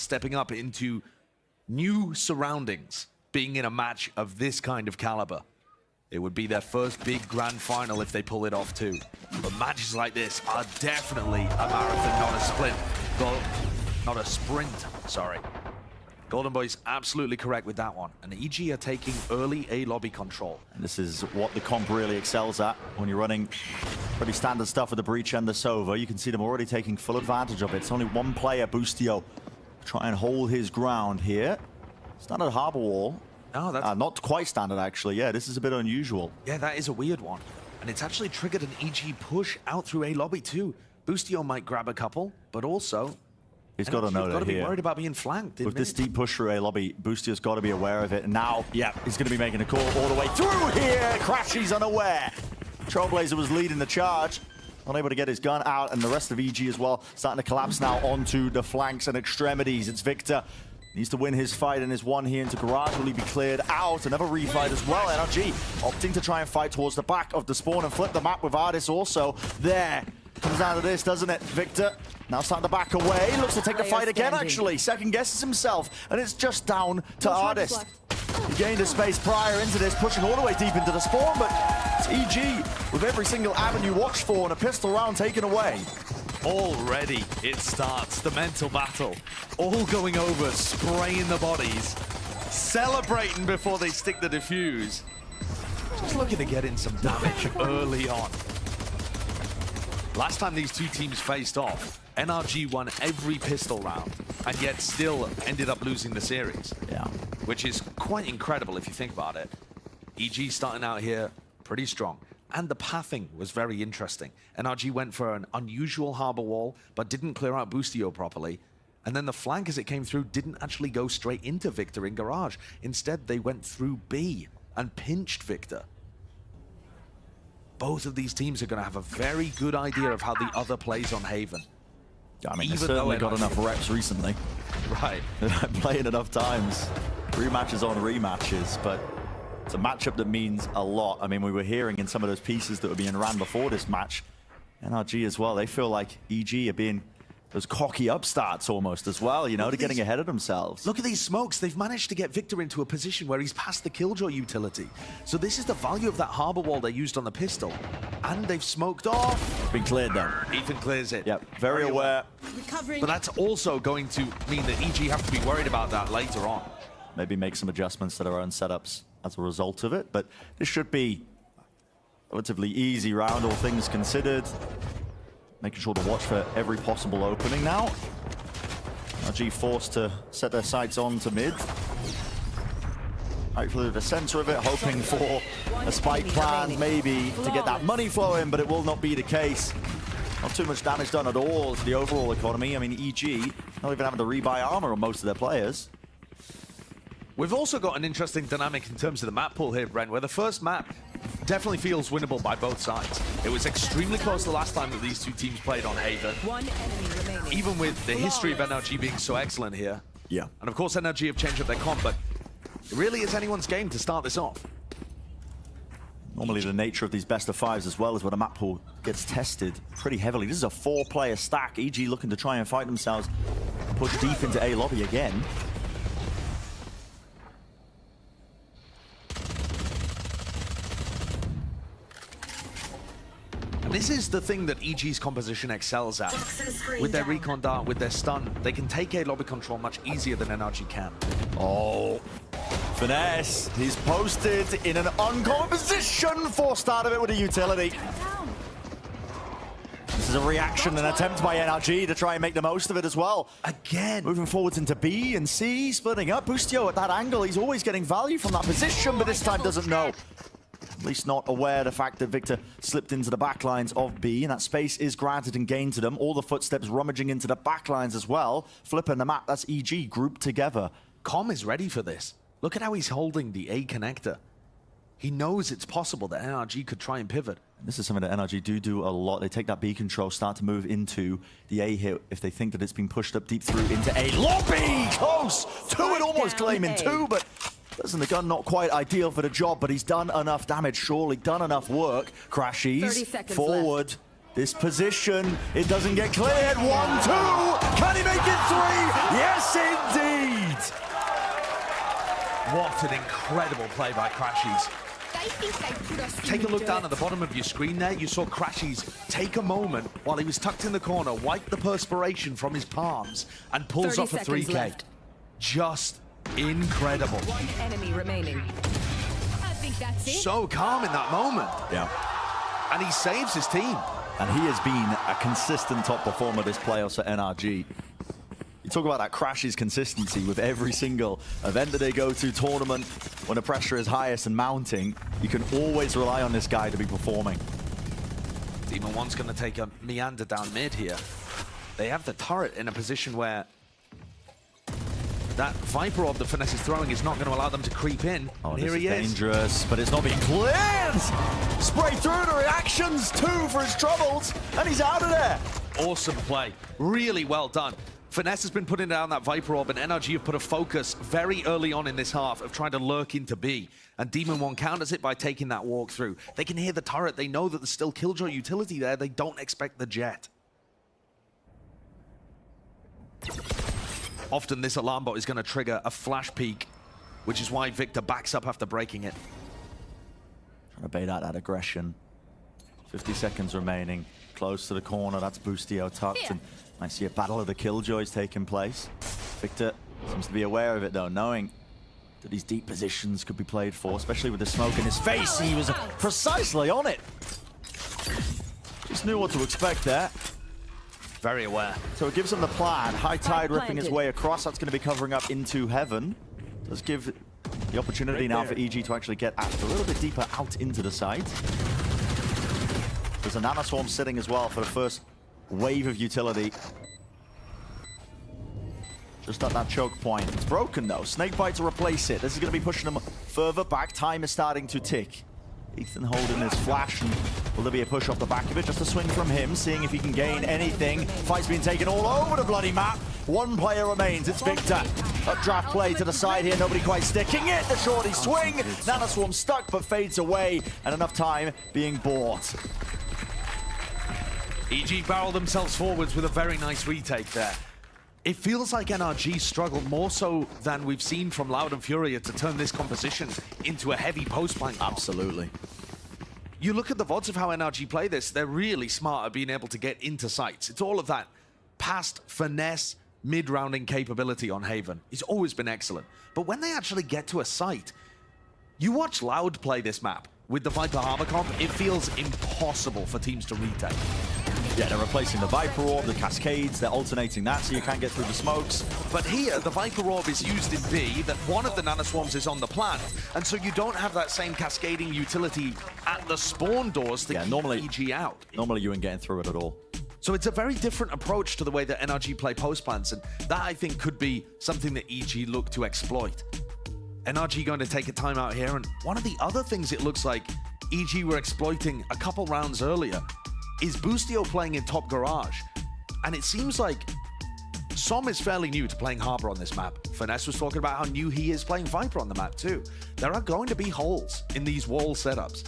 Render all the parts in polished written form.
stepping up into new surroundings, being in a match of this kind of caliber. It would be their first big grand final if they pull it off too. But matches like this are definitely a marathon, not a sprint. Not a sprint, sorry. Golden Boy's absolutely correct with that one. And EG are taking early A lobby control. And this is what the comp really excels at when you're running pretty standard stuff with the Breach and the Sova. You can see them already taking full advantage of it. It's only one player, Boostio, try and hold his ground here. Standard Harbor Wall. No, that's not quite standard, actually. Yeah, this is a bit unusual. Yeah, that is a weird one. And it's actually triggered an EG push out through A lobby too. Boostio might grab a couple, but also he's got to know that got to be here. worried about being flanked. With this deep push through A lobby, Boostio's got to be aware of it. And now, yeah, he's going to be making a call all the way through here. Crashy's unaware. Trailblazer was leading the charge. Unable to get his gun out, and the rest of EG as well starting to collapse now onto the flanks and extremities. It's Victor. Needs to win his fight, and his one here into Garage. Will he be cleared out? Another refight as well. NRG opting to try and fight towards the back of the spawn and flip the map with Ardis also there. Comes down to this, doesn't it? Victor now starting to back away. Looks to take the fight again, actually. Second guesses himself, and it's just down to Ardis. He gained a space prior into this, pushing all the way deep into the spawn, but it's EG with every single avenue watched for and a pistol round taken away. Already it starts, the mental battle. All going over, spraying the bodies, celebrating before they stick the defuse. Just looking to get in some damage early on. Last time these two teams faced off, NRG won every pistol round and yet still ended up losing the series. Yeah. Which is quite incredible if you think about it. EG starting out here pretty strong. And the pathing was very interesting. NRG went for an unusual harbor wall, but didn't clear out Boostio properly. And then the flank as it came through didn't actually go straight into Victor in Garage. Instead, they went through B and pinched Victor. Both of these teams are going to have a very good idea of how the other plays on Haven. I mean, they've certainly got enough reps recently. Right. Playing enough times. Rematches on rematches, but it's a matchup that means a lot. I mean, we were hearing in some of those pieces that were being ran before this match, NRG as well, they feel like EG are being those cocky upstarts almost as well, you know, to getting ahead of themselves. Look at these smokes. They've managed to get Victor into a position where he's past the Killjoy utility. So this is the value of that harbor wall they used on the pistol. And they've smoked off. It's been cleared though. Ethan clears it. Yep, very aware. But that's also going to mean that EG have to be worried about that later on. Maybe make some adjustments to their own setups as a result of it, but this should be a relatively easy round, all things considered. Making sure to watch for every possible opening now. NRG forced to set their sights on to mid. Right through the center of it, hoping for a spike plan, maybe to get that money flowing, but it will not be the case. Not too much damage done at all to the overall economy. I mean, EG not even having to rebuy armor on most of their players. We've also got an interesting dynamic in terms of the map pool here, Brent, where the first map definitely feels winnable by both sides. It was extremely close the last time that these two teams played on Haven. One enemy remaining. Even with the history of NRG being so excellent here. Yeah. And of course NRG have changed up their comp, but it really is anyone's game to start this off. Normally the nature of these best of fives as well is where the map pool gets tested pretty heavily. This is a 4-player stack. EG looking to try and fight themselves, push deep into A lobby again. This is the thing that EG's composition excels at. With their recon dart, with their stun, they can take A lobby control much easier than NRG can. Oh, finesse. He's posted in an uncommon position. Forced out of it with a utility. This is a reaction, an attempt by NRG to try and make the most of it as well. Again. Moving forwards into B and C, splitting up. Boostio at that angle, he's always getting value from that position, but this time doesn't know. At least not aware of the fact that Victor slipped into the backlines of B, and that space is granted and gained to them. All the footsteps rummaging into the backlines as well. Flipping the map, that's EG grouped together. Com is ready for this. Look at how he's holding the A connector. He knows it's possible that NRG could try and pivot. This is something that NRG do a lot. They take that B control, start to move into the A hit if they think that it's been pushed up deep through into A lobby. Close to it, almost claiming 2, but doesn't the gun not quite ideal for the job, but he's done enough damage, surely done enough work. Crashies forward. This position, it doesn't get cleared. 1, 2, can he make it 3? Yes, indeed. What an incredible play by Crashies. Take a look down at the bottom of your screen there. You saw Crashies take a moment while he was tucked in the corner, wipe the perspiration from his palms, and pulls off a 3K. Left. Just incredible. One enemy remaining. I think that's it. So calm in that moment. Yeah. And he saves his team. And he has been a consistent top performer this playoffs at NRG. You talk about that Crashies consistency with every single event that they go to, tournament, when the pressure is highest and mounting, you can always rely on this guy to be performing. Demon One's going to take a meander down mid here. They have the turret in a position where that Viper Orb that Finesse is throwing is not going to allow them to creep in. Oh, and this here he is is. dangerous, but it's not being cleared. Spray through the reactions, 2 for his troubles, and he's out of there. Awesome play. Really well done. Finesse has been putting down that Viper Orb, and NRG have put a focus very early on in this half of trying to lurk into B. And Demon One counters it by taking that walk through. They can hear the turret. They know that there's still Killjoy utility there. They don't expect the jet. Often this alarm bot is going to trigger a flash peek, which is why Victor backs up after breaking it. Trying to bait out that aggression. 50 seconds remaining. Close to the corner. That's Boostio tucked. And I see a battle of the Killjoys taking place. Victor seems to be aware of it, though, knowing that these deep positions could be played for, especially with the smoke in his face. He was precisely on it. Just knew what to expect there. Very aware. So it gives him the plan. High Tide ripping his way across. That's going to be covering up into Heaven. Does give the opportunity now for EG to actually get a little bit deeper out into the site. There's a Nanoswarm sitting as well for the first wave of utility. Just at that choke point. It's broken though. Snakebite to replace it. This is going to be pushing him further back. Time is starting to tick. Ethan holding his flash, and will there be a push off the back of it? Just a swing from him, seeing if he can gain anything. Fight's being taken all over the bloody map. One player remains, it's Victor. A draft play to the side here, nobody quite sticking it. The shorty swing, Nanoswarm stuck but fades away, and enough time being bought. EG barrel themselves forwards with a very nice retake there. It feels like NRG struggled more so than we've seen from Loud and Furia to turn this composition into a heavy post-flank. Absolutely. You look at the VODs of how NRG play this, they're really smart at being able to get into sites. It's all of that past finesse, mid-rounding capability on Haven. It's always been excellent. But when they actually get to a site, you watch Loud play this map with the Viper armor comp, it feels impossible for teams to retake. Yeah, they're replacing the Viper Orb, the Cascades, they're alternating that so you can't get through the smokes. But here, the Viper Orb is used in B, that one of the Nanoswarms is on the plant, and so you don't have that same cascading utility at the spawn doors to keep EG out. Normally you ain't getting through it at all. So it's a very different approach to the way that NRG play post plants, and that I think could be something that EG look to exploit. NRG going to take a timeout here, and one of the other things it looks like EG were exploiting a couple rounds earlier is Boostio playing in top garage. And it seems like Som is fairly new to playing Harbor on this map. Finesse was talking about how new he is playing Viper on the map too. There are going to be holes in these wall setups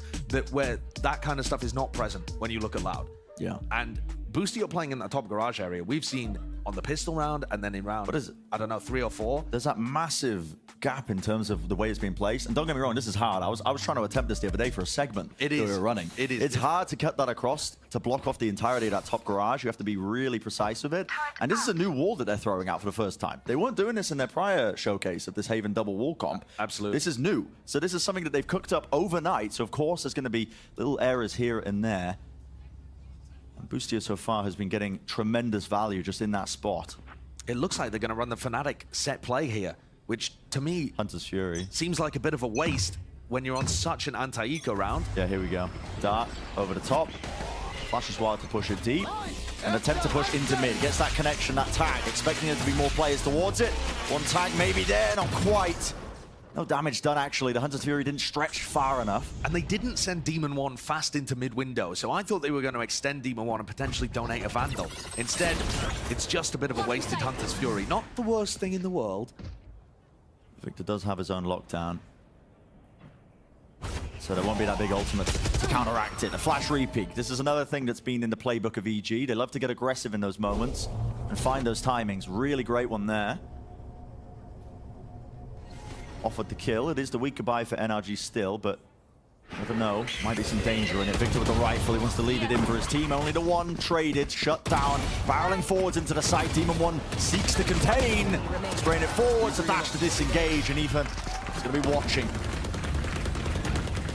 where that kind of stuff is not present when you look at Loud. Yeah. And Boostio playing in that top garage area, we've seen on the pistol round and then in round, I don't know, 3 or 4. There's that massive gap in terms of the way it's being placed. And don't get me wrong, this is hard. I was trying to attempt this the other day for a segment that we were running. It is. It's hard to cut that across, to block off the entirety of that top garage. You have to be really precise with it. And this is a new wall that they're throwing out for the first time. They weren't doing this in their prior showcase of this Haven double wall comp. Absolutely. This is new. So this is something that they've cooked up overnight. So of course there's going to be little errors here and there. And Boostio so far has been getting tremendous value just in that spot. It looks like they're going to run the Fnatic set play here, which to me Hunter's Fury seems like a bit of a waste when you're on such an anti-eco round. Yeah, here we go. Dart over the top. Flashes wild to push it deep. And attempt to push into mid. Gets that connection, that tag. Expecting there to be more players towards it. One tag maybe there, not quite. No damage done, actually. The Hunter's Fury didn't stretch far enough. And they didn't send Demon One fast into mid-window, so I thought they were going to extend Demon One and potentially donate a Vandal. Instead, it's just a bit of a wasted Hunter's Fury. Not the worst thing in the world. Victor does have his own lockdown. So there won't be that big ultimate to to counteract it. The flash repeat. This is another thing that's been in the playbook of EG. They love to get aggressive in those moments and find those timings. Really great one there. Offered the kill. It is the weaker buy for NRG still, but never know. Might be some danger in it. Victor with the rifle. He wants to lead it in for his team. Only the one traded. Shut down. Barreling forwards into the site. Demon 1 seeks to contain. Spraying it forwards. A dash to disengage. And Ethan is going to be watching.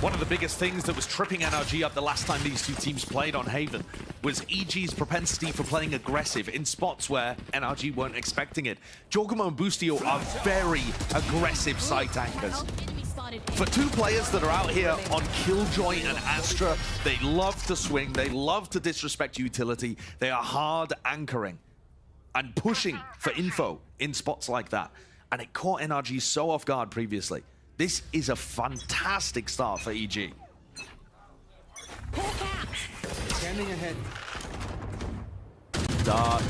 One of the biggest things that was tripping NRG up the last time these two teams played on Haven was EG's propensity for playing aggressive in spots where NRG weren't expecting it. Jorgamo and Boostio are very aggressive site anchors. For two players that are out here on Killjoy and Astra, they love to swing, they love to disrespect utility, they are hard anchoring and pushing for info in spots like that. And it caught NRG so off guard previously. This is a fantastic start for EG. Standing ahead. Dart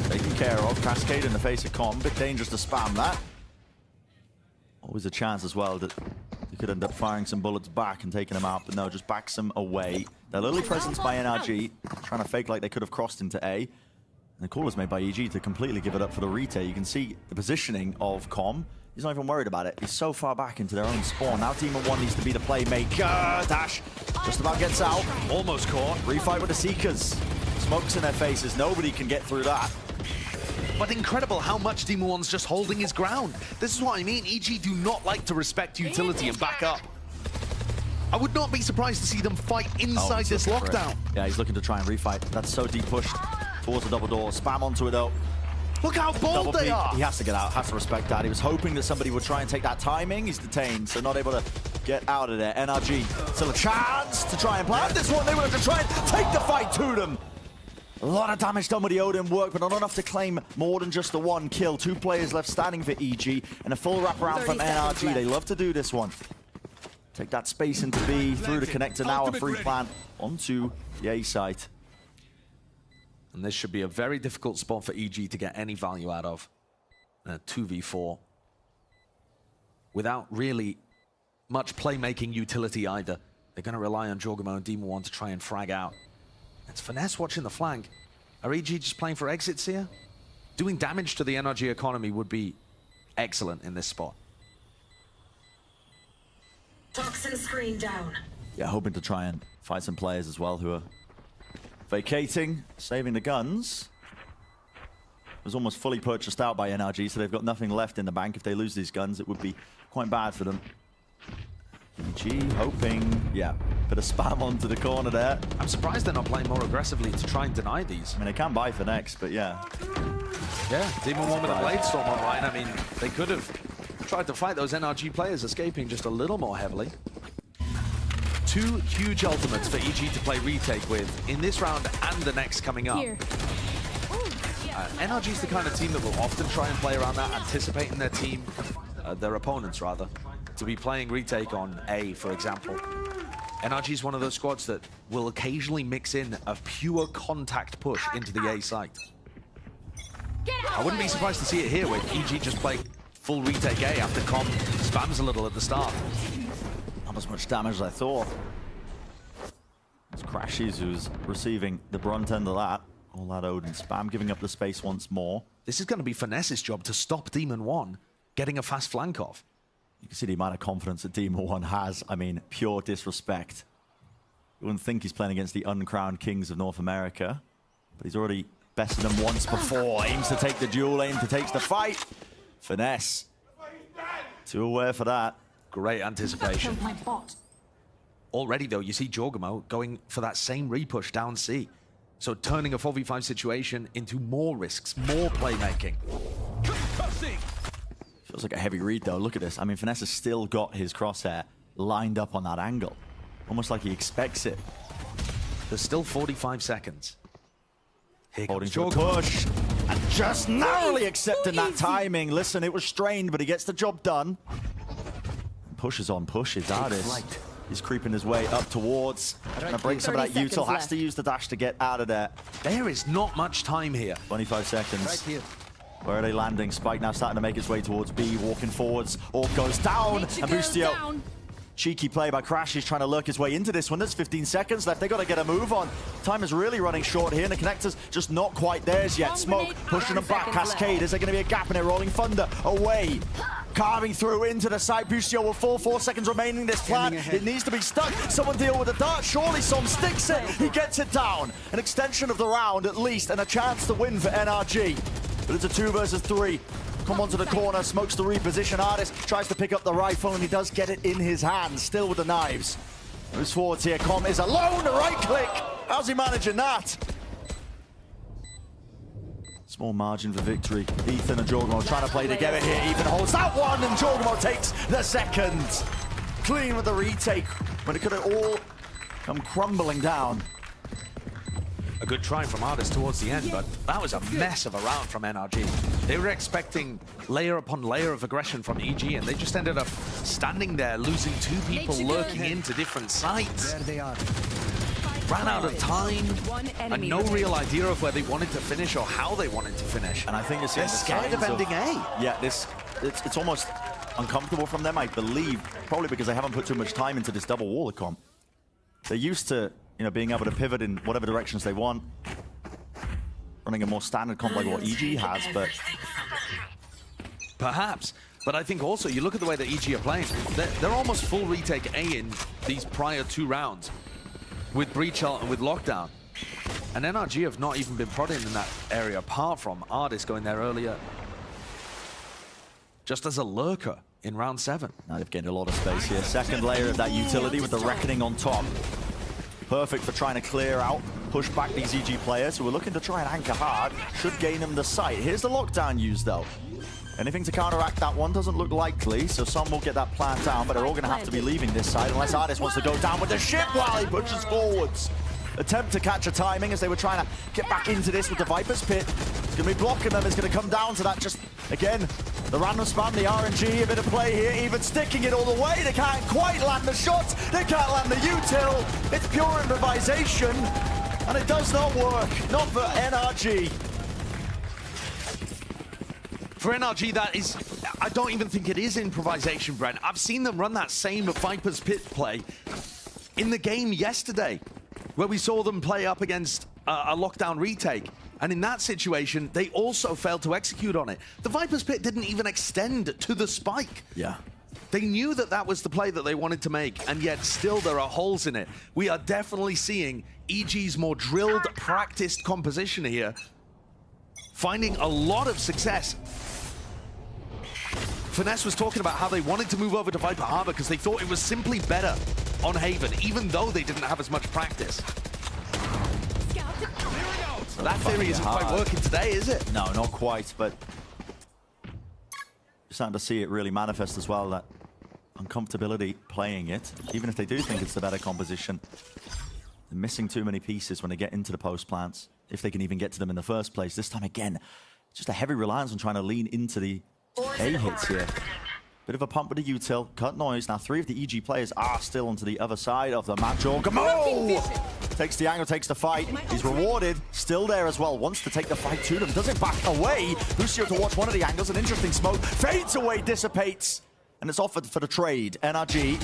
taken care of. Cascade in the face of Com. Bit dangerous to spam that. Always a chance as well that they could end up firing some bullets back and taking them out, but no, just backs them away. Their early presence by NRG, trying to fake like they could have crossed into A. And the call is made by EG to completely give it up for the retake. You can see the positioning of Com. He's not even worried about it. He's so far back into their own spawn. Now Demon 1 needs to be the playmaker. Dash just about gets out. Almost caught. Refight with the Seekers. Smokes in their faces. Nobody can get through that. But incredible how much Demon 1's just holding his ground. This is what I mean. EG do not like to respect utility and back up. I would not be surprised to see them fight inside this lockdown. Yeah, he's looking to try and refight. That's so deep pushed towards the double door. Spam onto it though. Look how bold they are. He has to get out, has to respect that. He was hoping that somebody would try and take that timing. He's detained, so not able to get out of there. NRG still a chance to try and plant this one. They will have to try and take the fight to them. A lot of damage done with the Odin work, but not enough to claim more than just the one kill. Two players left standing for EG, and a full wraparound from NRG. They love to do this one. Take that space into B, through the connector now, a free plant onto the A site. And this should be a very difficult spot for EG to get any value out of. 2v4. Without really much playmaking utility either. They're going to rely on Jorgamo and Demon 1 to try and frag out. It's Finesse watching the flank. Are EG just playing for exits here? Doing damage to the NRG economy would be excellent in this spot. Toxin screen down. Yeah, hoping to try and find some players as well who are vacating, saving the guns. It was almost fully purchased out by NRG, so they've got nothing left in the bank. If they lose these guns, it would be quite bad for them. EG hoping, yeah, bit of spam onto the corner there. I'm surprised they're not playing more aggressively to try and deny these. I mean, they can buy for next, but yeah. Yeah, Demon 1 with a Blade Storm online. I mean, they could have tried to fight those NRG players, escaping just a little more heavily. Two huge ultimates for EG to play retake with in this round and the next coming up. NRG is the kind of team that will often try and play around that, anticipating their team, their opponents rather, to be playing retake on A, for example. NRG is one of those squads that will occasionally mix in a pure contact push into the A site. I wouldn't be surprised to see it here with EG just play full retake A after Com spams a little at the start. Not as much damage as I thought. It's Crashies who's receiving the brunt end of that. All that Odin spam, giving up the space once more. This is going to be Finesse's job to stop Demon 1 getting a fast flank off. You can see the amount of confidence that Demon 1 has. I mean, pure disrespect. You wouldn't think he's playing against the uncrowned kings of North America, but he's already bested them once before. Aims to take the duel, aims to take the fight. Finesse. Too aware for that. Great anticipation. Already, though, you see Jorgamo going for that same repush down C. So turning a 4v5 situation into more risks, more playmaking. Feels like a heavy read, though. Look at this. I mean, Finesse has still got his crosshair lined up on that angle. Almost like he expects it. There's still 45 seconds. Here Holding comes to the Jorgamo. push. And just narrowly accepting that timing. Listen, it was strained, but he gets the job done. Pushes on pushes. That is. He's creeping his way up towards. Trying to break some of that util. Has to use the dash to get out of there. There is not much time here. 25 seconds. Right here. Where are they landing? Spike now starting to make his way towards B, walking forwards. Orb goes down, and Boostio Cheeky play by Crash. He's trying to lurk his way into this one. There's 15 seconds left. They got to get a move on. Time is really running short here, and the connector's just not quite theirs yet. Smoke pushing them back. Cascade. Is there going to be a gap in it? Rolling Thunder away. Carving through into the side. Bustio will fall. 4 seconds remaining. This plan, it needs to be stuck. Someone deal with the dart. Surely Som sticks it. He gets it down. An extension of the round at least, and a chance to win for NRG. But it's a 2 versus 3. Come onto the corner, smokes the reposition. Artist tries to pick up the rifle, and he does get it in his hands, still with the knives. Moves forwards here. Com is alone, right click. How's he managing that? Small margin for victory. Ethan and Jorgamo trying to play together here. Ethan holds that one, and Jorgamo takes the second. Clean with the retake, when it could have all come crumbling down. A good try from Artist towards the end, but that was a mess of a round from NRG. They were expecting layer upon layer of aggression from EG, and they just ended up standing there, losing 2 people lurking into different sites. There they are. ran out of time and no real idea of where they wanted to finish or how they wanted to finish. And I think it's they're scared of ending A. Yeah, it's almost uncomfortable from them, I believe, probably because they haven't put too much time into this double wall comp. They're used to, being able to pivot in whatever directions they want, running a more standard comp like what EG has, but perhaps. But I think also, you look at the way that EG are playing, they're almost full retake A in these prior 2 rounds with Breach Ult and with Lockdown. And NRG have not even been prodding in that area, apart from Ardis going there earlier, just as a lurker in round 7. Now they've gained a lot of space here. Second layer of that utility with the Reckoning on top. Perfect for trying to clear out, push back these EG players who are looking to try and anchor hard. Should gain them the site. Here's the Lockdown used though. Anything to counteract that one doesn't look likely, so some will get that plan down, but they're all going to have to be leaving this side unless Ardis wants to go down with the ship while he pushes forwards. Attempt to catch a timing as they were trying to get back into this with the Viper's Pit. It's going to be blocking them. It's going to come down to that just, again, the random spam, the RNG, a bit of play here, even sticking it all the way. They can't quite land the shots. They can't land the util. It's pure improvisation, and it does not work. Not for NRG. For NRG, that is, I don't even think it is improvisation, Brent. I've seen them run that same Viper's Pit play in the game yesterday, where we saw them play up against a Lockdown retake. And in that situation, they also failed to execute on it. The Viper's Pit didn't even extend to the spike. Yeah. They knew that that was the play that they wanted to make, and yet still there are holes in it. We are definitely seeing EG's more drilled, practiced composition here, finding a lot of success. Finesse was talking about how they wanted to move over to Viper Harbor because they thought it was simply better on Haven, even though they didn't have as much practice. That theory isn't quite working today, is it? No, not quite, but you're starting to see it really manifest as well, that uncomfortability playing it. Even if they do think it's the better composition, they're missing too many pieces when they get into the post plants, if they can even get to them in the first place. This time again, just a heavy reliance on trying to lean into the A hits here. Bit of a pump with the util, cut noise. Now 3 of the EG players are still onto the other side of the map. Jorgamo takes the angle, takes the fight. He's rewarded, still there as well. Wants to take the fight to them, doesn't back away. Lucio to watch one of the angles, an interesting smoke. Fades away, dissipates, and it's offered for the trade. NRG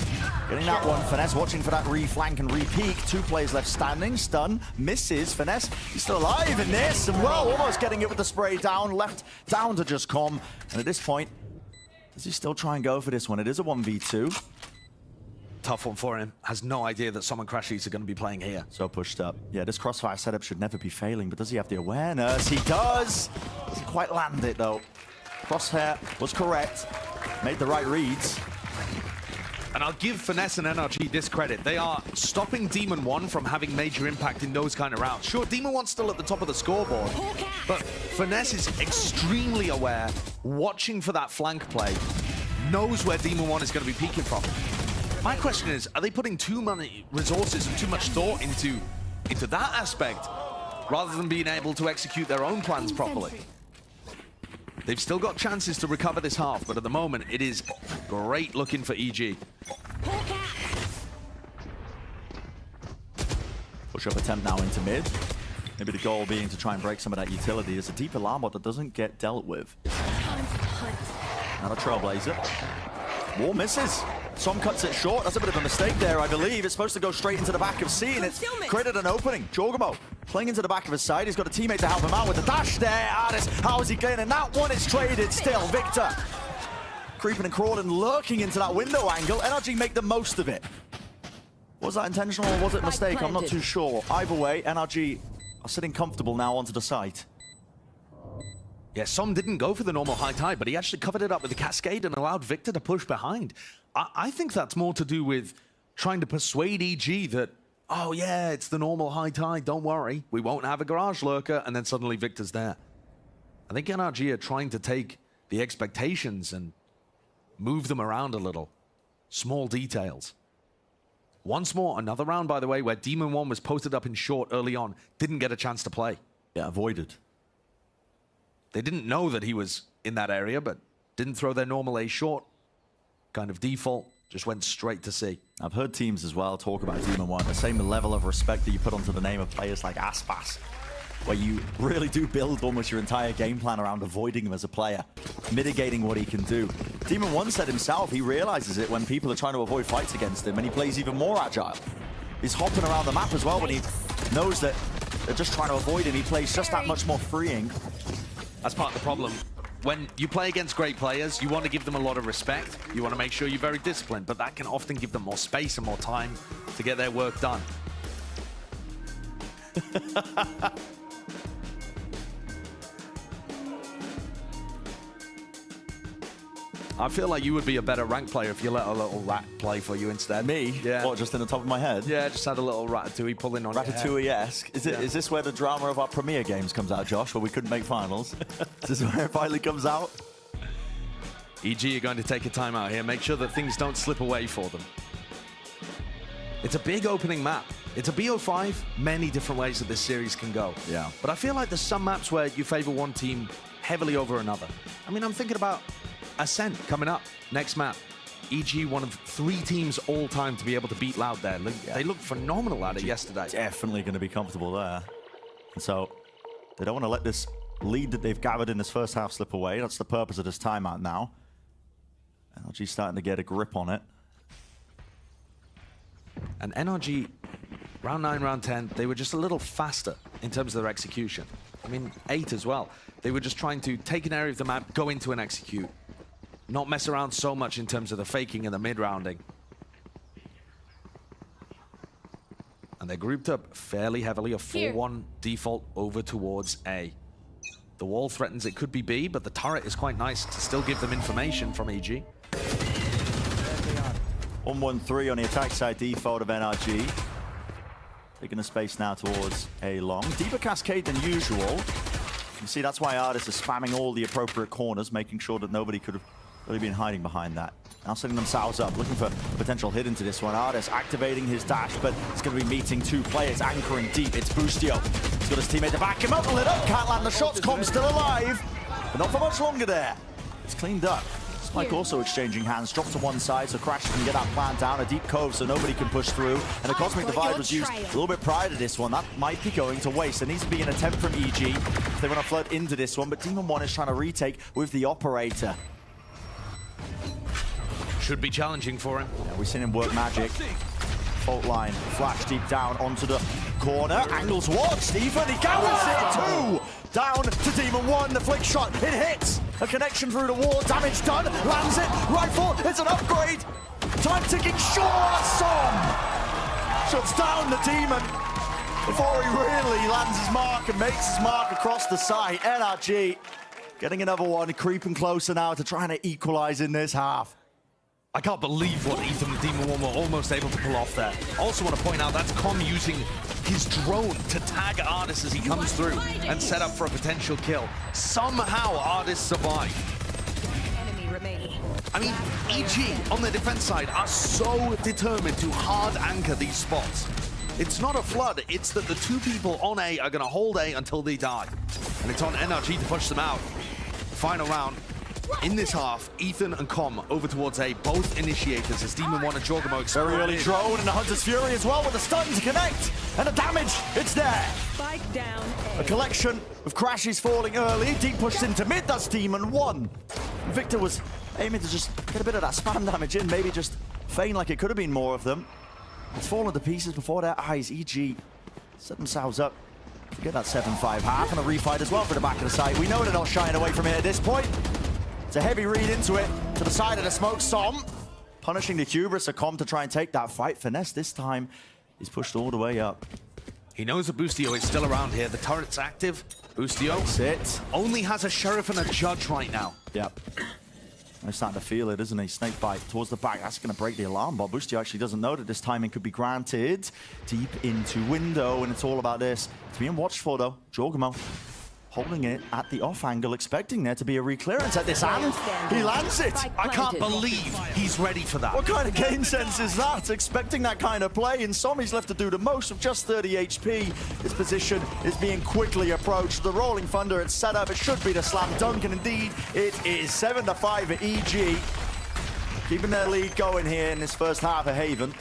getting that one. Finesse watching for that re-flank and re-peek. 2 players left standing. Stun, misses. Finesse, he's still alive in this, and well, almost getting it with the spray down. Left down to just Com, and at this point, does he still try and go for this one? It is a 1v2. Tough one for him. Has no idea that someone Crashies are going to be playing here. So pushed up. Yeah, this crossfire setup should never be failing, but does he have the awareness? He does! Doesn't quite land it, though. Crosshair was correct. Made the right reads. And I'll give Finesse and NRG this credit. They are stopping Demon 1 from having major impact in those kind of rounds. Sure, Demon 1's still at the top of the scoreboard, but Finesse is extremely aware, watching for that flank play, knows where Demon 1 is going to be peeking from. My question is, are they putting too many resources and too much thought into that aspect, rather than being able to execute their own plans properly? They've still got chances to recover this half, but at the moment, it is great looking for EG. Push-up attempt now into mid. Maybe the goal being to try and break some of that utility. There's a deep alarm bot that doesn't get dealt with. Not a Trailblazer. War misses. Som cuts it short. That's a bit of a mistake there, I believe. It's supposed to go straight into the back of C, and it's created an opening. Jorgamo playing into the back of his side. He's got a teammate to help him out with the dash there. Artis, how is he getting that one? It's traded still. Victor creeping and crawling, lurking into that window angle. NRG make the most of it. Was that intentional or was it a mistake? I'm not too sure. Either way, NRG are sitting comfortable now onto the site. Yeah, Som didn't go for the normal high tide, but he actually covered it up with the cascade and allowed Victor to push behind. I think that's more to do with trying to persuade EG that, oh yeah, it's the normal high tide, don't worry, we won't have a garage lurker, and then suddenly Victor's there. I think NRG are trying to take the expectations and move them around a little. Small details. Once more, another round, by the way, where Demon 1 was posted up in short early on, didn't get a chance to play. Yeah, avoided. They didn't know that he was in that area, but didn't throw their normal A short. Kind of default, just went straight to C. I've heard teams as well talk about Demon 1, the same level of respect that you put onto the name of players like Aspas, where you really do build almost your entire game plan around avoiding him as a player, mitigating what he can do. Demon 1 said himself, he realizes it when people are trying to avoid fights against him, and he plays even more agile. He's hopping around the map as well when he knows that they're just trying to avoid him. He plays just that much more freeing. That's part of the problem. When you play against great players, you want to give them a lot of respect. You want to make sure you're very disciplined, but that can often give them more space and more time to get their work done. I feel like you would be a better rank player if you let a little rat play for you instead. Me? Yeah. What, just in the top of my head? Yeah, just had a little Ratatouille pulling on Ratatouille-esque. Is this where the drama of our Premier games comes out, Josh, where we couldn't make finals? Is this where it finally comes out? EG are going to take a timeout here, make sure that things don't slip away for them. It's a big opening map. It's a BO5, many different ways that this series can go. Yeah. But I feel like there's some maps where you favor one team heavily over another. I mean, I'm thinking about Ascent coming up, next map. EG, one of 3 teams all time to be able to beat Loud there. They looked phenomenal at it yesterday. Definitely going to be comfortable there. And so they don't want to let this lead that they've gathered in this first half slip away. That's the purpose of this timeout now. NRG starting to get a grip on it. And NRG, round 9, round 10, they were just a little faster in terms of their execution. I mean, 8 as well. They were just trying to take an area of the map, go into and execute. Not mess around so much in terms of the faking and the mid-rounding. And they're grouped up fairly heavily, a 4-1 default over towards A. The wall threatens it could be B, but the turret is quite nice to still give them information from EG. 1-1-3 on the attack side, default of NRG. Taking the space now towards A long. Deeper cascade than usual. You can see that's why Artis is spamming all the appropriate corners, making sure that nobody could have really been hiding behind that. Now setting themselves up, looking for a potential hit into this one. Artis activating his dash, but it's going to be meeting 2 players, anchoring deep. It's Boostio. He's got his teammate to back him up, lit up, can't land the shots. Com still alive, but not for much longer there. It's cleaned up. Spike also exchanging hands, dropped to one side so Crash can get that plant down. A deep cove so nobody can push through. And the Cosmic Divide was used a little bit prior to this one. That might be going to waste. There needs to be an attempt from EG if they want to flood into this one. But Demon 1 is trying to retake with the Operator. Should be challenging for him. Yeah, we've seen him work magic. Fault line, flash deep down onto the corner. Angles what? Stephen, he counters it too! Down to Demon 1, the flick shot, it hits! A connection through the wall, damage done, lands it, rifle, it's an upgrade! Time ticking, sure, Som! Shuts down the Demon before he really lands his mark and makes his mark across the site. NRG getting another one, creeping closer now to trying to equalize in this half. I can't believe what Ethan and Demon 1 were almost able to pull off there. I also want to point out that's Com using his drone to tag Artis as he comes through and set up for a potential kill. Somehow Artis survived. Enemy remaining. I mean, EG on the defense side are so determined to hard anchor these spots. It's not a flood, it's that the 2 people on A are going to hold A until they die. And it's on NRG to push them out. Final round. In this half, Ethan and Com over towards A, both initiators as Demon 1 and Jorgamo Very early drone and the Hunter's Fury as well with a stun to connect. And the damage, it's there. Spike down. A collection of crashes falling early. Deep pushed into mid, that's Demon 1. Victor was aiming to just get a bit of that spam damage in, maybe just faint like it could have been more of them. It's fallen to pieces before their eyes. EG set themselves up to get that 7-5 half and a refight as well for the back of the site. We know they're not shying away from it at this point. It's a heavy read into it. To the side of the smoke, Som punishing the hubris of Com to try and take that fight. Finesse this time is pushed all the way up. He knows that Boostio is still around here. The turret's active. Boostio only has a Sheriff and a Judge right now. Yep. He's starting to feel it, isn't he? Snake bite towards the back. That's going to break the alarm bot. Boostio actually doesn't know that this timing could be granted. Deep into window, and it's all about this. It's being watched for, though. Jorgamo holding it at the off angle, expecting there to be a reclearance at this, and he lands it. I can't believe he's ready for that. What kind of game sense is that? Expecting that kind of play, and Somi's left to do the most with just 30 HP. His position is being quickly approached. The Rolling Thunder, it's set up. It should be the slam dunk, and indeed it is. 7-5 at EG. Keeping their lead going here in this first half of Haven.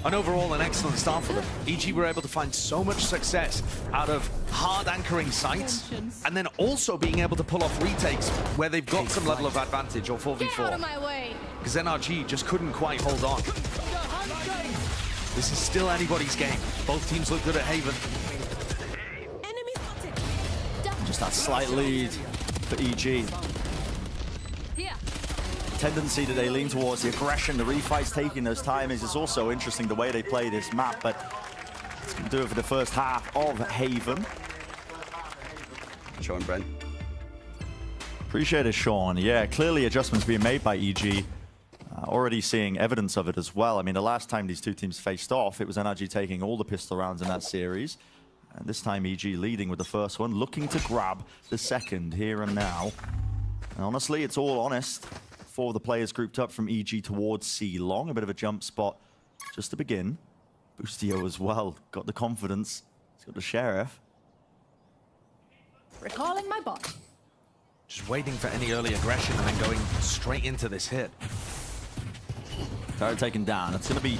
And overall, an excellent start for them. EG were able to find so much success out of hard anchoring sites, and then also being able to pull off retakes where they've got some level of advantage, or 4v4. Get out of my way. Because NRG just couldn't quite hold on. This is still anybody's game. Both teams look good at Haven. Enemy spotted. Just that slight lead for EG. Here. Tendency that they lean towards the aggression, the refights taking those timings. It's also interesting the way they play this map, but it's going to do it for the first half of Haven. Sean Brent. Appreciate it, Sean. Yeah, clearly adjustments being made by EG. Already seeing evidence of it as well. I mean, the last time these two teams faced off, it was NRG taking all the pistol rounds in that series. And this time EG leading with the first one, looking to grab the second here and now. And honestly, it's all honest. Four of the players grouped up from EG towards C long. A bit of a jump spot just to begin. Boostio as well. Got the confidence. He's got the Sheriff. Recalling my bot. Just waiting for any early aggression and then going straight into this hit. Turret taken down. It's going to be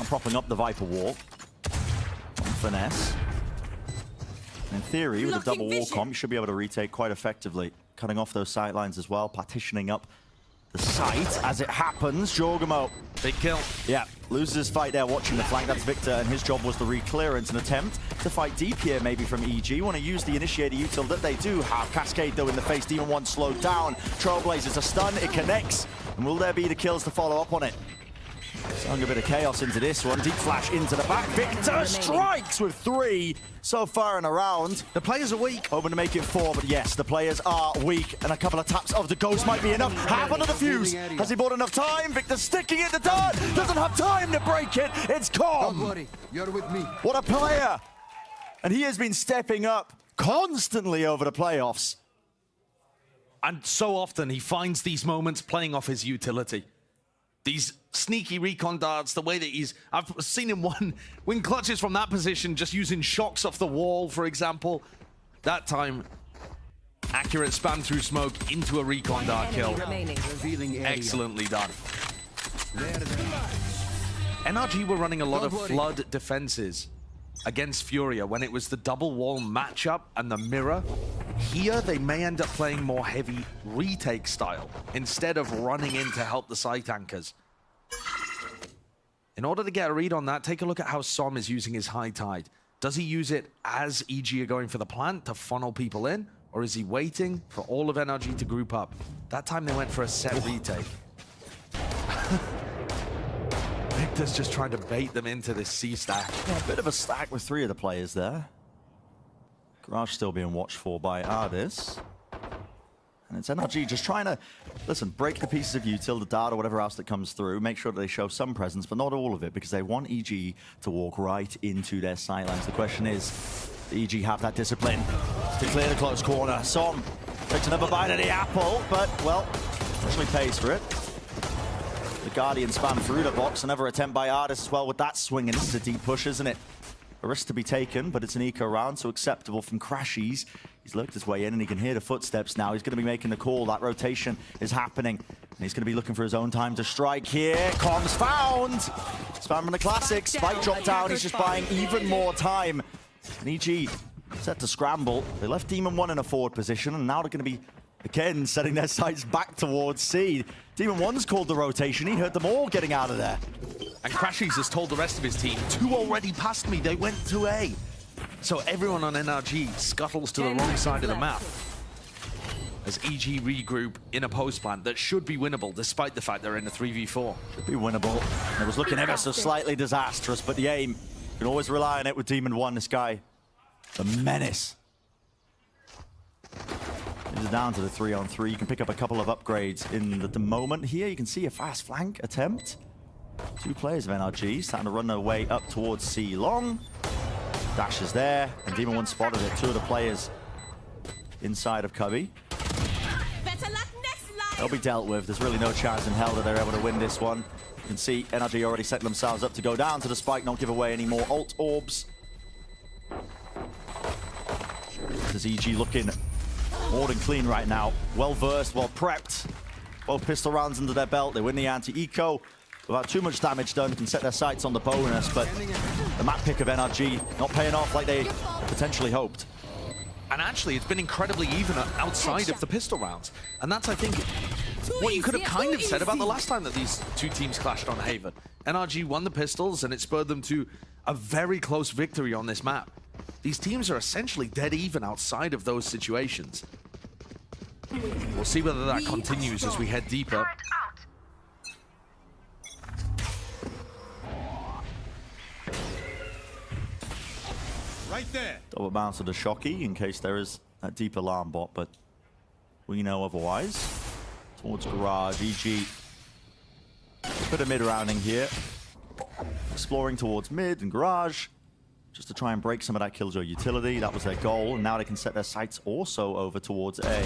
propping up the Viper wall. On Finesse. In theory, with a double wall comp, you should be able to retake quite effectively. Cutting off those sight lines as well, partitioning up the site as it happens. Jorgamo, big kill. Yeah, loses his fight there watching the flank. That's Victor, and his job was the re-clearance. An attempt to fight deep here, maybe from EG. Want to use the initiator util that they do have. Cascade, though, in the face. Demon 1 slowed down. Trailblazers a stun. It connects. And will there be the kills to follow up on it? Sung a bit of chaos into this one. Deep flash into the back. Victor strikes with 3 so far in a round. The players are weak. Hoping to make it 4, but yes, the players are weak. And a couple of taps of the ghost might be enough. Half under the fuse. Has he bought enough time? Victor sticking it to dart. Doesn't have time to break it. It's Don't Com. worry, you're with me. What a player. And he has been stepping up constantly over the playoffs. And so often he finds these moments playing off his utility. These sneaky recon darts, the way that I've seen him win clutches from that position, just using shocks off the wall, for example. That time, accurate spam through smoke into a recon dart kill. Revealing area. Excellently done. There. NRG were running a lot of Don't worry. flood defenses against Furia when it was the double wall matchup and the mirror. Here, they may end up playing more heavy retake style instead of running in to help the site anchors. In order to get a read on that, take a look at how Som is using his high tide. Does he use it as EG are going for the plant to funnel people in, or is he waiting for all of NRG to group up? That time they went for a set retake. Victor's just trying to bait them into this C stack. Yeah, a bit of a stack with 3 of the players there. Garage still being watched for by Ardis. And it's NRG just trying to, listen, break the pieces of util, the dart, or whatever else that comes through, make sure that they show some presence, but not all of it, because they want EG to walk right into their sightlines. The question is, do EG have that discipline to clear the close corner? Som takes another bite of the apple, but, well, actually pays for it. The Guardian spam through the box, another attempt by Ardis as well with that swing, and this is a deep push, isn't it? A risk to be taken, but it's an eco round, so acceptable from Crashies. He's lurked his way in, and he can hear the footsteps now. He's going to be making the call. That rotation is happening, and he's going to be looking for his own time to strike here. Comms found! Spam from the classic. Spike dropped down. He's just buying even more time. And EG set to scramble. They left Demon 1 in a forward position, and now they're going to be Again, setting their sights back towards C. Demon One's called the rotation. He heard them all getting out of there. And Crashies has told the rest of his team, 2 already passed me, they went to A. So everyone on NRG scuttles to the wrong side of the map. As EG regroup in a post plant that should be winnable, despite the fact they're in a 3v4. Should be winnable. It was looking ever so slightly disastrous, but the aim, you can always rely on it with Demon One. This guy, the menace. It's down to the 3-on-3. You can pick up a couple of upgrades in the moment here. You can see a fast flank attempt. 2 players of NRG starting to run their way up towards C long. Dash is there, and Demon One spotted it. 2 of the players inside of Cubby. Better luck next line. They'll be dealt with. There's really no chance in hell that they're able to win this one. You can see NRG already setting themselves up to go down to the spike, not give away any more ult orbs. This is EG looking more than clean right now. Well versed, well prepped. Both pistol rounds under their belt. They win the anti-eco. Without too much damage done, can set their sights on the bonus, but the map pick of NRG not paying off like they potentially hoped. And actually, it's been incredibly even outside of the pistol rounds. And that's, I think, what you could have kind of said about the last time that these 2 teams clashed on Haven. NRG won the pistols, and it spurred them to a very close victory on this map. These teams are essentially dead even outside of those situations. We'll see whether that continues as we head deeper. Right there. Double bounce to the Shocky in case there is that deep alarm bot, but we know otherwise. Towards Garage, EG. Bit of mid-rounding here. Exploring towards mid and Garage, just to try and break some of that Killjoy utility. That was their goal, and now they can set their sights also over towards A.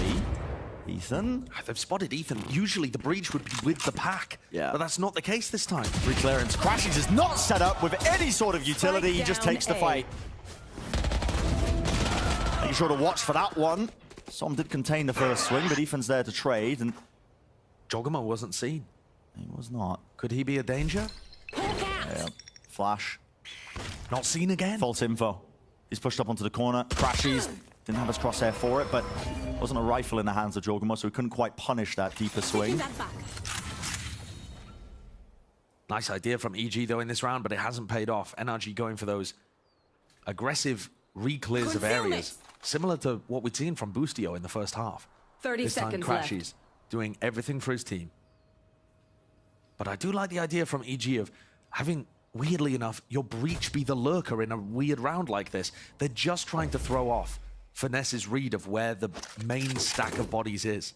Ethan. They've spotted Ethan. Usually the breach would be with the pack, but that's not the case this time. Free clearance. Crashes is not set up with any sort of utility. He just takes the fight. Making sure to watch for that one. Som did contain the first swing, but Ethan's there to trade, and Jogamo wasn't seen. he was not. Could he be a danger? Yeah. Flash. Not seen again. False info. He's pushed up onto the corner. Crashes. Didn't have his crosshair for it, but wasn't a rifle in the hands of Jogamo, so he couldn't quite punish that deeper swing. Nice idea from EG, though, in this round, but it hasn't paid off. NRG going for those aggressive re-clears of areas, similar to what we'd seen from Boostio in the first half. 30 this time, seconds Crashies left. doing everything for his team. But I do like the idea from EG of having, weirdly enough, your breach be the lurker in a weird round like this. They're just trying to throw off Finesse's read of where the main stack of bodies is.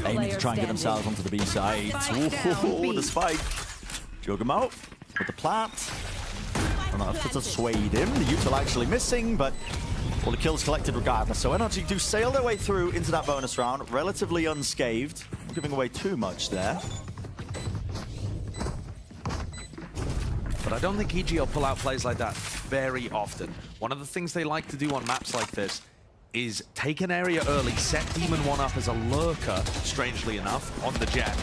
Aiming to try and get themselves onto the B side. Ooh, the spike. Jogamo with the plant. Enough to swayed him. The util actually missing, but well, the kills collected regardless. So NRG do sail their way through into that bonus round, relatively unscathed. Not giving away too much there. But I don't think EG will pull out plays like that very often. One of the things they like to do on maps like this is take an area early, set Demon One up as a lurker, strangely enough, on the jet,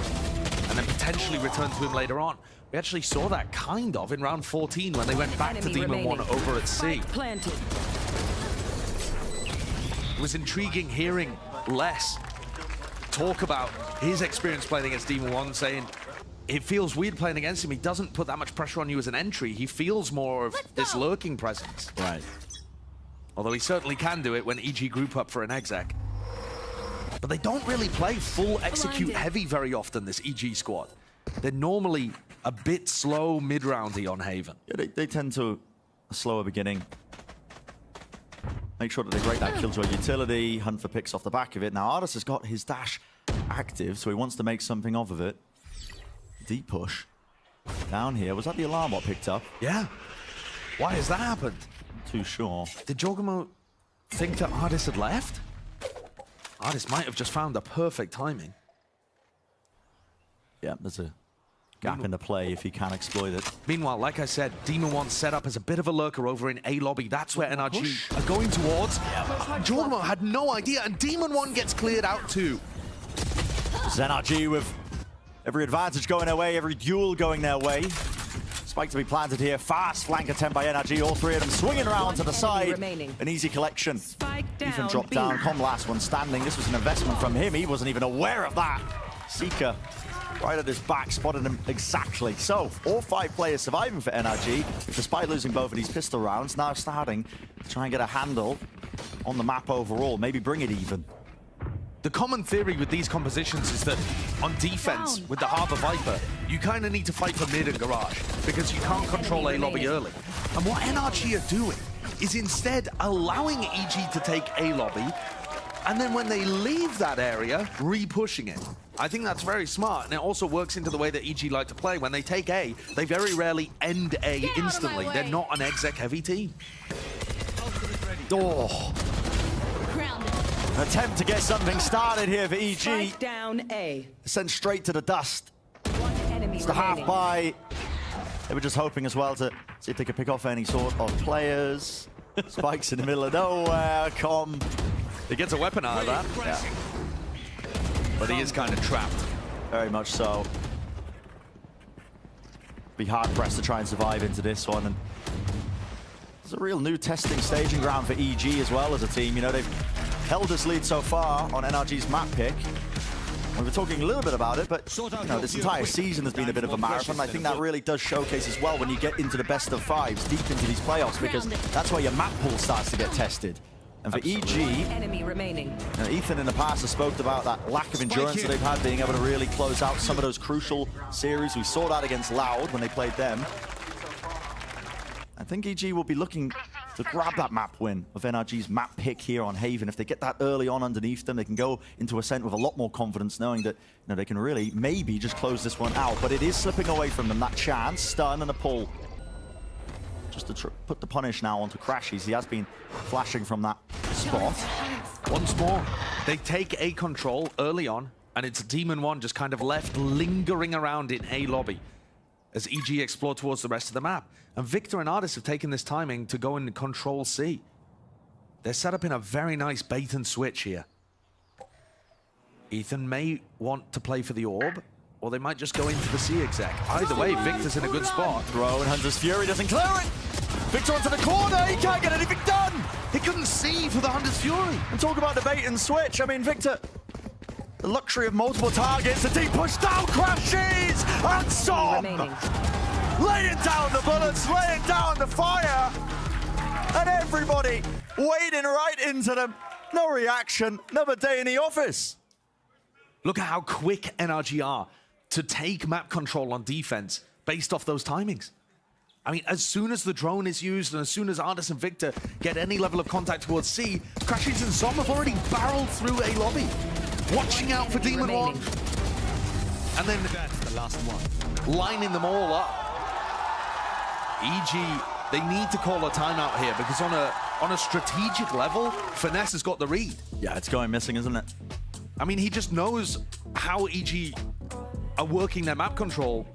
and then potentially return to him later on. We actually saw that kind of in round 14 when they went back to Demon One over at C. Planted. It was intriguing hearing Les talk about his experience playing against Demon One, saying it feels weird playing against him. He doesn't put that much pressure on you as an entry. He feels more of this lurking presence. Right. Although he certainly can do it when EG group up for an exec. But they don't really play full execute heavy very often, this EG squad. They're normally a bit slow mid-roundy on Haven. Yeah, they tend to a slower beginning. Make sure that they break that Killjoy utility, hunt for picks off the back of it. Now, Artis has got his dash active, so he wants to make something of it. Deep push. Down here. Was that the alarm bot picked up? Yeah. Why has that happened? Not too sure. Did Jogamo think that Artis had left? Artis might have just found the perfect timing. Yeah, there's a gap in the play if he can exploit it. Meanwhile, like I said, Demon One set up as a bit of a lurker over in A lobby. That's where NRG are going towards. Jogamo had no idea, and Demon One gets cleared out too. NRG with every advantage going their way, every duel going their way. Spike to be planted here. Fast flank attempt by NRG. All three of them swinging around to the side. remaining. An easy collection. Spike Ethan down, dropped B. down. Com last one standing. This was an investment from him. He wasn't even aware of that. Seeker right at his back, spotted him exactly. So, all 5 players surviving for NRG, despite losing both of these pistol rounds, now starting to try and get a handle on the map overall. Maybe bring it even. The common theory with these compositions is that on defense, with the Harbor Viper, you kind of need to fight for mid and garage because you can't control A lobby early. And what NRG are doing is instead allowing EG to take A lobby, and then when they leave that area, re-pushing it. I think that's very smart, and it also works into the way that EG like to play. When they take A, they very rarely end A instantly. They're not an exec-heavy team. Oh. An attempt to get something started here for EG. Spike down A. Sent straight to the dust. One enemy It's the half remaining. by. They were just hoping as well to see if they could pick off any sort of players. Spikes in the middle of nowhere. Com. He gets a weapon out of that. Yeah. But he is kind of trapped. Very much so. Be hard pressed to try and survive into this one. And it's a real new testing staging ground for EG as well as a team. You know, they've held this lead so far on NRG's map pick. We were talking a little bit about it, but you know, this entire season has been a bit of a marathon. I think that really does showcase as well when you get into the best of 5s, deep into these playoffs, because that's where your map pool starts to get tested. And for EG, Enemy remaining. Ethan in the past has spoke about that lack of endurance that they've had, being able to really close out some of those crucial series. We saw that against Loud when they played them. I think EG will be looking to grab that map win of NRG's map pick here on Haven. If they get that early on underneath them, they can go into Ascent with a lot more confidence, knowing that they can really maybe just close this one out. But it is slipping away from them, that chance. Stun and a pull. Just to put the punish now onto Crashies. He has been flashing from that spot. Once more, they take A control early on, and it's Demon 1 just kind of left lingering around in A lobby as EG explore towards the rest of the map. And Victor and Artis have taken this timing to go and control C. They're set up in a very nice bait and switch here. Ethan may want to play for the orb, or they might just go into the C exec. Either way, Victor's in a good spot. Throw and Hunter's Fury doesn't clear it. Victor onto the corner, he can't get anything done. He couldn't see for the Hunter's Fury. And talk about the bait and switch. I mean, Victor, the luxury of multiple targets, the deep push down, Crashies, and Som! Laying down the bullets, laying down the fire, and everybody wading right into them. No reaction, another day in the office. Look at how quick NRG are to take map control on defense based off those timings. I mean, as soon as the drone is used and as soon as Artis and Victor get any level of contact towards C, Crashies and Som have already barreled through A lobby, watching out for Demon 1. And then That's the last one. lining them all up. EG, they need to call a timeout here because on a strategic level, Finesse has got the read. Yeah, it's going missing, isn't it? I mean, he just knows how EG are working their map control.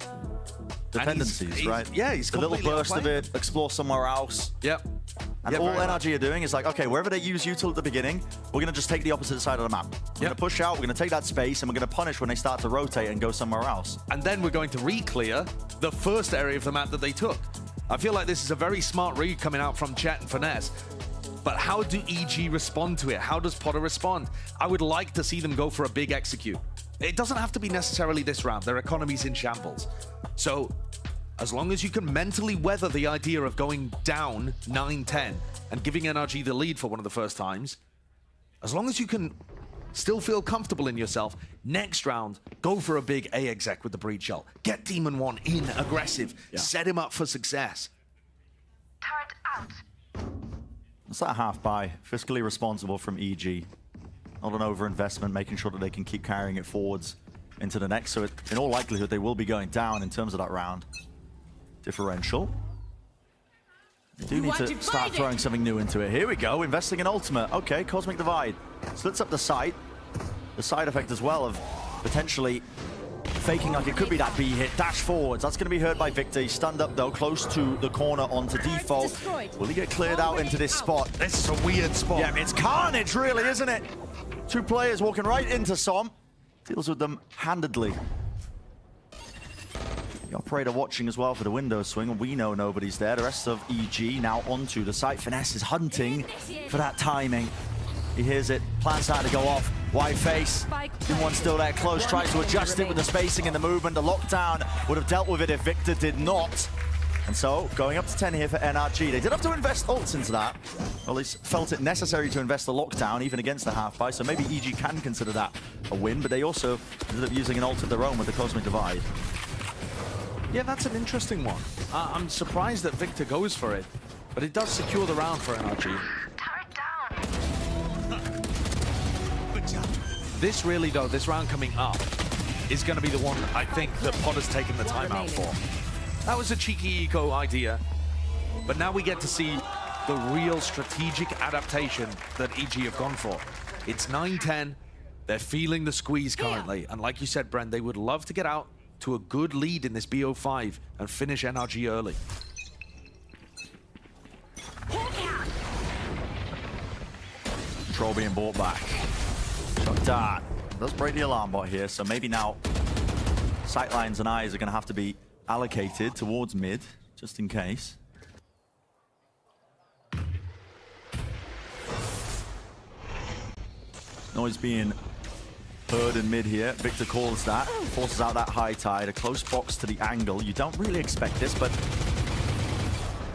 Dependencies, right? Yeah, he's a little completely burst of outplayed. it, explore somewhere else. Yep. And Yeah, all very much. NRG are doing is like, okay, wherever they use util at the beginning, we're going to just take the opposite side of the map. We're going to push out, we're going to take that space, and we're going to punish when they start to rotate and go somewhere else. And then we're going to re-clear the first area of the map that they took. I feel like this is a very smart read coming out from Chet and Finesse. But how do EG respond to it? How does Potter respond? I would like to see them go for a big execute. It doesn't have to be necessarily this round. Their economy's in shambles. So as long as you can mentally weather the idea of going down 9-10 and giving NRG the lead for one of the first times, as long as you can still feel comfortable in yourself, next round, go for a big A exec with the breach shell. Get Demon 1 in, aggressive, set him up for success. Turret out. It's that half buy, fiscally responsible from EG. Not an overinvestment, making sure that they can keep carrying it forwards into the next. So in all likelihood, they will be going down in terms of that round. Differential. They do need to start throwing something new into it. Here we go, investing in ultimate. Okay, Cosmic Divide. Splits up the site. The side effect as well of potentially faking like it could be that B hit. Dash forwards. That's going to be heard by Victor. He's stunned up though, close to the corner onto default. Will he get cleared out into this spot? This is a weird spot. Yeah, it's carnage really, isn't it? Two players walking right into Som. Deals with them handedly. The operator watching as well for the window swing, and we know nobody's there. The rest of EG now onto the site. Finesse is hunting for that timing. He hears it, plans how to go off. White face, one still there close, tries to adjust it with the spacing and the movement. The lockdown would have dealt with it if Victor did not. And so, going up to 10 here for NRG. They did have to invest ults into that. Well, they felt it necessary to invest the lockdown, even against the half-buy, so maybe EG can consider that a win, but they also ended up using an ult of their own with the Cosmic Divide. Yeah, that's an interesting one. I'm surprised that Victor goes for it, but it does secure the round for NRG. Turret down. This really, though, this round coming up is going to be the one I think that Potter's taken the time out for. That was a cheeky eco idea, but now we get to see the real strategic adaptation that EG have gone for. It's 9-10. They're feeling the squeeze currently, and like you said, Bren, they would love to get out to a good lead in this BO5 and finish NRG early. Control being brought back. Shot dart. Does break the alarm bot here, so maybe now sightlines and eyes are going to have to be allocated towards mid, just in case. Noise being heard in mid here. Victor calls that, forces out that high tide, a close box to the angle. You don't really expect this, but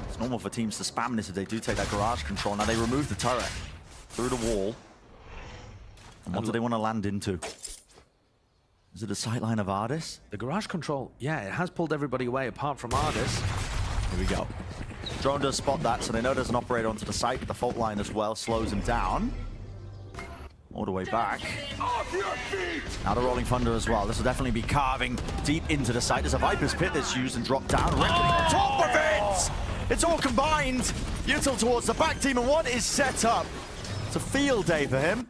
it's normal for teams to spam this if they do take that garage control. Now they remove the turret through the wall. And what do they want to land into? Is it a sightline of Ardis? The garage control, yeah, it has pulled everybody away apart from Ardis. Here we go. Drone does spot that, so they know there's an operator onto the site, but the fault line as well slows him down. All the way back. Now the Rolling Thunder as well. This will definitely be carving deep into the site. There's a Viper's Pit that's used and dropped down. Rippling on top of it! It's all combined. Util towards the back. Demon 1 is set up. It's a field day for him.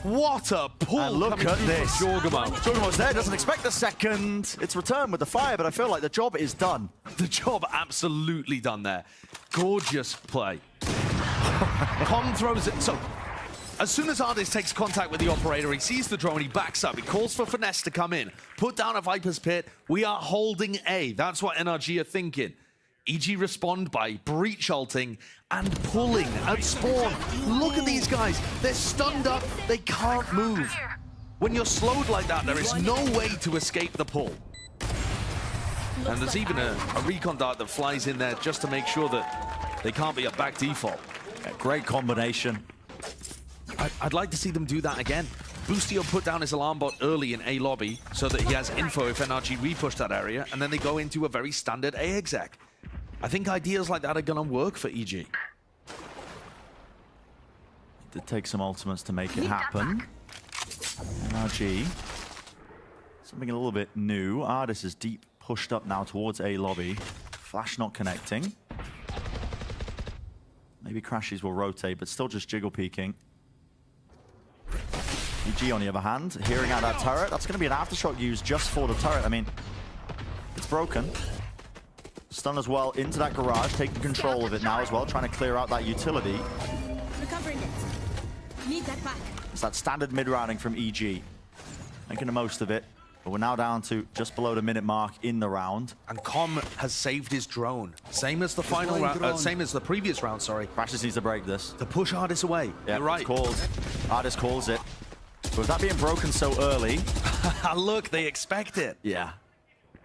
What a pull! And look at this. Jorgamo. Jorgamo's there, doesn't expect the second. It's returned with the fire, but I feel like the job is done. The job absolutely done there. Gorgeous play. Con throws it. So, as soon as Ardis takes contact with the operator, he sees the drone, he backs up, he calls for Finesse to come in, put down a Viper's Pit. We are holding A. That's what NRG are thinking. EG respond by breach ulting and pulling at spawn. Look at these guys. They're stunned up. They can't move. When you're slowed like that, there is no way to escape the pull. And there's even a recon dart that flies in there just to make sure that they can't be a back default. Yeah, great combination. I'd like to see them do that again. Boostio put down his alarm bot early in A lobby so that he has info if NRG repush that area, and then they go into a very standard A exec. I think ideas like that are going to work for EG. It did take some ultimates to make it happen. NRG, something a little bit new. Ardis is deep pushed up now towards A lobby. Flash not connecting. Maybe Crashies will rotate, but still just jiggle peeking. EG, on the other hand, hearing out that turret. That's going to be an aftershock used just for the turret. I mean, it's broken. Stun as well into that garage, taking control of it now as well, trying to clear out that utility. Recovering it. Need that back. It's that standard mid-rounding from EG. Making the most of it. But we're now down to just below the minute mark in the round. And Com has saved his drone. Same as the final round, same as the previous round, sorry. Crashes needs to break this. To push Ardis away. Yeah, you're right. It's called. Ardis calls it. But with that being broken so early. Look, they expect it. Yeah.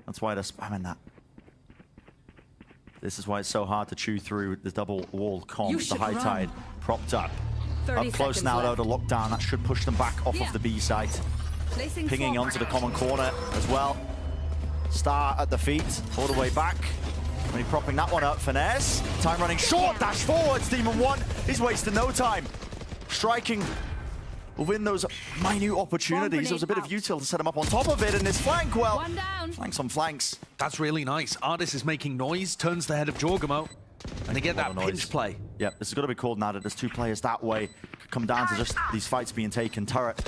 That's why they're spamming that. This is why it's so hard to chew through the double wall comms, the high tide propped up. Up close now though, the lockdown, that should push them back off of the B site. Pinging onto the common corner as well. Star at the feet, all the way back. When he's propping that one up, Finesse. Time running short, dash forwards, Demon 1. He's wasting no time. Striking within those minute opportunities. There was a bit of util to set him up on top of it, and this flank, well, flanks on flanks. That's really nice. Ardis is making noise, turns the head of Jorgamo, and they get that pinch play. Yep, this is going to be called now that there's two players that way. Could come down to just these fights being taken. Turret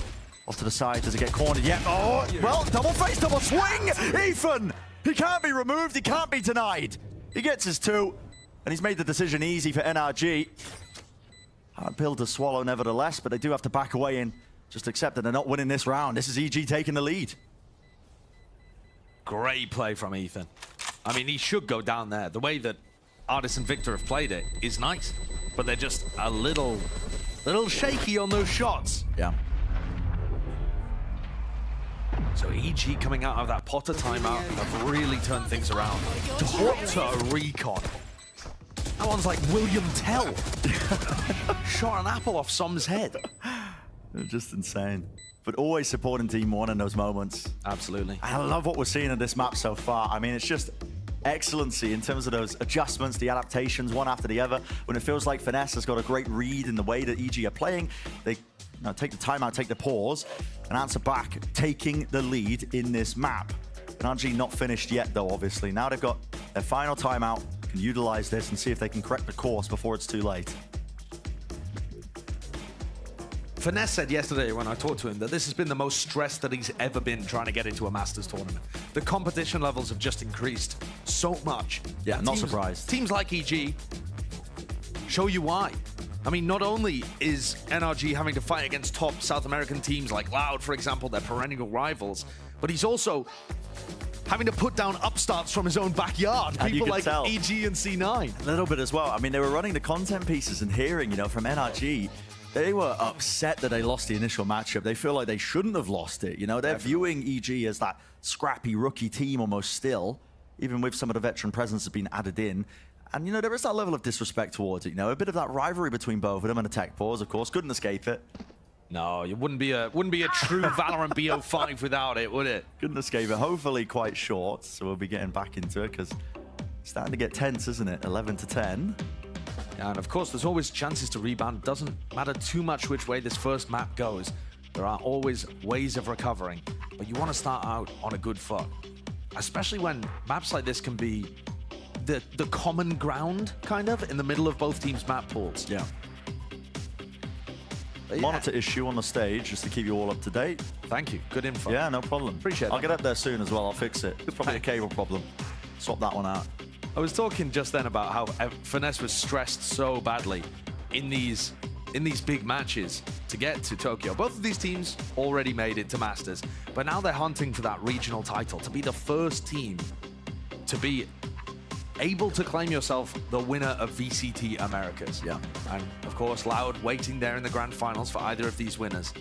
off to the side. Does it get cornered yet? Oh, well, double face, double swing! Ethan! He can't be removed, he can't be denied. He gets his two, and he's made the decision easy for NRG. Hard pill to swallow nevertheless, but they do have to back away and just accept that they're not winning this round. This is EG taking the lead. Great play from Ethan. I mean, he should go down there. The way that Artis and Victor have played it is nice, but they're just a little shaky on those shots. Yeah. So EG coming out of that Potter timeout have really turned things around. Talk to a recon. That one's like William Tell. Shot an apple off Som's head. They're just insane. But always supporting Team 1 in those moments. Absolutely. I love what we're seeing in this map so far. I mean, it's just excellency in terms of those adjustments, the adaptations, one after the other. When it feels like Finesse has got a great read in the way that EG are playing, they take the timeout, take the pause, and answer back, taking the lead in this map. NRG not finished yet, though, obviously. Now they've got their final timeout, can utilize this and see if they can correct the course before it's too late. Finesse said yesterday when I talked to him that this has been the most stressed that he's ever been trying to get into a Masters tournament. The competition levels have just increased so much. Yeah, And not surprised. Teams like EG show you why. I mean, not only is NRG having to fight against top South American teams like Loud, for example, their perennial rivals, but he's also having to put down upstarts from his own backyard. And People like tell. EG and C9. A little bit as well. I mean, they were running the content pieces and hearing, from NRG, they were upset that they lost the initial matchup. They feel like they shouldn't have lost it. They're viewing EG as that scrappy rookie team almost still, even with some of the veteran presence that's been added in. And, there is that level of disrespect towards it. A bit of that rivalry between both of them and a tech pause, of course. Couldn't escape it. No, it wouldn't be a true Valorant BO5 without it, would it? Couldn't escape it. Hopefully quite short, so we'll be getting back into it because it's starting to get tense, isn't it? 11-10. And of course, there's always chances to rebound. It doesn't matter too much which way this first map goes. There are always ways of recovering, but you want to start out on a good foot, especially when maps like this can be the common ground, kind of, in the middle of both teams' map pools. Yeah. But yeah. Monitor issue on the stage just to keep you all up to date. Thank you. Good info. Yeah, no problem. Appreciate I'll that. get up there soon as well. I'll fix it. It's probably a cable problem. Swap that one out. I was talking just then about how Finesse was stressed so badly in these big matches to get to Tokyo. Both of these teams already made it to Masters, but now they're hunting for that regional title, to be the first team to be able to claim yourself the winner of VCT Americas. Yeah. And of course, Loud waiting there in the grand finals for either of these winners.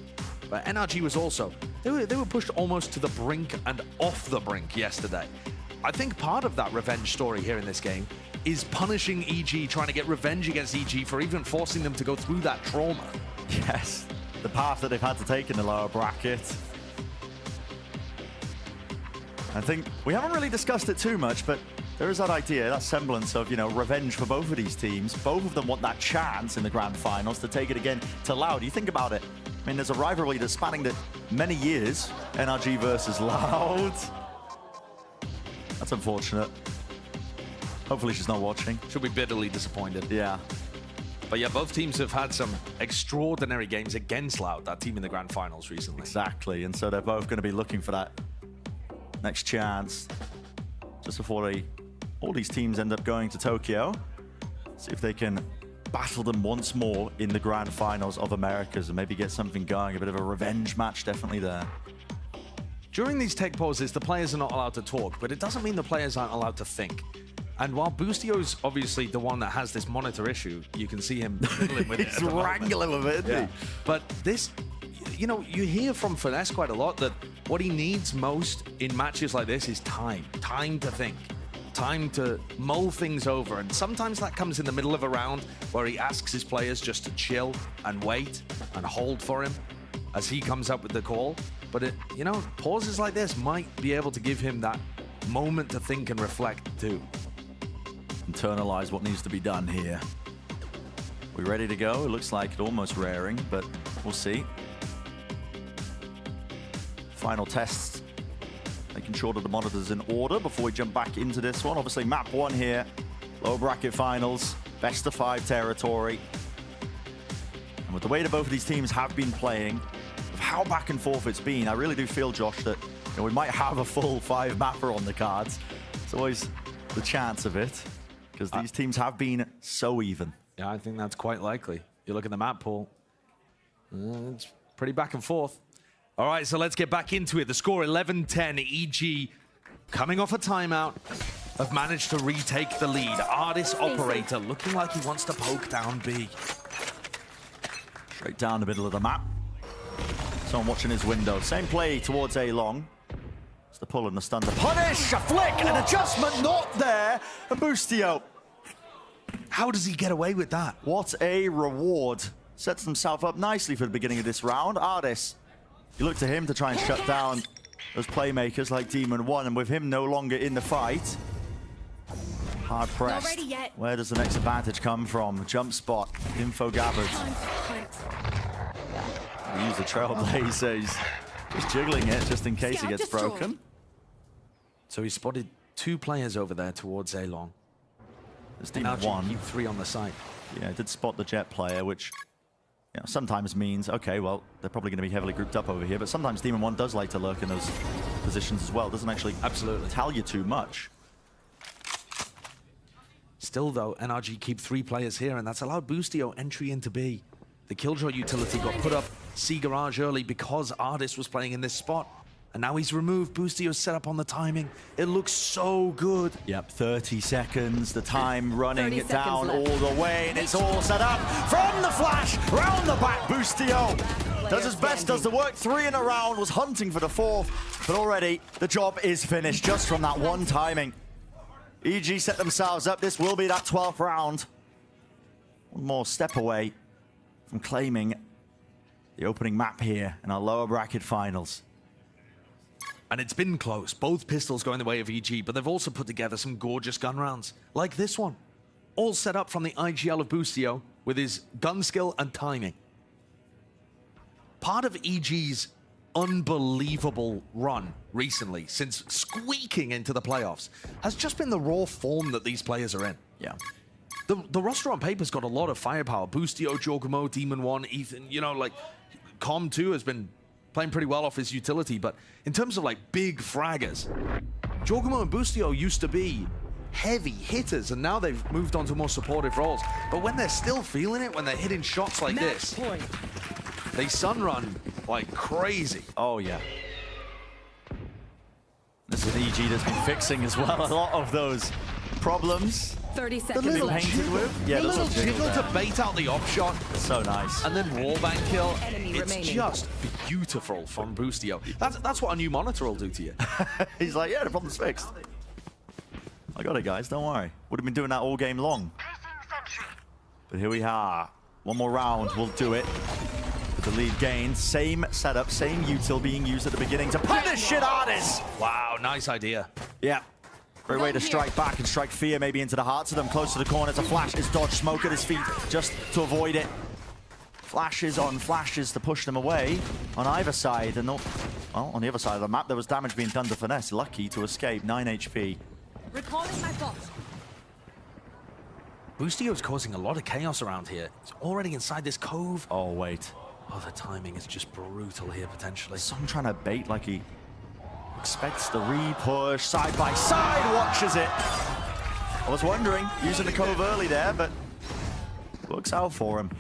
But NRG was also, they were pushed almost to the brink and off the brink yesterday. I think part of that revenge story here in this game is punishing EG, trying to get revenge against EG for even forcing them to go through that trauma. Yes, the path that they've had to take in the lower bracket. I think we haven't really discussed it too much, but there is that idea, that semblance of, revenge for both of these teams. Both of them want that chance in the grand finals to take it again to Loud. You think about it. I mean, there's a rivalry that's spanning the many years. NRG versus Loud. That's unfortunate. Hopefully she's not watching. She'll be bitterly disappointed. Yeah. But yeah, both teams have had some extraordinary games against Loud, that team in the grand finals recently. Exactly, and so they're both going to be looking for that next chance just before all these teams end up going to Tokyo. See if they can battle them once more in the grand finals of Americas and maybe get something going. A bit of a revenge match definitely there. During these tech pauses, the players are not allowed to talk, but it doesn't mean the players aren't allowed to think. And while Boostio's obviously the one that has this monitor issue, you can see him fiddling with it. He's wrangling with it, isn't he? But this, you hear from Finesse quite a lot that what he needs most in matches like this is time. Time to think. Time to mull things over. And sometimes that comes in the middle of a round where he asks his players just to chill and wait and hold for him as he comes up with the call. But pauses like this might be able to give him that moment to think and reflect too. Internalize what needs to be done here. We ready to go? It looks like it almost raring, but we'll see. Final tests. Making sure that the monitor's in order before we jump back into this one. Obviously, map 1 here. Lower bracket finals. Best of 5 territory. And with the way that both of these teams have been playing, of how back and forth it's been, I really do feel, Josh, that we might have a full 5 mapper on the cards. It's always the chance of it, because these teams have been so even. Yeah, I think that's quite likely. You look at the map pool, it's pretty back and forth. All right, so let's get back into it. The score 11-10, EG coming off a timeout, have managed to retake the lead. Artist Operator looking like he wants to poke down B. Straight down the middle of the map. Someone watching his window. Same play towards A long. It's the pull and the stun to punish. A flick, an adjustment not there. And Boostio. How does he get away with that? What a reward. Sets himself up nicely for the beginning of this round. Artis, you look to him to try and shut down those playmakers like Demon 1, and with him no longer in the fight, hard pressed. Not ready yet. Where does the next advantage come from? Jump spot, info gathered. Use the Trailblazer. He's just jiggling it just in case he gets broken. So he spotted 2 players over there towards A long. There's Demon 1. Keep 3 on the site. Yeah, did spot the Jet player, which sometimes means, okay, well, they're probably going to be heavily grouped up over here, but sometimes Demon 1 does like to lurk in those positions as well. Doesn't actually tell you too much. Still, though, NRG keep 3 players here, and that's allowed Boostio entry into B. The Killjoy utility got put up C Garage early because Artist was playing in this spot. And now he's removed. Boostio's set up on the timing. It looks so good. Yep, 30 seconds. The time running it down left. all the way. And it's all set up from the flash. Round the back, Boostio does his best, does the work. 3 in a round, was hunting for the 4th. But already, the job is finished just from that one timing. EG set themselves up. This will be that 12th round. One more step away from claiming the opening map here in our lower bracket finals. And it's been close. Both pistols going the way of EG, but they've also put together some gorgeous gun rounds, like this one. All set up from the IGL of Boostio with his gun skill and timing. Part of EG's unbelievable run recently, since squeaking into the playoffs, has just been the raw form that these players are in. Yeah. The roster on paper's got a lot of firepower. Boostio, Giacomo, Demon 1, Ethan, like Com 2 has been playing pretty well off his utility, but in terms of like big fraggers, Giacomo and Boostio used to be heavy hitters, and now they've moved on to more supportive roles. But when they're still feeling it, when they're hitting shots like this, they sunrun like crazy. Oh, yeah. This is an EG that's been fixing as well a lot of those problems. 30 The seconds little left. painted with. Yeah, the little jiggle to bait out the op shot, so nice. and then wallbang kill. Enemy It's remaining. just beautiful from Boostio. That's what a new monitor will do to you. He's like, yeah, the problem's fixed. I got it, guys. Don't worry. Would have been doing that all game long. But here we are. One more round. We'll do it. With the lead gained. Same setup, same util being used at the beginning to punish shit artists. Wow, nice idea. Yeah. Great way to strike back and strike fear maybe into the hearts of them. Close to the corner. It's a flash. It's dodge. Smoke at his feet just to avoid it. Flashes on flashes to push them away on either side. And well, on the other side of the map, there was damage being done to Finesse. Lucky to escape. 9 HP. Recalling my bot. Boostio's causing a lot of chaos around here. It's already inside this cove. Oh, wait. Oh, the timing is just brutal here, potentially. Someone trying to bait like he expects the re-push. Side by side, watches it. I was wondering, using the cove early there, but works out for him.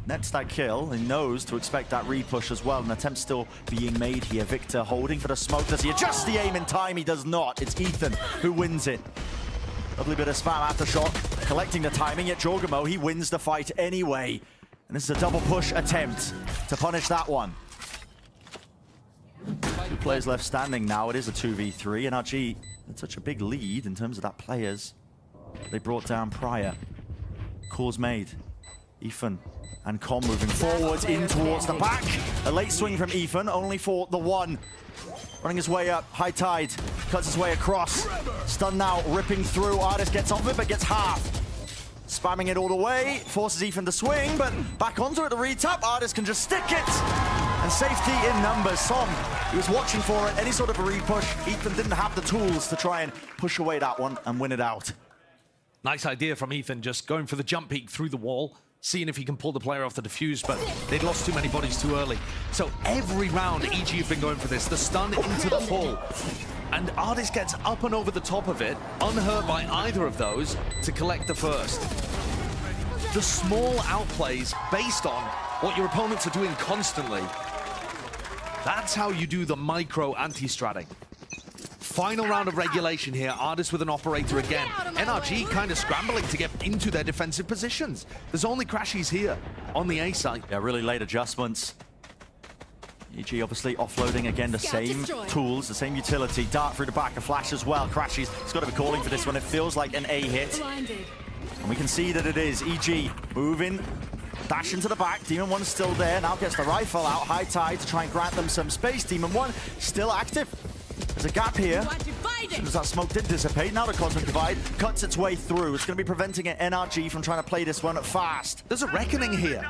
Nets that kill. He knows to expect that re-push as well. An attempt still being made here. Victor holding for the smoke. Does he adjust the aim in time? He does not. It's Ethan who wins it. Lovely bit of spam aftershock. Collecting the timing, yet Jorgamo, he wins the fight anyway. And this is a double push attempt to punish that one. 2 players left standing now. It is a 2v3. NRG had such a big lead in terms of that players they brought down prior. Calls made. Ethan and Com moving forwards in towards the back. A late swing from Ethan, only for the 1. Running his way up, high tide, cuts his way across. Stun now, ripping through. Artist gets off it, but gets half. Spamming it all the way, forces Ethan to swing, but back onto it, the retap. Artist can just stick it. And safety in numbers. Som, he was watching for it, any sort of a repush. Ethan didn't have the tools to try and push away that one and win it out. Nice idea from Ethan, just going for the jump peek through the wall, seeing if he can pull the player off the defuse, but they'd lost too many bodies too early. So every round, EG have been going for this, the stun into the pull. And Artist gets up and over the top of it, unhurt by either of those, to collect the first. The small outplays based on what your opponents are doing constantly. That's how you do the micro anti-stratting. Final round of regulation here. Artist with an operator again. NRG kind of scrambling to get into their defensive positions. There's only Crashies here on the A side. Yeah, really late adjustments. EG obviously offloading again the same tools, the same utility. Dart through the back, a flash as well. Crashies, he's got to be calling for this one. It feels like an A hit. And we can see that it is. EG moving, dash into the back. Demon 1's still there. Now gets the rifle out. High tide to try and grant them some space. Demon 1 still active. There's a gap here. As soon as that smoke did dissipate, now the Cosmic Divide cuts its way through. It's going to be preventing NRG from trying to play this one fast. There's a Reckoning here.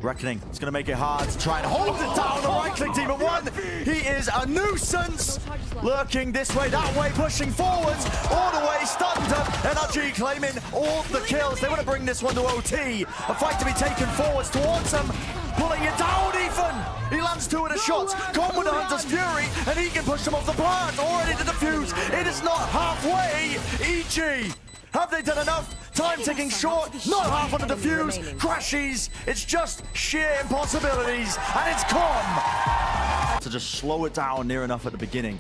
Reckoning, it's going to make it hard to try and hold it down. The right-click Demon 1. He is a nuisance. Lurking this way, that way, pushing forwards. All the way, stunned up. NRG claiming all the kills. They want to bring this one to OT. A fight to be taken forwards towards them. Pulling it down, Ethan! He lands 2 of the shots. Gone with the Hunter's Fury, and he can push them off the plant. Already to defuse. It is not halfway. EG, have they done enough? Time ticking short. Not half on the defuse. Crashies. It's just sheer impossibilities, and it's come. To just slow it down near enough at the beginning.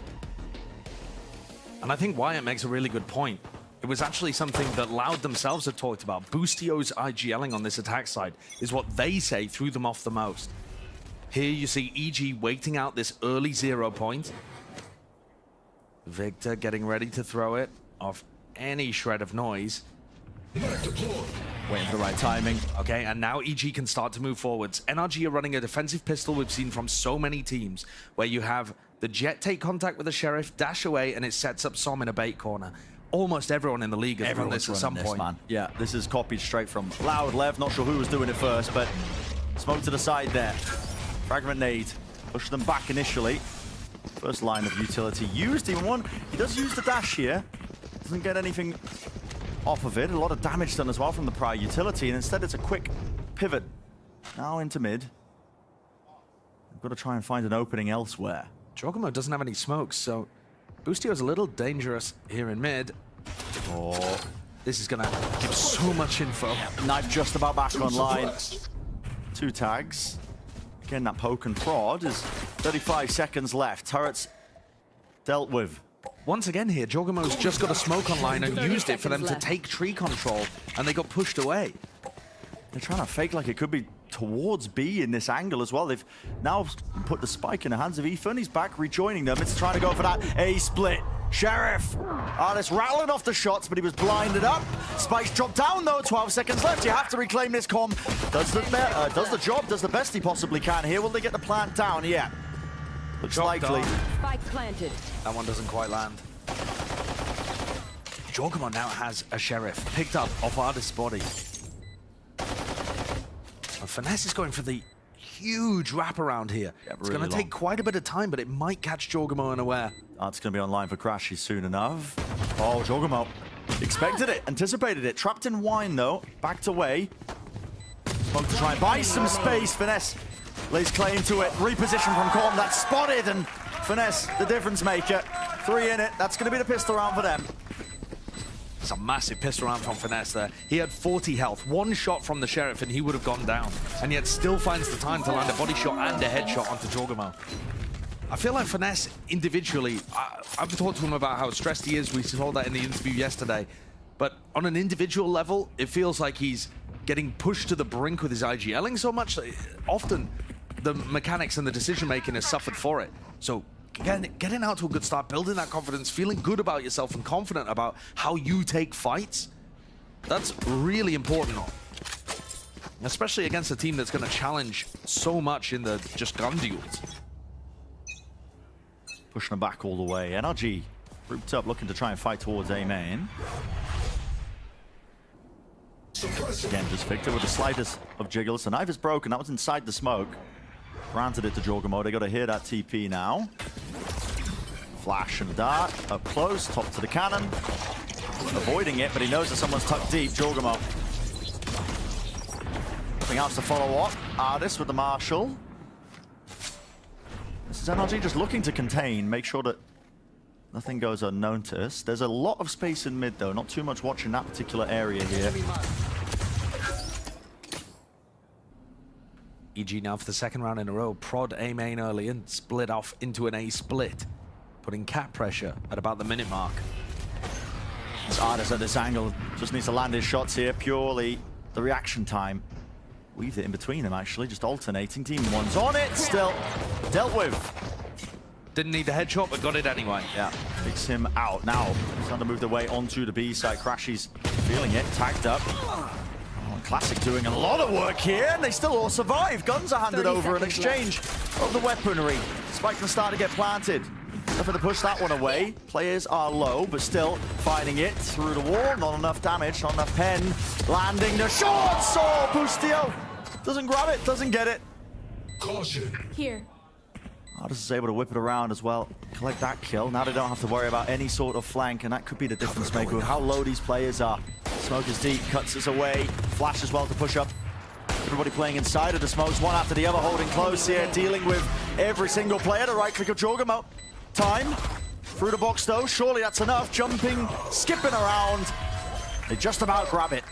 And I think Wyatt makes a really good point. It was actually something that Loud themselves had talked about. Boostio's IGLing on this attack side is what they say threw them off the most. Here you see EG waiting out this early 0 point. Victor getting ready to throw it off any shred of noise. Waiting for the right timing. Okay, and now EG can start to move forwards. NRG are running a defensive pistol we've seen from so many teams, where you have the Jet take contact with the Sheriff, dash away, and it sets up Som in a bait corner. Almost everyone in the league has run this at some point. Man. Yeah, this is copied straight from Loud Lev. Not sure who was doing it first, but smoke to the side there. Fragment nade. Push them back initially. First line of utility used. Demon 1, he does use the dash here. Doesn't get anything off of it. A lot of damage done as well from the prior utility, and instead it's a quick pivot. Now into mid. We've got to try and find an opening elsewhere. Jorgamo doesn't have any smokes, so Boostio's a little dangerous here in mid. Oh, this is going to give so much info. Knife just about back online. 2 tags. Again, that poke and prod is 35 seconds left. Turrets dealt with. Once again here, Jorgamo's just got a smoke online and used it for them to take tree control, and they got pushed away. They're trying to fake like it could be towards B in this angle as well. They've now put the spike in the hands of Ethan. He's back rejoining them. It's trying to go for that A split. Sheriff. Artist rattling off the shots, but he was blinded up. Spike's dropped down though. 12 seconds left. You have to reclaim this comm. Does the job, does the best he possibly can here. Will they get the plant down? Yeah. Looks likely. Spike planted. That one doesn't quite land. Jorgamo now has a Sheriff picked up off Artist's body. Finesse is going for the huge wraparound here. Yeah, it's going to take quite a bit of time, but it might catch Jorgamo unaware. That's going to be online for Crashy soon enough. Oh, Jorgamo expected it, anticipated it. Trapped in wine, though. Backed away. Smoke to try and buy some space. Finesse lays claim to it. Reposition from Corn. That's spotted, and Finesse, the difference maker. 3 in it. That's going to be the pistol round for them. It's a massive pistol round from Finesse there. He had 40 health. 1 shot from the Sheriff and he would have gone down. And yet still finds the time to land a body shot and a headshot onto Jorgamo. I feel like Finesse individually, I've talked to him about how stressed he is. We saw that in the interview yesterday. But on an individual level, it feels like he's getting pushed to the brink with his IGLing so much. Often the mechanics and the decision making has suffered for it. So getting out to a good start, building that confidence, feeling good about yourself and confident about how you take fights, that's really important. Especially against a team that's going to challenge so much in the just gun duels. Pushing them back all the way. NRG grouped up, looking to try and fight towards A main. Again, just Victor with the slightest of jiggles. The knife is broken. That was inside the smoke. Granted it to Jorgamo. They got to hear that TP now. Flash and dart up close, top to the cannon. Avoiding it, but he knows that someone's tucked deep. Jorgamo. Nothing else to follow up. Artist with the Marshall. This is NRG just looking to contain, make sure that nothing goes unnoticed. There's a lot of space in mid though, not too much watching that particular area here. EG now for the 2nd round in a row. Prod A main early and split off into an A split. putting cap pressure at about the minute mark. It's Artis at this angle. Just needs to land his shots here. Purely the reaction time. Weaved it in between them, actually. Just alternating. Team one's on it. Still dealt with. Didn't need the headshot, but got it anyway. Yeah, takes him out. Now, he's trying to move their way onto the B side. Crashy's feeling it. Tagged up. Oh, Classic doing a lot of work here, and they still all survive. Guns are handed over in exchange of the weaponry. Spike can start to get planted. Nothing to push that one away. Players are low, but still fighting it through the wall. Not enough damage, not enough pen. Landing the short sword. Bustio doesn't grab it, doesn't get it. Caution. Here. Artis is able to whip it around as well. Collect that kill. Now they don't have to worry about any sort of flank, and that could be the difference maker with how low these players are. Smoke is deep, cuts us away. Flash as well to push up. Everybody playing inside of the smokes, one after the other, holding close here, dealing with every single player. The right click of Jorgamo. Time through the box though. Surely that's enough. Jumping, skipping around. They just about grab it.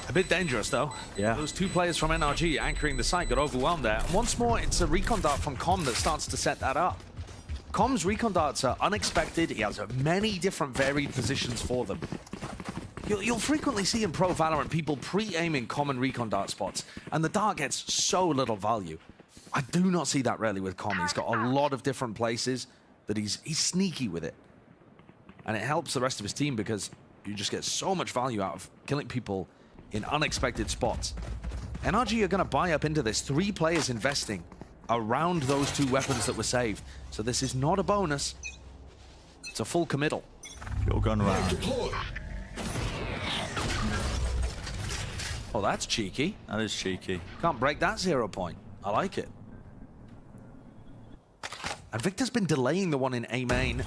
A bit dangerous though. Yeah. Those two players from NRG anchoring the site got overwhelmed there. And once more, it's a recon dart from Com that starts to set that up. Com's recon darts are unexpected. He has many different varied positions for them. You'll frequently see in Pro Valorant people pre-aiming common recon dart spots, and the dart gets so little value. I do not see that rarely with Com. He's got a lot of different places that he's sneaky with it. And it helps the rest of his team because you just get so much value out of killing people in unexpected spots. NRG are going to buy up into this. 3 players investing around those 2 weapons that were saved. So this is not a bonus. It's a full committal. Pure gun round. Oh, that's cheeky. That is cheeky. Can't break that 0 point. I like it. And Victor's been delaying the one in A main.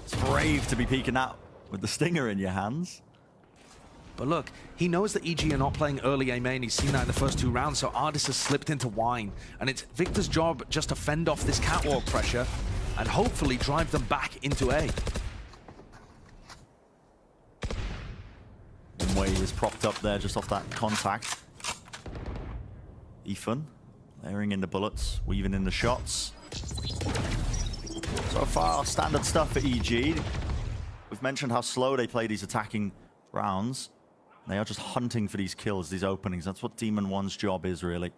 It's brave to be peeking out with the stinger in your hands. But look, he knows that EG are not playing early A main. He's seen that in the first 2 rounds, so Artis has slipped into wine. And it's Victor's job just to fend off this catwalk pressure and hopefully drive them back into A. Way is propped up there just off that contact. Ethan layering in the bullets, weaving in the shots. So far, standard stuff for EG. We've mentioned how slow they play these attacking rounds. They are just hunting for these kills, these openings. That's what Demon One's job is, really.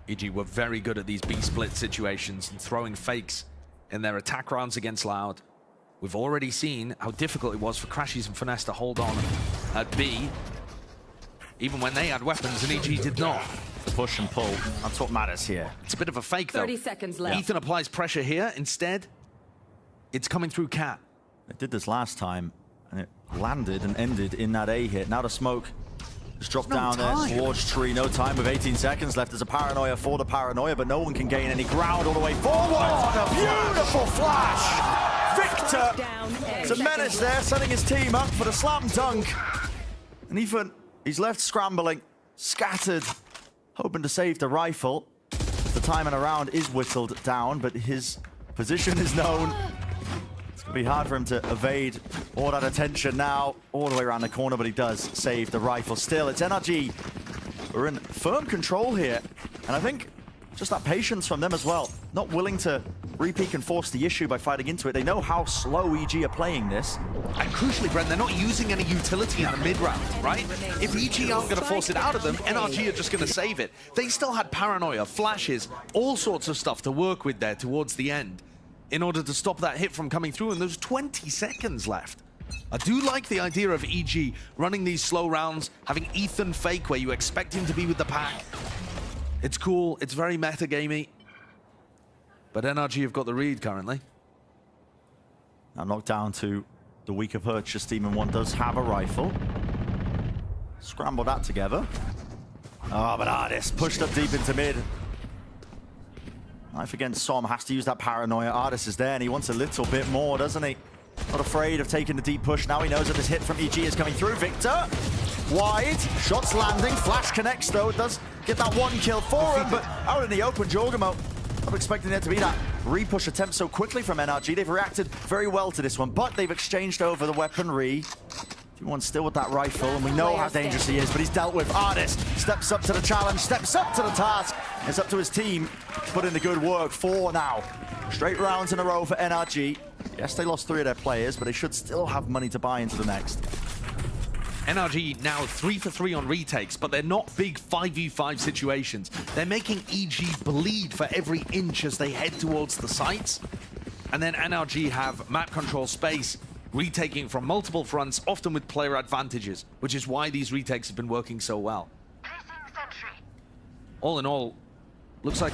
EG were very good at these B-split situations and throwing fakes in their attack rounds against Loud. We've already seen how difficult it was for Crashies and Finesse to hold on at B, even when they had weapons and EG did not. The push and pull, that's what matters here. It's a bit of a fake, though. 30 seconds left. Ethan applies pressure here. Instead, it's coming through Cat. They did this last time, and it landed and ended in that A hit. Now the smoke just dropped down there towards tree. No time with 18 seconds left. There's a paranoia for the paranoia, but no one can gain any ground all the way forward. A beautiful flash! Victor, it's a menace there, setting his team up for the slam dunk. And Ethan, he's left scrambling, scattered, hoping to save the rifle. The timing around is whittled down, but his position is known. It's going to be hard for him to evade all that attention now, all the way around the corner, but he does save the rifle. Still, it's NRG. We're in firm control here, and I think just that patience from them as well. Not willing to re-peek and force the issue by fighting into it. They know how slow EG are playing this. And crucially, Brent, they're not using any utility in the mid-round, right? If EG aren't going to force it out of them, NRG are just going to save it. They still had paranoia, flashes, all sorts of stuff to work with there towards the end in order to stop that hit from coming through, and there's 20 seconds left. I do like the idea of EG running these slow rounds, having Ethan fake where you expect him to be with the pack. It's cool, it's very metagamey, but NRG have got the read currently. Now knocked down to the weaker purchase. Demon One does have a rifle. Scramble that together. Oh, but Artis pushed up deep into mid. Knife against Som, has to use that paranoia. Artis is there and he wants a little bit more, doesn't he? Not afraid of taking the deep push. Now he knows that this hit from EG is coming through. Victor, wide, shots landing. Flash connects though, does get that 1 kill for him, but out in the open, Jorgamo. Not expecting there to be that re-push attempt so quickly from NRG. They've reacted very well to this one, but they've exchanged over the weaponry. One's still with that rifle, and we know how dangerous he is, but he's dealt with. Artis steps up to the challenge, steps up to the task. It's up to his team to put in the good work. 4 now. Straight rounds in a row for NRG. Yes, they lost 3 of their players, but they should still have money to buy into the next. NRG now 3 for 3 on retakes, but they're not big 5v5 situations. They're making EG bleed for every inch as they head towards the sites. And then NRG have map control space, retaking from multiple fronts, often with player advantages, which is why these retakes have been working so well. All in all, looks like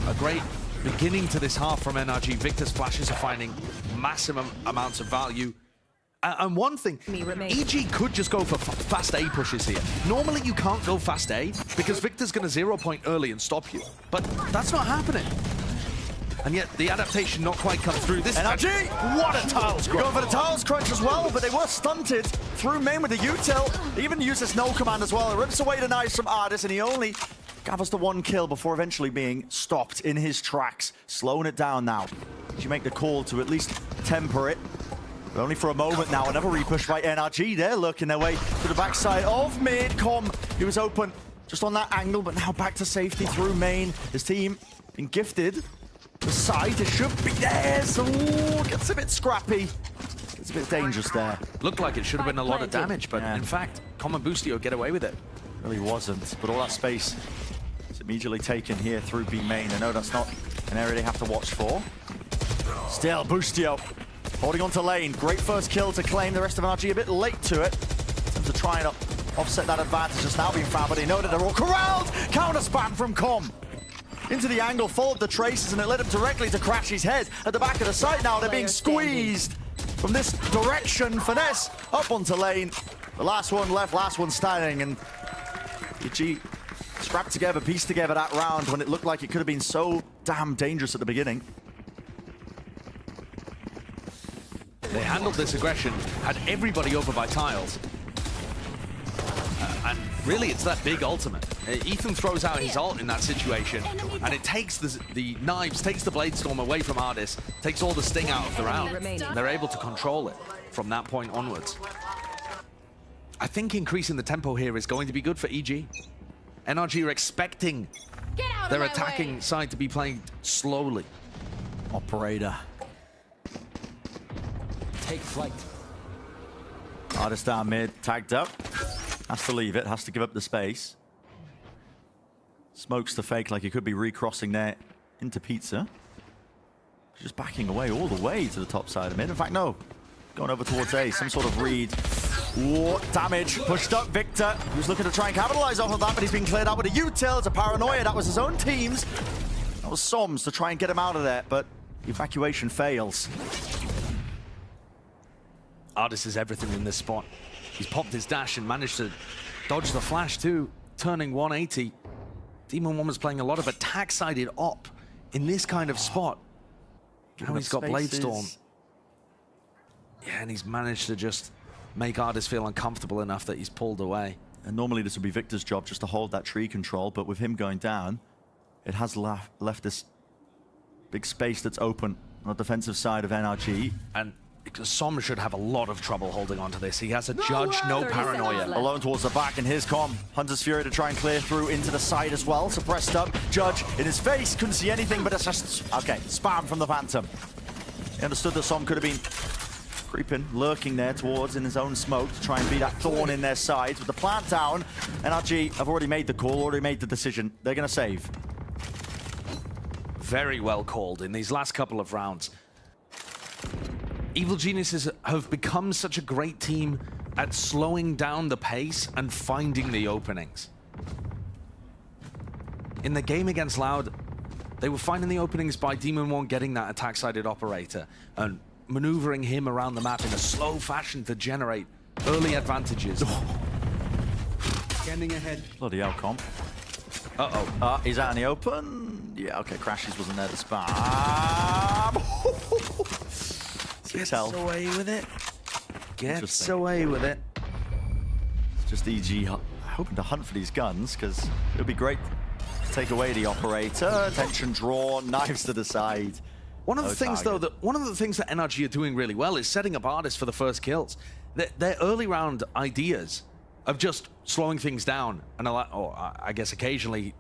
a great beginning to this half from NRG. Victor's flashes are finding massive amounts of value. And one thing, EG could just go for fast A pushes here. Normally you can't go fast A because Victor's going to 0 point early and stop you. But that's not happening. And yet the adaptation not quite come through. This NRG! What a tiles crunch! Going for the tiles crunch as well, but they were stunted through main with the util. They even used this no command as well. It rips away the knives from Ardis, and he only gathers the 1 kill before eventually being stopped in his tracks. Slowing it down now. You make the call to at least temper it. But only for a moment now. Another repush by NRG. They're looking their way to the backside of mid. Com, he was open just on that angle, but now back to safety through main. His team been gifted. The side, it should be there. So gets a bit scrappy. It's a bit dangerous there. Looked like it should have been a lot of damage, but in fact, Com and Boostio get away with it. Really wasn't, but all that space is immediately taken here through B main. I know that's not an area they have to watch for. Still, Boostio holding on to lane. Great first kill to claim. The rest of NRG a bit late to it. To try and offset that advantage just now being found, but they know that they're all corralled. Counter spam from Com. Into the angle, followed the traces, and it led him directly to Crashy's head. At the back of the site now, they're being squeezed from this direction. Finesse up onto lane. The last one left, last one standing, and EG scrapped together, pieced together that round when it looked like it could have been so damn dangerous at the beginning. They handled this aggression, had everybody over by tiles. And really, it's that big ultimate. Ethan throws out his ult in that situation, and it takes the knives, takes the Blade Storm away from Ardis, takes all the sting out of the round. And they're able to control it from that point onwards. I think increasing the tempo here is going to be good for EG. NRG are expecting their attacking side to be playing slowly. Operator. Take flight. Ardis down mid, tagged up. Has to leave it, has to give up the space. Smokes the fake like he could be recrossing there into Pizza. Just backing away all the way to the top side of mid. In fact, no. Going over towards A, some sort of read. What damage, pushed up Victor. He was looking to try and capitalize off of that, but he's been cleared out with a util. It's a paranoia, that was his own team's. That was Soms to try and get him out of there, but the evacuation fails. Ardis is everything in this spot. He's popped his dash and managed to dodge the flash too, turning 180. Demon Woman's playing a lot of attack-sided op in this kind of spot. Now he's got Blade Storm. Yeah, and he's managed to just make Ardis feel uncomfortable enough that he's pulled away. And normally this would be Victor's job just to hold that tree control, but with him going down, it has left this big space that's open on the defensive side of NRG. And Som should have a lot of trouble holding on to this. He has a judge, no paranoia. Alone towards the back, and here's Com. Hunter's Fury to try and clear through into the side as well. Suppressed up. Judge in his face. Couldn't see anything, but it's just... Okay, spam from the Phantom. He understood that Som could have been creeping, lurking there towards in his own smoke to try and be that thorn in their sides. With the plant down, NRG have already made the call, already made the decision. They're going to save. Very well called in these last couple of rounds. Evil Geniuses have become such a great team at slowing down the pace and finding the openings. In the game against Loud, they were finding the openings by Demon One getting that attack-sided operator and maneuvering him around the map in a slow fashion to generate early advantages. Scanning ahead. Bloody hell, Com. Uh-oh. He's out in the open. Yeah, okay, Crashes wasn't there to spam. Gets away with it. Gets away with it. It's just EG hoping to hunt for these guns, because it would be great to take away the operator. Attention drawn, knives to the side. One of the things that NRG are doing really well is setting up Ardis for the first kills. Their early round ideas of just slowing things down and I guess occasionally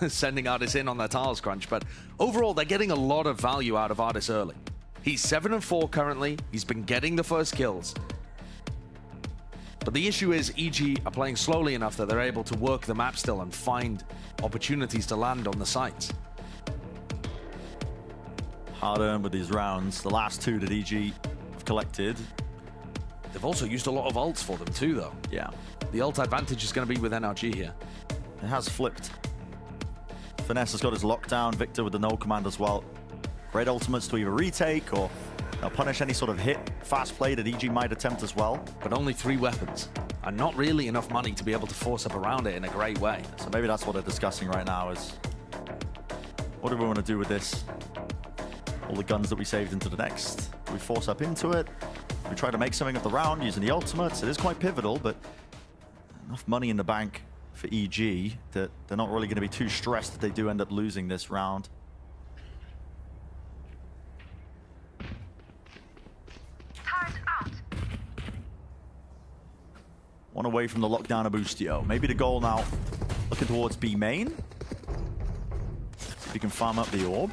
sending Artis in on their tiles crunch, but overall, they're getting a lot of value out of Artis early. He's 7-4 currently. He's been getting the first kills. But the issue is EG are playing slowly enough that they're able to work the map still and find opportunities to land on the sites. Hard earned with these rounds. The last 2 that EG have collected. They've also used a lot of ults for them too, though. Yeah. The ult advantage is going to be with NRG here. It has flipped. Finesse has got his lockdown. Victor with the no command as well. Great ultimates to either retake or punish any sort of hit, fast play that EG might attempt as well. But only 3 weapons, and not really enough money to be able to force up around it in a great way. So maybe that's what they're discussing right now is, what do we want to do with this? All the guns that we saved into the next. Do we force up into it? Do we try to make something of the round using the ultimates? It is quite pivotal, but enough money in the bank for EG that they're not really going to be too stressed if they do end up losing this round. One away from the lockdown of Boostio. Maybe the goal now looking towards B main. See if he can farm up the orb.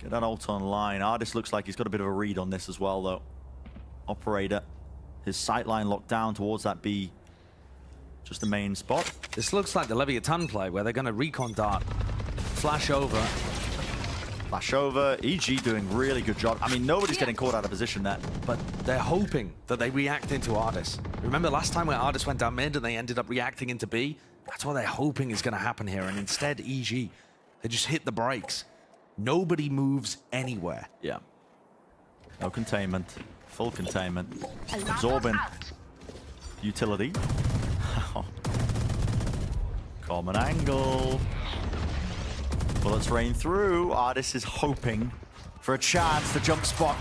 Get that ult online. Artis looks like he's got a bit of a read on this as well, though. Operator, his sightline locked down towards that B. Just the main spot. This looks like the Leviathan play where they're going to recon dart, flash over. Flash over. EG doing really good job. I mean, nobody's getting caught out of position there. But they're hoping that they react into Artis. Remember last time where Artis went down mid and they ended up reacting into B? That's what they're hoping is going to happen here. And instead, EG, they just hit the brakes. Nobody moves anywhere. Yeah. No containment. Full containment. Absorbing utility. Common angle. Bullets rain through. Artis is hoping for a chance to jump spot.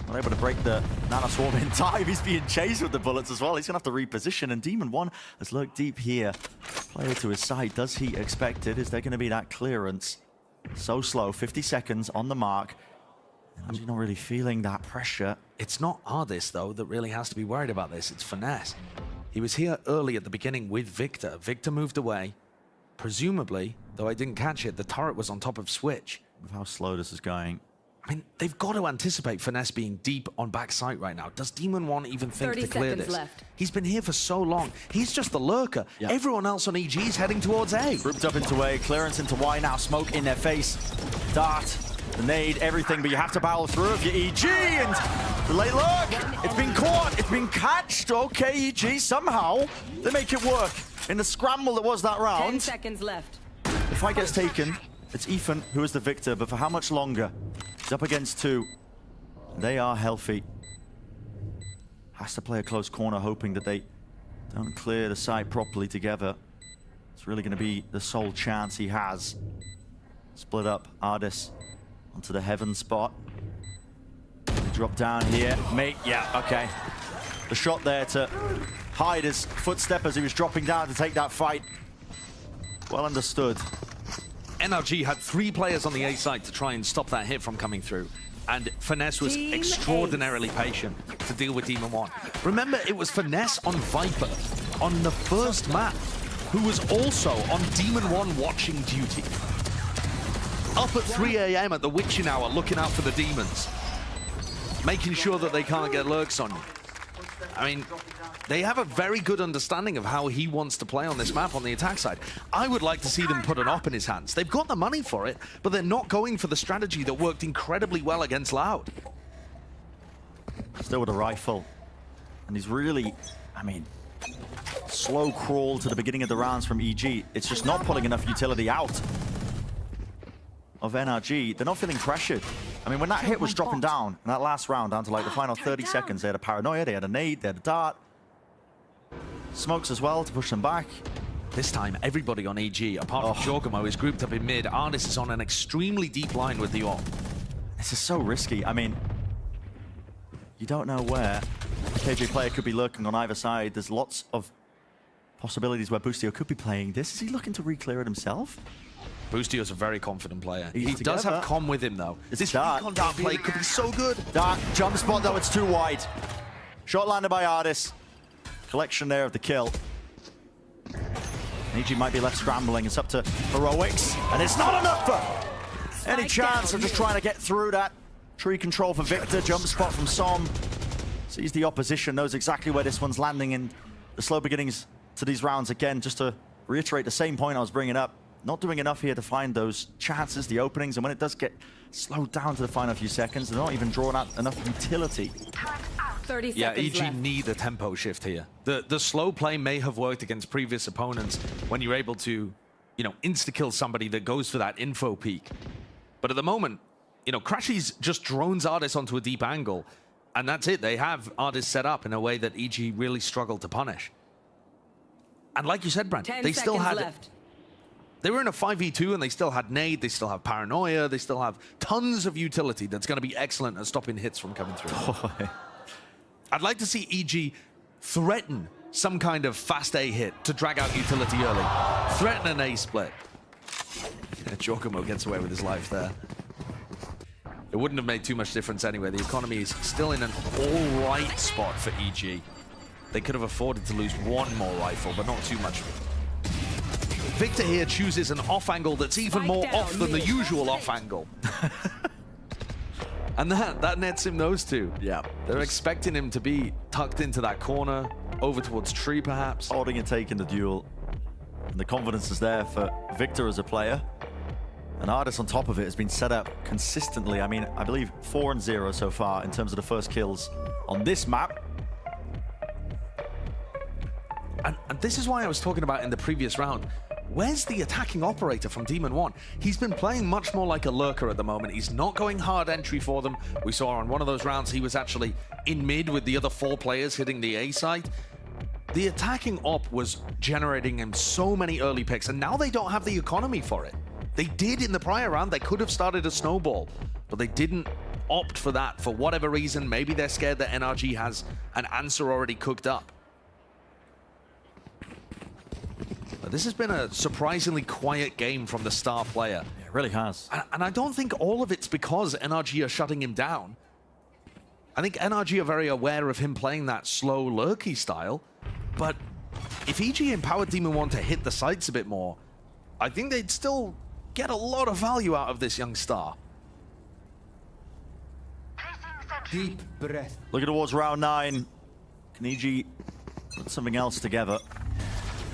Not able to break the nanoswarm in time. He's being chased with the bullets as well. He's going to have to reposition. And Demon 1 has lurked deep here. Player to his side. Does he expect it? Is there going to be that clearance? So slow. 50 seconds on the mark. I'm not really feeling that pressure. It's not Artis, though, that really has to be worried about this. It's Finesse. He was here early at the beginning with Victor. Victor moved away. Presumably, though I didn't catch it, the turret was on top of Switch. With how slow this is going. I mean, they've got to anticipate Finesse being deep on back site right now. Does Demon 1 even think to clear this? Left. He's been here for so long. He's just the lurker. Yeah. Everyone else on EG is heading towards A. Grouped up into A, clearance into Y now, smoke in their face. Dart, the nade, everything, but you have to battle through if you're EG, and the late lurk, it's been caught, it's been catched. Okay, EG, somehow, they make it work. In the scramble that was that round. 10 seconds left. The fight gets taken. It's Ethan who is the victor, but for how much longer? He's up against 2. They are healthy. Has to play a close corner, hoping that they don't clear the site properly together. It's really going to be the sole chance he has. Split up Artis onto the heaven spot. They drop down here. Mate, yeah, okay. The shot there to hide his footstep as he was dropping down to take that fight. Well understood. NRG had 3 players on the A side to try and stop that hit from coming through. And Finesse was Team extraordinarily patient to deal with Demon 1. Remember, it was Finesse on Viper on the first map, who was also on Demon 1 watching duty. Up at 3 AM at the witching hour, looking out for the demons. Making sure that they can't get lurks on you. I mean, they have a very good understanding of how he wants to play on this map on the attack side. I would like to see them put an op in his hands. They've got the money for it, but they're not going for the strategy that worked incredibly well against Loud. Still with a rifle. And he's really, I mean, slow crawl to the beginning of the rounds from EG. It's just not pulling enough utility out of NRG. They're not feeling pressured. I mean, when that hit was dropping down in that last round, down to like the final 30 seconds, they had a paranoia, they had a nade, they had a dart. Smokes as well to push them back. This time, everybody on EG, apart from Jorgamo, is grouped up in mid. Artis is on an extremely deep line with the AWP. This is so risky. I mean, you don't know where a KJ player could be lurking on either side. There's lots of possibilities where Boostio could be playing this. Is he looking to re-clear it himself? Boostio's a very confident player. He's He does together. have comm with him, though. It's This Dart. recon dart play could be so good. Dark jump spot, though, it's too wide. Shot landed by Artis. Collection there of the kill. NRG might be left scrambling. It's up to Heroics, and it's not enough for any chance of just trying to get through that. Tree control for Victor, jump spot from Som. Sees the opposition, knows exactly where this one's landing in the slow beginnings to these rounds. Again, just to reiterate the same point I was bringing up, not doing enough here to find those chances, the openings, and when it does get slowed down to the final few seconds, they're not even drawing out enough utility. 30 Yeah, seconds EG left. need a tempo shift here. The slow play may have worked against previous opponents when you're able to, you know, insta-kill somebody that goes for that info peak. But at the moment, you know, Crashies just drones Ardis onto a deep angle, and that's it. They have Ardis set up in a way that EG really struggled to punish. And like you said, Brent, 10 they still seconds had... left. They were in a 5v2 and they still had nade, they still have paranoia, they still have tons of utility that's going to be excellent at stopping hits from coming through. I'd like to see EG threaten some kind of fast A hit to drag out utility early. Threaten an A split. Giacomo gets away with his life there. It wouldn't have made too much difference anyway. The economy is still in an all-right spot for EG. They could have afforded to lose one more rifle, but not too much. Victor here chooses an off angle that's even more off than the usual off angle. And that nets him those two. Yeah. They're expecting him to be tucked into that corner, over towards tree perhaps. Holding and taking the duel. And the confidence is there for Victor as a player. And Ardis on top of it has been set up consistently. I mean, I believe 4-0 so far in terms of the first kills on this map. And this is why I was talking about in the previous round. Where's the attacking operator from Demon 1? He's been playing much more like a lurker at the moment. He's not going hard entry for them. We saw on one of those rounds he was actually in mid with the other 4 players hitting the A site. The attacking op was generating him so many early picks, and now they don't have the economy for it. They did in the prior round. They could have started a snowball, but they didn't opt for that for whatever reason. Maybe they're scared that NRG has an answer already cooked up. This has been a surprisingly quiet game from the star player. It really has. And I don't think all of it's because NRG are shutting him down. I think NRG are very aware of him playing that slow, lurky style. But if EG empowered Demon 1 to hit the sights a bit more, I think they'd still get a lot of value out of this young star. Deep breath. Looking towards round 9. Can EG put something else together?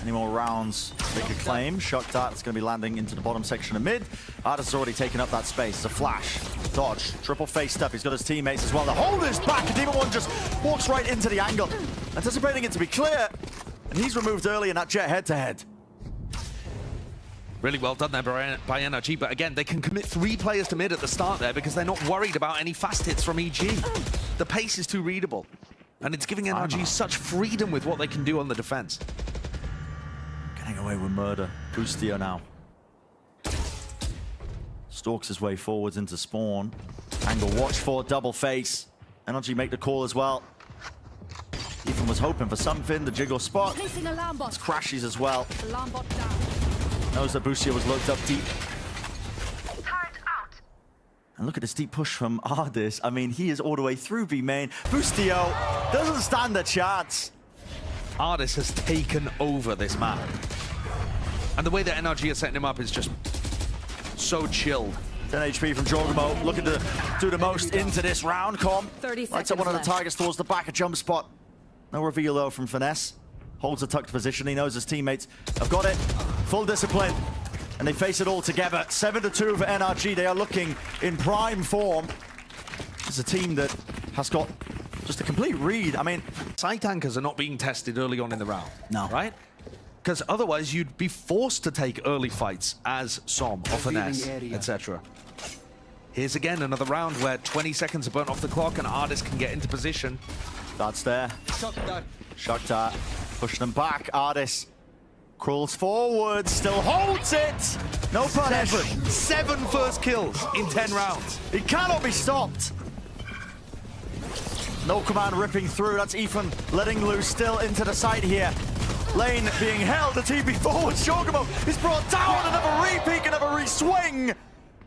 Any more rounds they could claim? Shock dart is going to be landing into the bottom section of mid. Ardis has already taken up that space. It's a flash. Dodge. Triple face step. He's got his teammates as well. The holders back. And Demon 1 just walks right into the angle. Anticipating it to be clear. And he's removed early in that jet head-to-head. Really well done there by NRG, but again, they can commit 3 players to mid at the start there because they're not worried about any fast hits from EG. The pace is too readable, and it's giving NRG such freedom with what they can do on the defense. Getting away with murder. Boostio now. Stalks his way forwards into spawn. Angle watch for double face. NRG make the call as well. Ethan was hoping for something. The jiggle spot. Placing alarm bot. It's Crashies as well. Alarm bot down. Knows that Boostio was looked up deep. Turret out. And look at this deep push from Ardis. I mean, he is all the way through B main. Boostio doesn't stand a chance. Ardis has taken over this map. And the way that NRG are setting him up is just so chilled. 10 HP from Jorgamo, looking to do the most into this round. 30 lights up one of the seconds left. targets towards the back, a jump spot. No reveal though from Finesse. Holds a tucked position, he knows his teammates have got it. Full discipline, and they face it all together. 7-2 for NRG, they are looking in prime form. It's a team that has got just a complete read. I mean, Site anchors are not being tested early on in the round. No. Right? Because otherwise you'd be forced to take early fights as Som or Finesse, etc. Here's again another round where 20 seconds are burnt off the clock and Ardis can get into position. that's there. Shock dart. Shock dart, pushing them back. Ardis crawls forward, still holds it. No punish. 7 first kills in 10 rounds. It cannot be stopped. No command ripping through. That's Ethan letting loose still into the side here. Lane being held. The TP forward. Jorgamo is brought down. Another re-peek, another re-swing.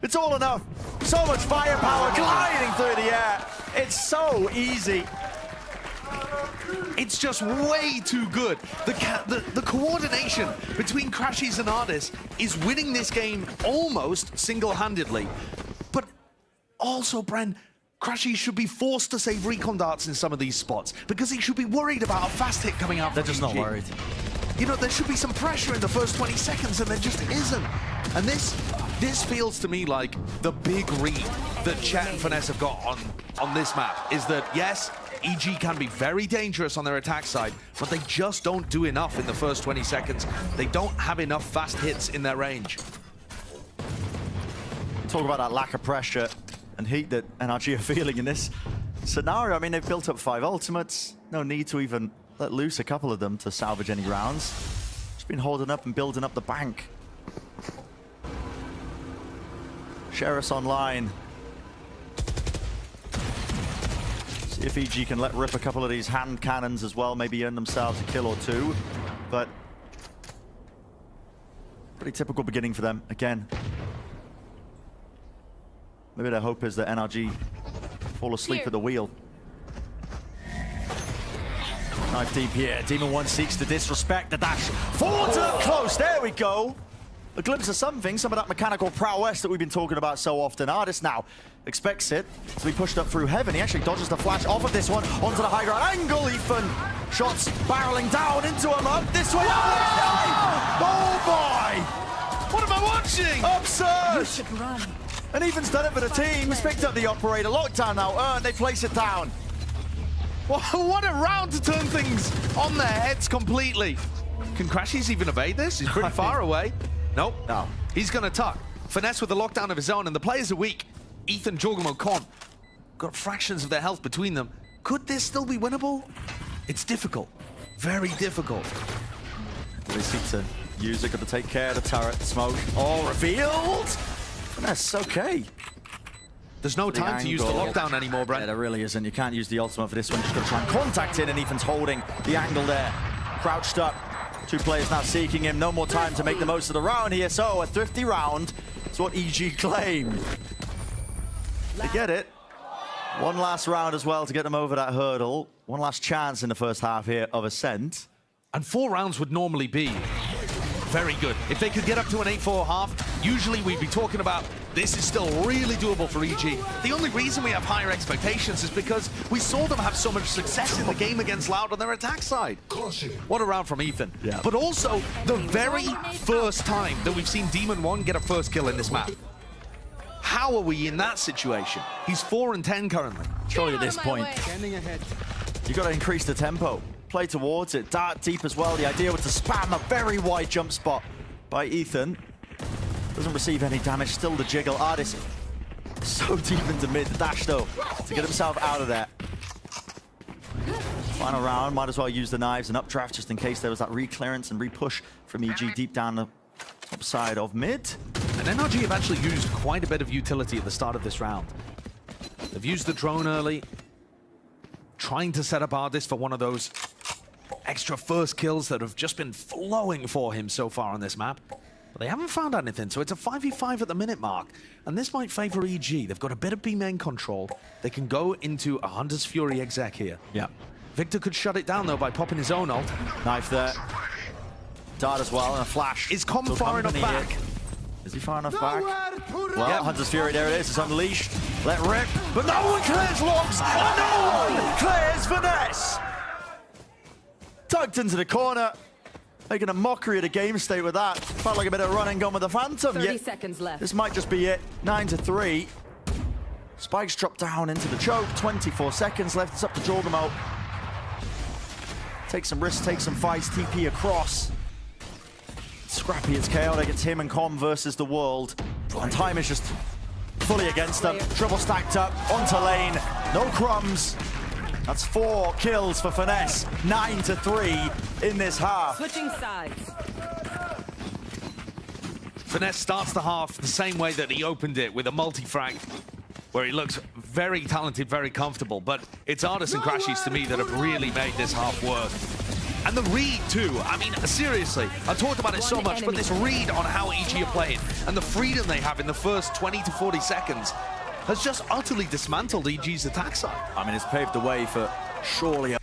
It's all enough. So much firepower gliding through the air. It's so easy. It's just way too good. The coordination between Crashies and Artis is winning this game almost single-handedly. But also, Bren, Crashies should be forced to save recon darts in some of these spots because he should be worried about a fast hit coming out. They're just not worried. You know, there should be some pressure in the first 20 seconds, and there just isn't. And this feels to me like the big read that Chet and Finesse have got on this map is that, yes, EG can be very dangerous on their attack side, but they just don't do enough in the first 20 seconds. They don't have enough fast hits in their range. Talk about that lack of pressure and heat that NRG are feeling in this scenario. I mean, they've built up 5 ultimates. No need to even let loose a couple of them to salvage any rounds. Just been holding up and building up the bank. Sheriff's online. See if EG can let rip a couple of these hand cannons as well, maybe earn themselves a kill or two. But pretty typical beginning for them again. Maybe their hope is that NRG fall asleep at the wheel. Knife deep here. Demon 1 seeks to disrespect the dash. Forward to up close. There we go. A glimpse of something, some of that mechanical prowess that we've been talking about so often. Artis now expects it to be pushed up through heaven. He actually dodges the flash off of this one onto the high ground angle. Ethan, shots barreling down into him up this way. Oh boy! What am I watching? Absurd! You should run. And Ethan's done it for the team. He's picked up the operator. Lockdown now earned. They place it down. What a round to turn things on their heads completely. Can Crashies even evade this? He's pretty far away. Nope. No. He's going to tuck. Finesse with the lockdown of his own, and the players are weak. Ethan, Jorgamo, Con got fractions of their health between them. Could this still be winnable? It's difficult. Very difficult. They seek to use it. Got to take care of the turret. Smoke. All revealed. Finesse, okay. There's no time to use the lockdown anymore, Brent. Yeah, there really isn't. You can't use the ultimate for this one. Just got to try and contact it, and Ethan's holding the angle there. Crouched up. 2 players now seeking him. No more time to make the most of the round here. So a thrifty round. That's what EG claim. They get it. One last round as well to get them over that hurdle. One last chance in the first half here of Ascent. And 4 rounds would normally be very good. If they could get up to an 8-4 half, usually we'd be talking about this is still really doable for EG. The only reason we have higher expectations is because we saw them have so much success in the game against Loud on their attack side. What a round from Ethan. Yeah. But also, the very first time that we've seen Demon 1 get a first kill in this map. How are we in that situation? He's 4 and 10 currently. Surely at this point, Standing ahead. you got to increase the tempo. Play towards it. Dart deep as well. The idea was to spam a very wide jump spot by Ethan. Doesn't receive any damage. Still the jiggle. Artis so deep into mid. The dash though to get himself out of there. Final round. Might as well use the knives and updraft just in case there was that re-clearance and re-push from EG deep down the top side of mid. And NRG have actually used quite a bit of utility at the start of this round. They've used the drone early, trying to set up Artis for one of those extra first kills that have just been flowing for him so far on this map. But they haven't found anything, so it's a 5v5 at the minute mark. And this might favor EG. They've got a bit of B-main control. They can go into a Hunter's Fury exec here. Yeah. Victor could shut it down, though, by popping his own ult. Knife there. Dart as well, and a flash. Is Com far enough back? Is he far enough back? Well, Yep. Hunter's Fury, there it is. It's unleashed. Let rip. But no one clears logs. And no one clears Finesse. Tugged into the corner. Making a mockery of the game state with that. Felt like a bit of run and gun with the Phantom. 30 Yet seconds left. this might just be it. 9-3. Spikes drop down into the choke. 24 seconds left. It's up to Jorgamo. Take some risks, take some fights. TP across. Scrappy, it's chaotic. It's him and Com versus the world. And time is just fully against them. Triple stacked up onto lane. No crumbs. That's 4 kills for Finesse. 9-3 in this half. Switching sides. Finesse starts the half the same way that he opened it, with a multi-frag, where he looks very talented, very comfortable. But it's Artis and Crashies to me that have really made this half work. And the read too. I mean, seriously, I talked about it so much, but this read on how EG are playing and the freedom they have in the first 20 to 40 seconds has just utterly dismantled EG's attack side. I mean, it's paved the way for surely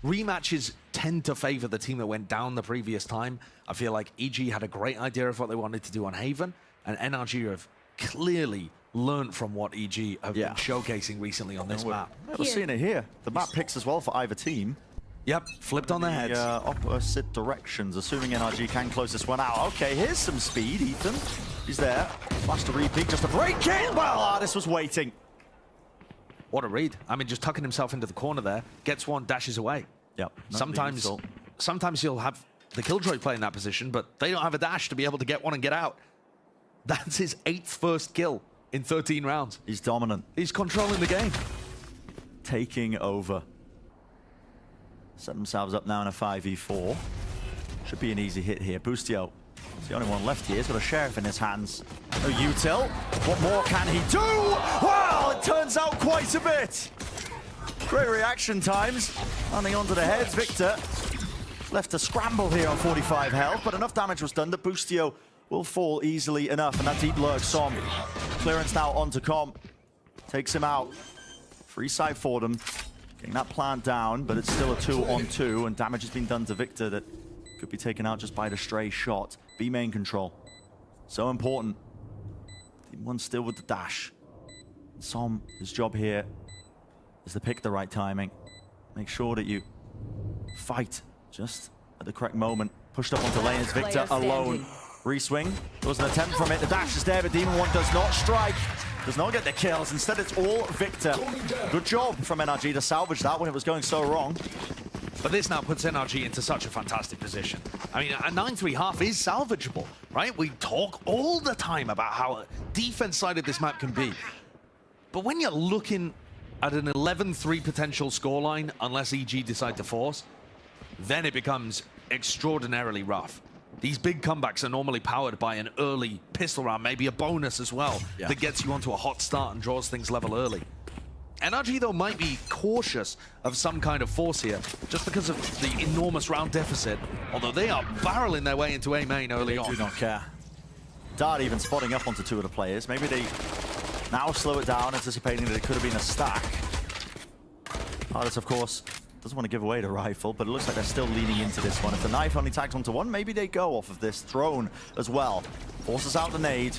rematches tend to favor the team that went down the previous time. I feel like EG had a great idea of what they wanted to do on Haven, and NRG have clearly learned from what EG have been showcasing recently on this map. We're seeing it here. The map picks as well for either team. Yep, flipped on their heads. Opposite directions, assuming NRG can close this one out. Okay, here's some speed, Ethan. He's there. Flash to repeat, just a break in. Well, Artis was waiting. What a read. I mean, just tucking himself into the corner there. Gets one, dashes away. Yep. Sometimes you'll have the Killjoy play in that position, but they don't have a dash to be able to get one and get out. That's his 8th first kill in 13 rounds. He's dominant. He's controlling the game. Taking over. Set themselves up now in a 5v4. Should be an easy hit here. Boostio. He's the only one left here. He's got a Sheriff in his hands. No util. What more can he do? Well, it turns out quite a bit. Great reaction times. Landing onto the heads. Victor left to scramble here on 45 health, but enough damage was done that Boostio will fall easily enough. And that deep lurk, Som. Clearance now onto Com. Takes him out. Free side for them. Getting that plant down, but it's still a 2-on-2, and damage has been done to Victor that could be taken out just by the stray shot. B main control. So important. Team 1 still with the dash. Som, his job here is to pick the right timing. Make sure that you fight just at the correct moment. Pushed up onto lane, it's Victor alone. Reswing. There was an attempt from it. The dash is there, but Demon 1 does not strike. Does not get the kills. Instead, it's all Victor. Good job from NRG to salvage that when it was going so wrong. But this now puts NRG into such a fantastic position. I mean, a 9-3 half is salvageable, right? We talk all the time about how defense-sided this map can be. But when you're looking at an 11-3 potential scoreline, unless EG decide to force, then it becomes extraordinarily rough. These big comebacks are normally powered by an early pistol round, maybe a bonus as well, that gets you onto a hot start and draws things level early. NRG, though, might be cautious of some kind of force here, just because of the enormous round deficit, although they are barreling their way into A main early on. Do not care. Dart even spotting up onto 2 of the players. Maybe they now slow it down, anticipating that it could have been a stack. Artis, of course, doesn't want to give away the rifle, but it looks like they're still leaning into this one. If the knife only tags onto 1, maybe they go off of this throne as well. Forces out the nade.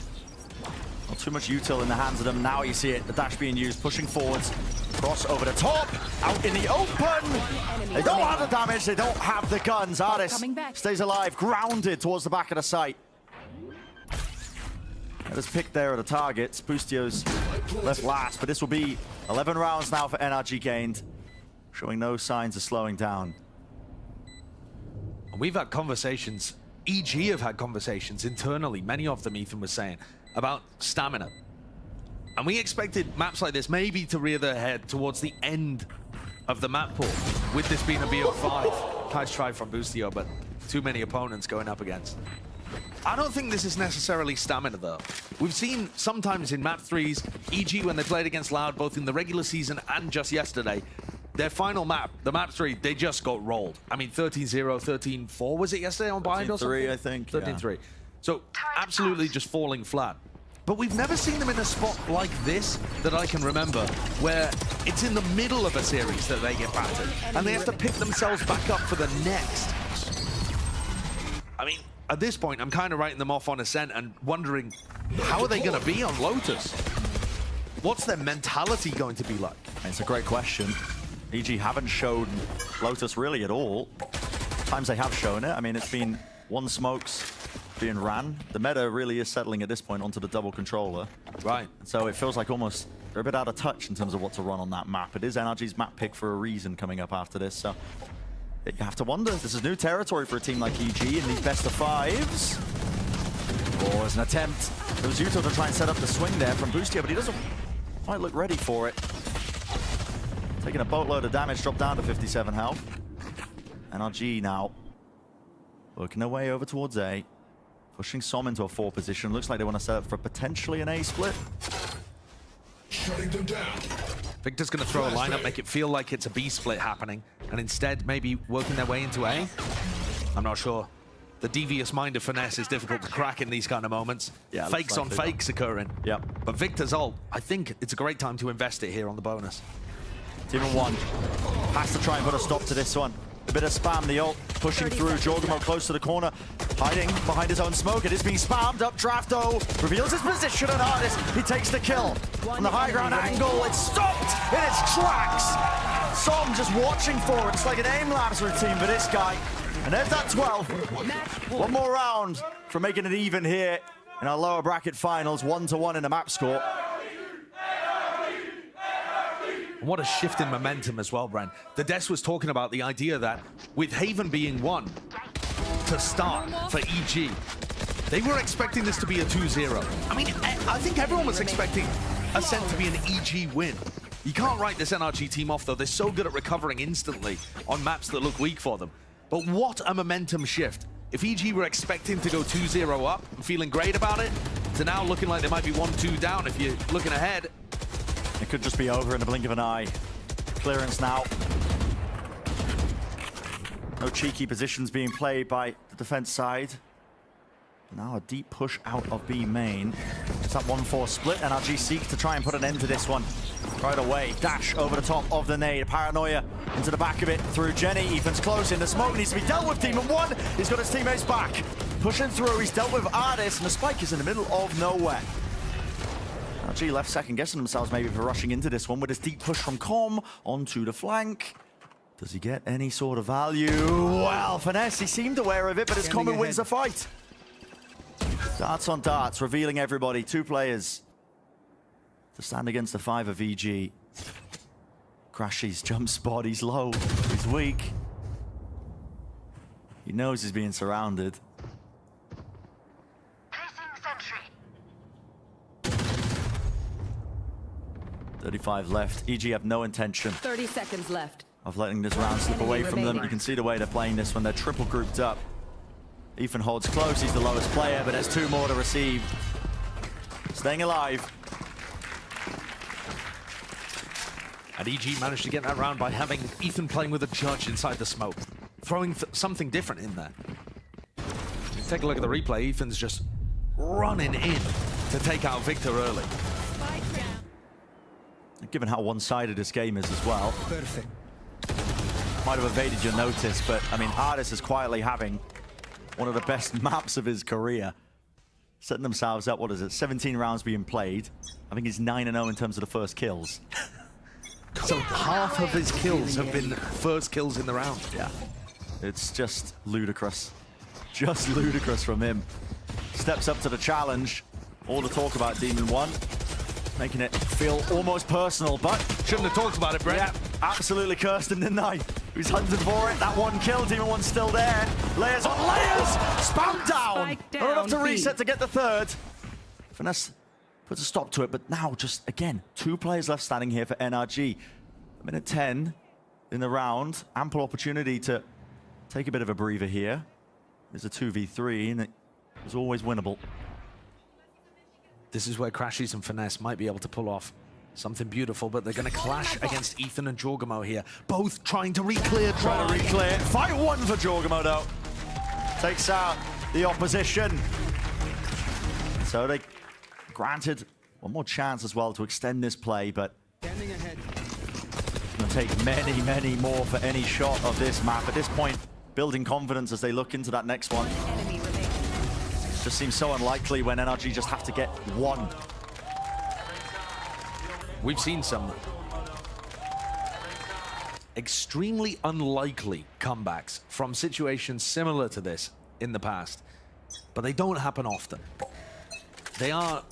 Not too much util in the hands of them. Now you see it, the dash being used, pushing forwards. Cross over the top, out in the open. They don't have the damage, they don't have the guns. Artis stays alive, grounded towards the back of the site. That is picked there at the targets. Boostio's left last, but this will be 11 rounds now for NRG gained. Showing no signs of slowing down. We've had conversations, EG have had conversations internally, many of them, Ethan was saying, about stamina. And we expected maps like this maybe to rear their head towards the end of the map pool, with this being a BO5. Nice try from Boostio, but too many opponents going up against. I don't think this is necessarily stamina, though. We've seen sometimes in map 3s, EG when they played against Loud, both in the regular season and just yesterday, their final map, the map 3, they just got rolled. I mean, 13-0, 13-4, was it yesterday on Bind or something? 13-3, I think. 13-3. So, absolutely just falling flat. But we've never seen them in a spot like this that I can remember, where it's in the middle of a series that they get battered, and they have to pick themselves back up for the next. I mean, at this point, I'm kind of writing them off on Ascent and wondering, how are they going to be on Lotus? What's their mentality going to be like? It's a great question. EG haven't shown Lotus really at all. Times they have shown it. I mean, it's been 1 smokes being ran. The meta really is settling at this point onto the double controller. Right. So it feels like almost they're a bit out of touch in terms of what to run on that map. It is NRG's map pick for a reason coming up after this. So you have to wonder. This is new territory for a team like EG in these best of 5s. Or as an attempt. There was Yuto to try and set up the swing there from Boostio, but he doesn't quite look ready for it. Taking a boatload of damage, dropped down to 57 health. NRG now working their way over towards A. Pushing Som into a 4 position. Looks like they want to set up for potentially an A split. Shutting them down. Victor's going to throw a lineup, make it feel like it's a B split happening, and instead maybe working their way into A. I'm not sure. The devious mind of Finesse is difficult to crack in these kind of moments. Yeah, fakes on fakes occurring. Yep. But Victor's ult, I think it's a great time to invest it here on the bonus. Team 1. Has to try and put a stop to this one. A bit of spam, the ult pushing through. Jorgamo close to the corner, hiding behind his own smoke. It is being spammed. Updraft though, reveals his position, and Artist, he takes the kill. From the high ground angle, it's stopped in its tracks. Som just watching for it. It's like an aim labs routine for this guy. And there's that 12. One more round for making it even here in our lower bracket finals. 1-1 in the map score. What a shift in momentum as well, Bren. The Des was talking about the idea that with Haven being one to start for EG, they were expecting this to be a 2-0. I mean, I think everyone was expecting Ascent to be an EG win. You can't write this NRG team off, though. They're so good at recovering instantly on maps that look weak for them. But what a momentum shift. If EG were expecting to go 2-0 up and feeling great about it, to now looking like they might be 1-2 down if you're looking ahead. It could just be over in the blink of an eye. Clearance now. No cheeky positions being played by the defense side. Now a deep push out of B main. It's that 1-4 split. NRG seek to try and put an end to this one. Right away, dash over the top of the nade. Paranoia into the back of it through Jenny. Ethan's close in. The smoke needs to be dealt with. Demon 1, he's got his teammates back. Pushing through, he's dealt with Artist, and the spike is in the middle of nowhere. NRG left second guessing themselves maybe for rushing into this one with his deep push from Com onto the flank. Does he get any sort of value? Well, Finesse, he seemed aware of it, but it's Com who wins the fight. Darts on darts, revealing everybody. 2 players to stand against the 5 of EG. Crashy's jump spot, he's low, he's weak. He knows he's being surrounded. Placing sentry. 35 left. EG have no intention 30 seconds left. of letting this round slip away from them. You can see the way they're playing this when they're triple grouped up. Ethan holds close, he's the lowest player, but there's 2 more to receive. Staying alive. And EG managed to get that round by having Ethan playing with a judge inside the smoke, throwing something different in there. Take a look at the replay. Ethan's just running in to take out Victor early. Given how one-sided this game is as well. Perfect. Might have evaded your notice, but I mean, Artist is quietly having one of the best maps of his career. Setting themselves up, what is it, 17 rounds being played. I think he's 9-0 in terms of the first kills. So half of his kills have been first kills in the round. Yeah, it's just ludicrous. Just ludicrous from him. Steps up to the challenge. All the talk about Demon 1. Making it feel almost personal, but Shouldn't have talked about it, Brett. yeah, absolutely cursed him, didn't I? He's hunting for it. That 1 kill, Demon 1's still there. Layers on layers! Spam down! Spike down, Not enough to B. reset to get the 3rd. Finesse puts a stop to it, but now just, again, 2 players left standing here for NRG. Minute 10 in the round. Ample opportunity to take a bit of a breather here. There's a 2v3, and it was always winnable. This is where Crashies and Finesse might be able to pull off something beautiful, but they're going to clash against Ethan and Jorgamo here. Both trying to re-clear. Trying to re-clear. Fight 1 for Jorgamo, though. Takes out the opposition. So they granted one more chance as well to extend this play, but Standing ahead. it's going to take many, many more for any shot of this map. At this point, building confidence as they look into that next one. Enemy remaining. Just seems so unlikely when NRG just have to get 1. We've seen some extremely unlikely comebacks from situations similar to this in the past, but they don't happen often. They are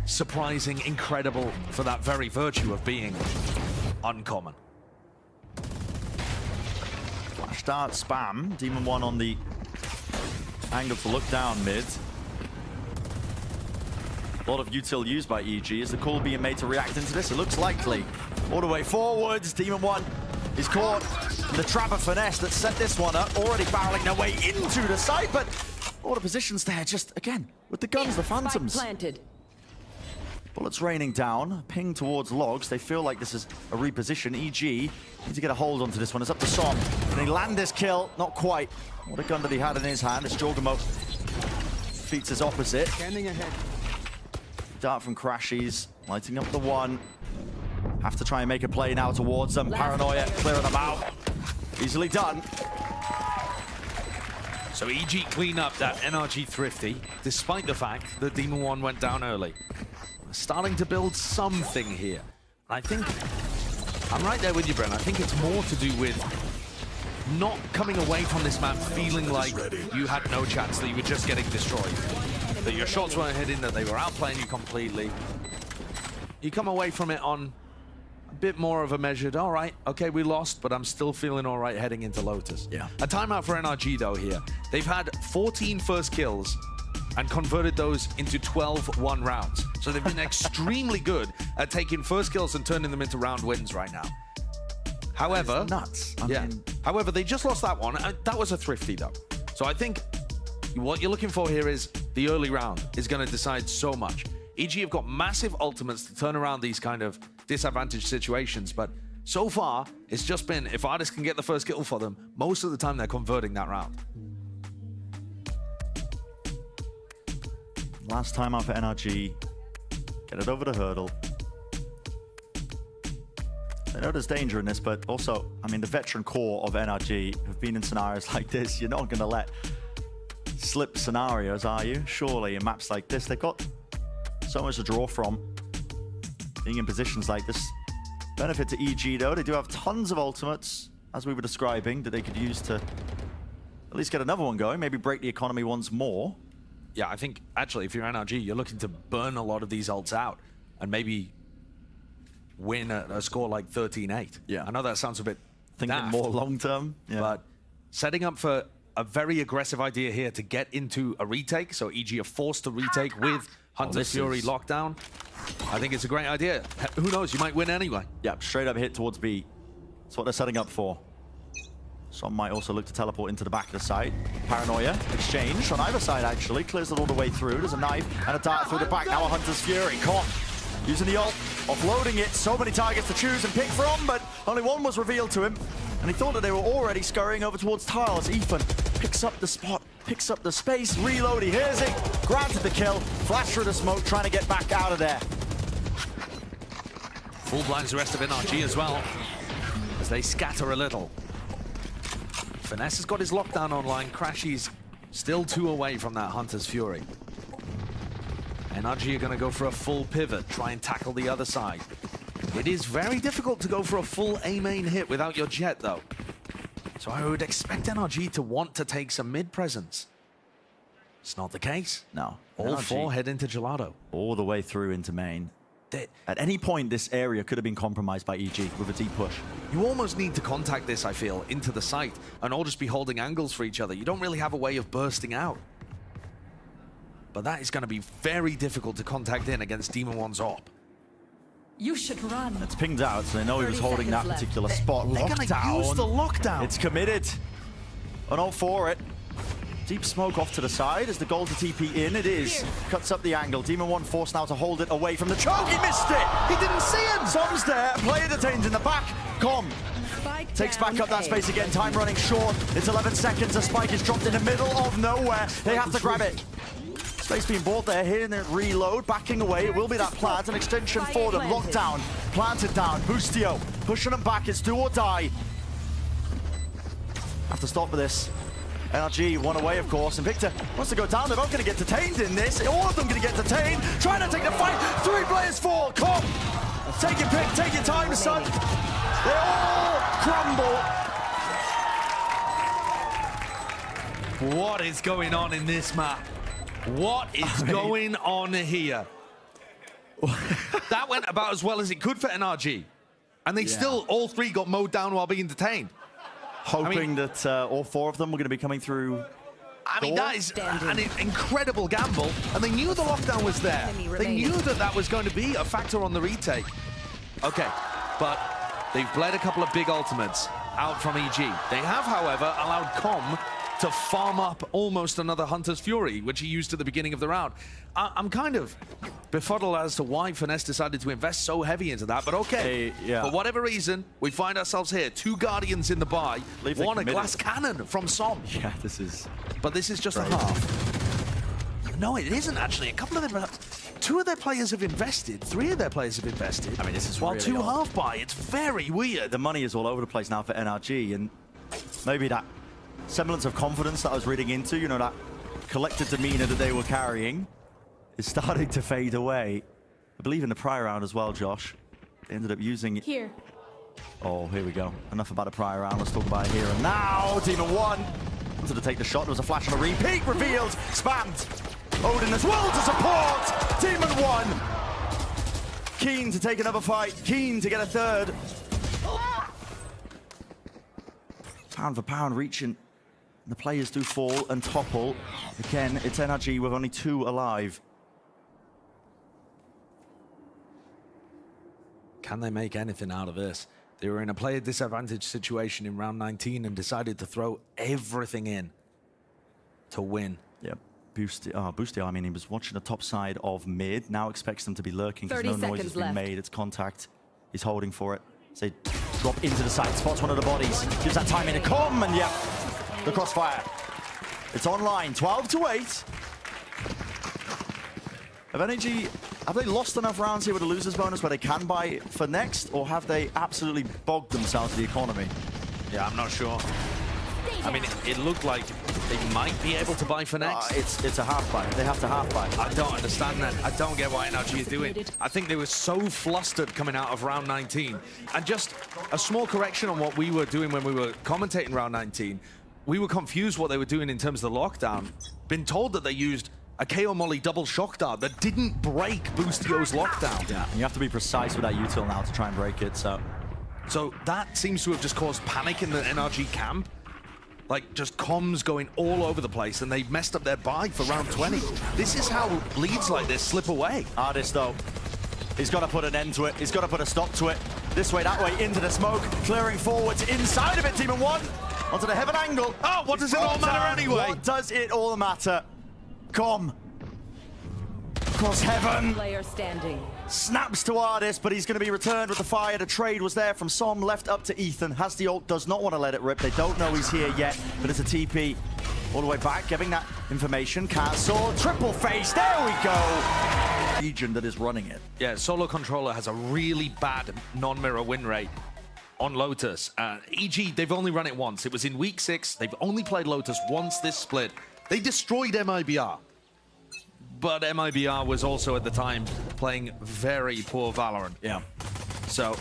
surprising, incredible for that very virtue of being uncommon. Flash dart spam. Demon 1 on the angle to look down mid. A lot of util used by EG. Is the call being made to react into this? It looks likely. All the way forwards. Demon 1 is caught in the trap of Finesse that set this one up. Already barreling their way into the side, but all the positions there, just again, with the guns, the phantoms. Spike planted. Bullets raining down, ping towards logs. They feel like this is a reposition. EG need to get a hold onto this one. It's up to Som. Can he land this kill? Not quite. What a gun that he had in his hand. It's Jorgamo. Defeats his opposite. Standing ahead. Dart from Crashies, lighting up the 1. Have to try and make a play now towards them. Paranoia, clearing them out. Easily done. So EG clean up that NRG Thrifty, despite the fact that Demon One went down early. Starting to build something here. I think, I'm right there with you, Bren. I think it's more to do with not coming away from this map feeling like you had no chance, that you were just getting destroyed. That your shots weren't hitting, that they were outplaying you completely. You come away from it on a bit more of a measured, all right, okay, we lost, but I'm still feeling all right heading into Lotus. Yeah. A timeout for NRG, though, here. They've had 14 first kills and converted those into 12 one rounds. So they've been extremely good at taking first kills and turning them into round wins right now. However, nuts. I mean, however, they just lost that one. That was a Thrifty, though. So I think what you're looking for here is the early round is going to decide so much. EG have got massive ultimates to turn around these kind of disadvantaged situations, but so far, it's just been, if Artist can get the first kill for them, most of the time they're converting that round. last time out for NRG. Get it over the hurdle. I know there's danger in this, but also, I mean, the veteran core of NRG have been in scenarios like this. You're not going to let slip scenarios, are you? Surely in maps like this, they've got so much to draw from. Being in positions like this. Benefit to EG, though. They do have tons of ultimates, as we were describing, that they could use to at least get another one going. Maybe break the economy once more. Yeah, I think, actually, if you're NRG, you're looking to burn a lot of these ults out and maybe win a score like 13-8. Yeah. I know that sounds a bit Thinking daft, more long-term. Yeah. but setting up for a very aggressive idea here to get into a retake. So EG are forced to retake with Hunter's Fury lockdown. I think it's a great idea. Who knows, you might win anyway. Yeah, straight up hit towards B. That's what they're setting up for. Some might also look to teleport into the back of the site. Paranoia, exchange on either side actually. Clears it all the way through. There's a knife and a dart through the back. Now a Hunter's Fury. Come on. Using the ult, offloading it. So many targets to choose and pick from, but only one was revealed to him. And he thought that they were already scurrying over towards tiles. Ethan picks up the spot, picks up the space, reload, he hears it, granted the kill, flash through the smoke, trying to get back out of there. Full blinds the rest of NRG as well, as they scatter a little. Finesse has got his lockdown online. Crashy's still 2 away from that Hunter's Fury. NRG are going to go for a full pivot, try and tackle the other side. It is very difficult to go for a full A main hit without your jet, though. So I would expect NRG to want to take some mid presence. It's not the case. No. All NRG 4 head into Gelato. all the way through into main. At any point, this area could have been compromised by EG with a deep push. You almost need to contact this, I feel, into the site and all just be holding angles for each other. You don't really have a way of bursting out. But that is going to be very difficult to contact in against Demon One's AWP. You should run. It's pinged out, so they know he was holding that particular spot. They're going to use the lockdown. It's committed. On all for it. Deep smoke off to the side as the goal to TP in. It is. Cuts up the angle. Demon One forced now to hold it away from the choke. He missed it. He didn't see him. Som's there. Player detained in the back. Com takes back up that space again. Time running short. It's 11 seconds. A spike is dropped in the middle of nowhere. They have to grab it. Space being bought there. Here and there. Reload. Backing away. It will be that plant. An extension for them. Lockdown. Planted down. Boostio pushing them back. It's do or die. Have to stop with this. NRG one away, of course, and Victor wants to go down. They're both going to get detained in this. All of them going to get detained. Trying to take the fight. 3 players fall. Come. Take your pick. Take your time, son. They all crumble. What is going on in this map? What is going on here? That went about as well as it could for NRG. And they still, all 3 got mowed down while being detained. Hoping that all 4 of them were going to be coming through. I mean, that is an incredible gamble. And they knew the lockdown was there. They knew that that was going to be a factor on the retake. Okay, but they've bled a couple of big ultimates out from EG. They have, however, allowed Com to farm up almost another Hunter's Fury, which he used at the beginning of the round. I'm kind of befuddled as to why Finesse decided to invest so heavy into that, but okay. For whatever reason, we find ourselves here. 2 Guardians in the buy, 1 a glass cannon from Som. Yeah, this is... But this is just a half. No, it isn't actually. A couple of them two of their players have invested, three of their players have invested. I mean, this is while really two odd. half buy. It's very weird. The money is all over the place now for NRG, and maybe that semblance of confidence that I was reading into, you know, that collected demeanor that they were carrying is starting to fade away. I believe in the prior round as well, Josh. They ended up using it. Here. Oh, here we go. Enough about the prior round. Let's talk about it here and now. Demon 1 wanted to take the shot. There was a flash and a repeat. Revealed. Spammed. Odin as well to support. Demon 1. Keen to take another fight. Keen to get a third. Pound for pound reaching. The players do fall and topple. Again, it's NRG with only 2 alive. Can they make anything out of this? They were in a player disadvantage situation in round 19 and decided to throw everything in to win. Yep. Boosty, I mean, he was watching the top side of mid. Now expects them to be lurking because 30 no noise has seconds been left. made. It's contact. He's holding for it. So they drop into the side, spots one of the bodies. Gives that time in to come, and yeah, the crossfire. It's online, 12 to 8. Have NRG, have they lost enough rounds here with a loser's bonus where they can buy for next, or have they absolutely bogged themselves to the economy? Yeah, I'm not sure. I mean, it looked like they might be able to buy for next. It's a half buy. They have to half buy. I don't understand that. I don't get what NRG is doing. I think they were so flustered coming out of round 19. And just a small correction on what we were doing when we were commentating round 19. We were confused what they were doing in terms of the lockdown. Been told that they used a KO Molly double shock dart that didn't break Boostio's lockdown. Yeah, and you have to be precise with that util now to try and break it, so that seems to have just caused panic in the NRG camp. Like, just comms going all over the place, and they messed up their buy for round 20. This is how leads like this slip away. Artist, though, he's got to put an end to it. He's got to put a stop to it. This way, that way, into the smoke, clearing forwards, inside of it, Demon 1, onto the heaven angle. Oh, what does it all matter anyway? What does it all matter? Com. Across heaven. Player standing. Snaps to Ardis, but he's going to be returned with the fire. The trade was there from Som, left up to Ethan. Has the ult, does not want to let it rip. They don't know he's here yet, but it's a TP all the way back, giving that information. Castle, triple face, there we go. Region that is running it. Yeah, Solo Controller has a really bad non-mirror win rate on Lotus. EG, they've only run it once. It was in week 6. They've only played Lotus once this split. They destroyed MIBR. But MIBR was also at the time playing very poor Valorant. Yeah. So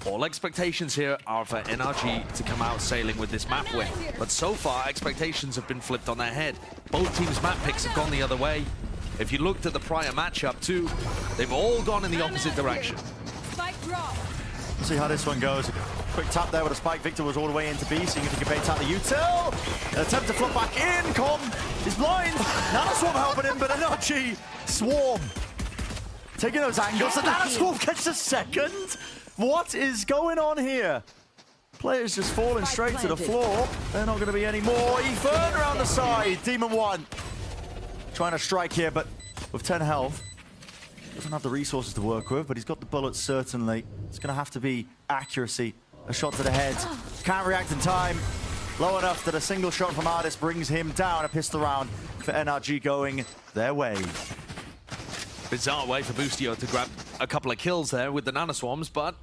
all expectations here are for NRG to come out sailing with this map win. But so far, expectations have been flipped on their head. Both teams' map picks have gone the other way. If you looked at the prior matchup too, they've all gone in the opposite direction. Spike drop. See how this one goes. Quick tap there with a spike. Victor was all the way into B, seeing if he can bait out the util. An attempt to flip back in. Com is blind. Nanoswarm helping him, but NRG Swarm taking those angles. So Nanoswarm gets a second. What is going on here? Players just falling straight to the floor. They're not going to be any more. Ethan around the side. Demon 1 trying to strike here, but with 10 health. Doesn't have the resources to work with, but he's got the bullets certainly. It's going to have to be accuracy. A shot to the head. Can't react in time. Low enough that a single shot from Ardis brings him down. A pistol round for NRG going their way. Bizarre way for Boostio to grab a couple of kills there with the nanoswarms, but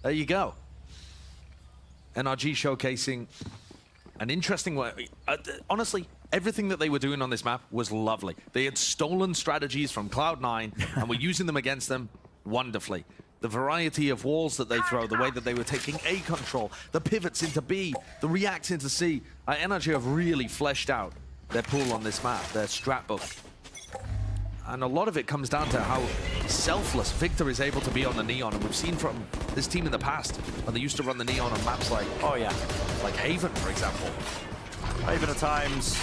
there you go. NRG showcasing an interesting way. Honestly, everything that they were doing on this map was lovely. They had stolen strategies from Cloud9 and were using them against them wonderfully. The variety of walls that they throw, the way that they were taking A control, the pivots into B, the reacts into C. NRG have really fleshed out their pool on this map, their strat book. And a lot of it comes down to how selfless Victor is able to be on the Neon. And we've seen from this team in the past when they used to run the Neon on maps like, Oh yeah, like Haven, for example. Haven at times.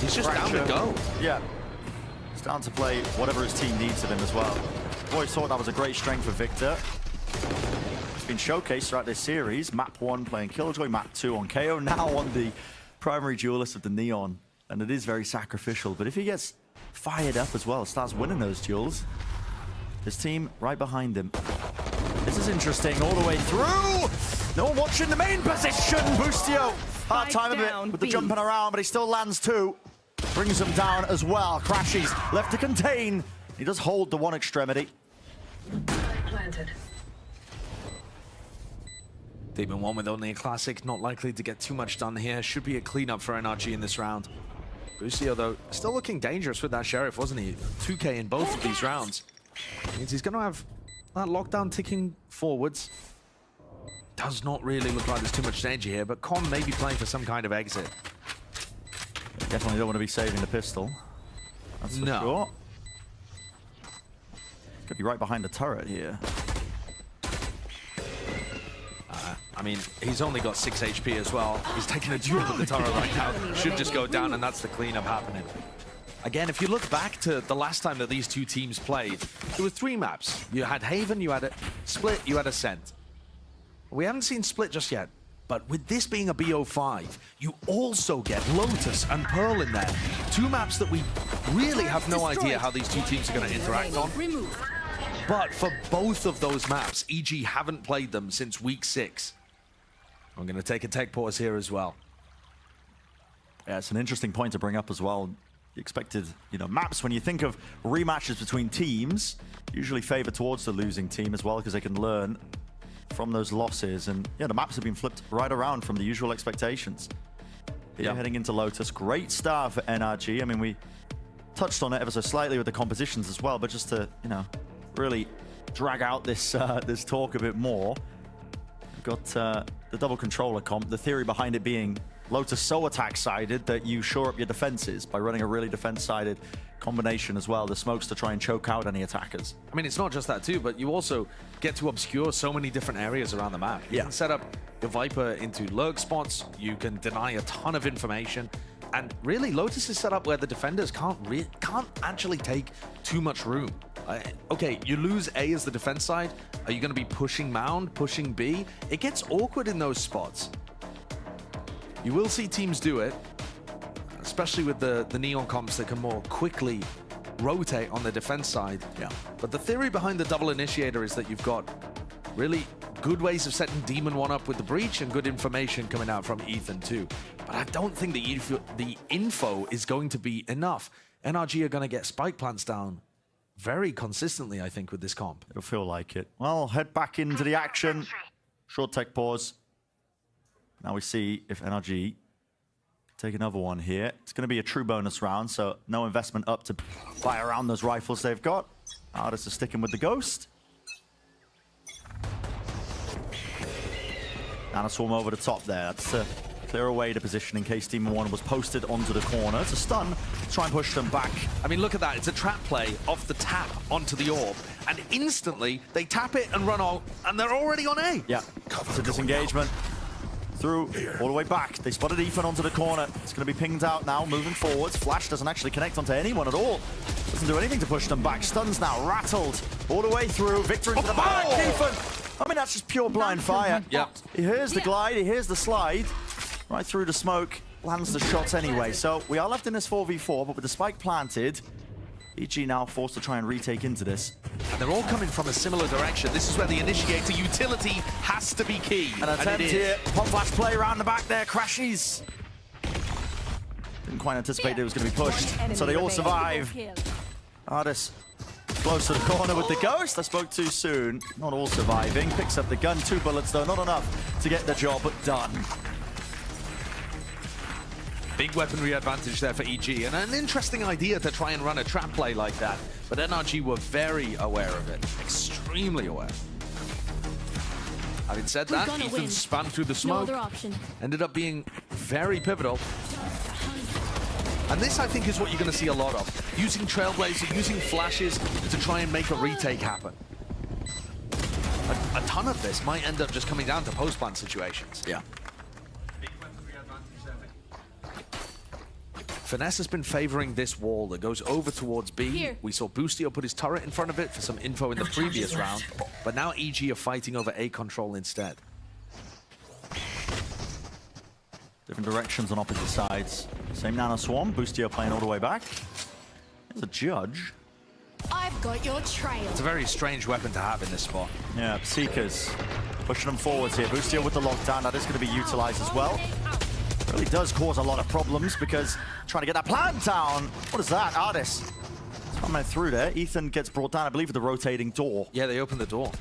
He's just down to go. Yeah. He's down to play whatever his team needs of him as well. Always thought that was a great strength for Victor. It's been showcased throughout this series. Map 1 playing Killjoy, Map 2 on KO, now on the primary duelist of the Neon. And it is very sacrificial, but if he gets fired up as well, starts winning those duels, his team right behind him. This is interesting all the way through. No one watching the main position. Boostio, hard time of it with the jumping around, but he still lands 2. Brings them down as well. Crashes left to contain. He does hold the one extremity. Planted. Demon 1 with only a classic, not likely to get too much done here. Should be a cleanup for NRG in this round. Busio, though, still looking dangerous with that Sheriff, wasn't he? 2K in both of these rounds. Means he's going to have that lockdown ticking forwards. Does not really look like there's too much danger here, but Con may be playing for some kind of exit. Definitely don't want to be saving the pistol. That's for sure. Could be right behind the turret here. I mean, he's only got 6 HP as well. He's taking a duel with the turret right now. Should just go down, and that's the cleanup happening. Again, if you look back to the last time that these two teams played, there were 3 maps. You had Haven, you had a Split, you had Ascent. We haven't seen Split just yet, but with this being a BO5, you also get Lotus and Pearl in there. 2 maps that we really have no idea how these two teams are going to interact on. But for both of those maps, EG haven't played them since week 6. I'm going to take a tech pause here as well. Yeah, it's an interesting point to bring up as well. You expected, maps, when you think of rematches between teams, usually favor towards the losing team as well, because they can learn from those losses. And yeah, the maps have been flipped right around from the usual expectations. Here, heading into Lotus. Great start for NRG. I mean, we touched on it ever so slightly with the compositions as well, but just to, really drag out this this talk a bit more. We've got the double controller comp. The theory behind it being Lotus so attack-sided that you shore up your defenses by running a really defense-sided combination as well. The smokes to try and choke out any attackers. I mean, it's not just that too, but you also get to obscure so many different areas around the map. You can set up the Viper into lurk spots. You can deny a ton of information. And really, Lotus is set up where the defenders can't actually take too much room. Okay, you lose A as the defense side. Are you going to be pushing Mound, pushing B? It gets awkward in those spots. You will see teams do it, especially with the Neon comps that can more quickly rotate on the defense side. Yeah. But the theory behind the double initiator is that you've got really good ways of setting Demon 1 up with the breach and good information coming out from Ethan too. But I don't think the info is going to be enough. NRG are going to get spike plants down very consistently, I think, with this comp. It'll feel like it. Well, head back into the action. Short tech pause. Now we see if NRG take another one here. It's going to be a true bonus round, so no investment up to buy around those rifles they've got. Artists are sticking with the Ghost. And a swarm over the top there. That's to clear away the position in case Demon 1 was posted onto the corner. It's a stun to try and push them back. I mean, look at that. It's a trap play off the tap onto the orb. And instantly, they tap it and run on, and they're already on A. Yeah, it's a disengagement. Through, all the way back. They spotted Ethan onto the corner. It's going to be pinged out now, moving forwards. Flash doesn't actually connect onto anyone at all. Doesn't do anything to push them back. Stuns now, rattled all the way through. Victor into the back. Ethan! I mean, that's just pure blind fire. Yeah. He hears the glide, he hears the slide. Right through the smoke, lands the shots anyway. So we are left in this 4v4, but with the spike planted, EG now forced to try and retake into this. And they're all coming from a similar direction. This is where the initiator utility has to be key. An attempt here. Pop flash play around the back there. Crashes. Didn't quite anticipate it was going to be pushed. So they all survive. Artis close to the corner with the Ghost. I spoke too soon. Not all surviving. Picks up the gun. 2 bullets though. Not enough to get the job done. Big weaponry advantage there for EG, and an interesting idea to try and run a trap play like that. But NRG were very aware of it, extremely aware. Having said that, Ethan spun through the smoke, ended up being very pivotal. And this, I think, is what you're going to see a lot of. Using Trailblazer, using flashes to try and make a retake happen. A ton of this might end up just coming down to post-plant situations. Yeah. Finesse has been favoring this wall that goes over towards B. Here. We saw Boostio put his turret in front of it for some info in the previous round, but now EG are fighting over A control instead. Different directions on opposite sides. Same Nano Swarm. Boostio playing all the way back. There's a Judge. I've got your trail. It's a very strange weapon to have in this spot. Yeah, Seekers pushing them forwards here. Boostio with the lockdown. That is going to be utilized as well. Really does cause a lot of problems because trying to get that plant down. What is that? Artis Coming through there. Ethan gets brought down, I believe, with the rotating door. Yeah, they opened the door.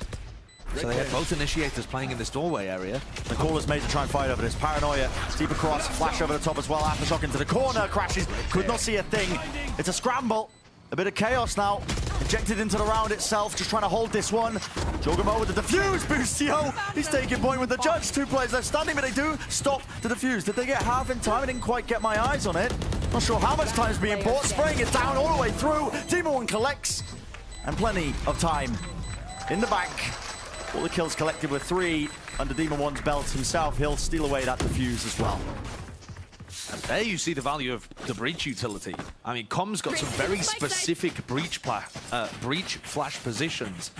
So they had both initiators playing in this doorway area. The call is made to try and fight over this. Paranoia, deep across, flash over the top as well. Aftershock into the corner, crashes, could not see a thing. It's a scramble, a bit of chaos now. Injected into the round itself, just trying to hold this one. Jogamo with the defuse, Boostio. He's taking point with the judge. 2 players left standing, but they do stop the defuse. Did they get half in time? I didn't quite get my eyes on it. Not sure how much time is being bought. Spraying it down all the way through. Demon 1 collects, and plenty of time in the bank. All the kills collected with 3 under Demon 1's belt himself. He'll steal away that defuse as well. And there you see the value of the breach utility. I mean, Com's got some very specific breach flash positions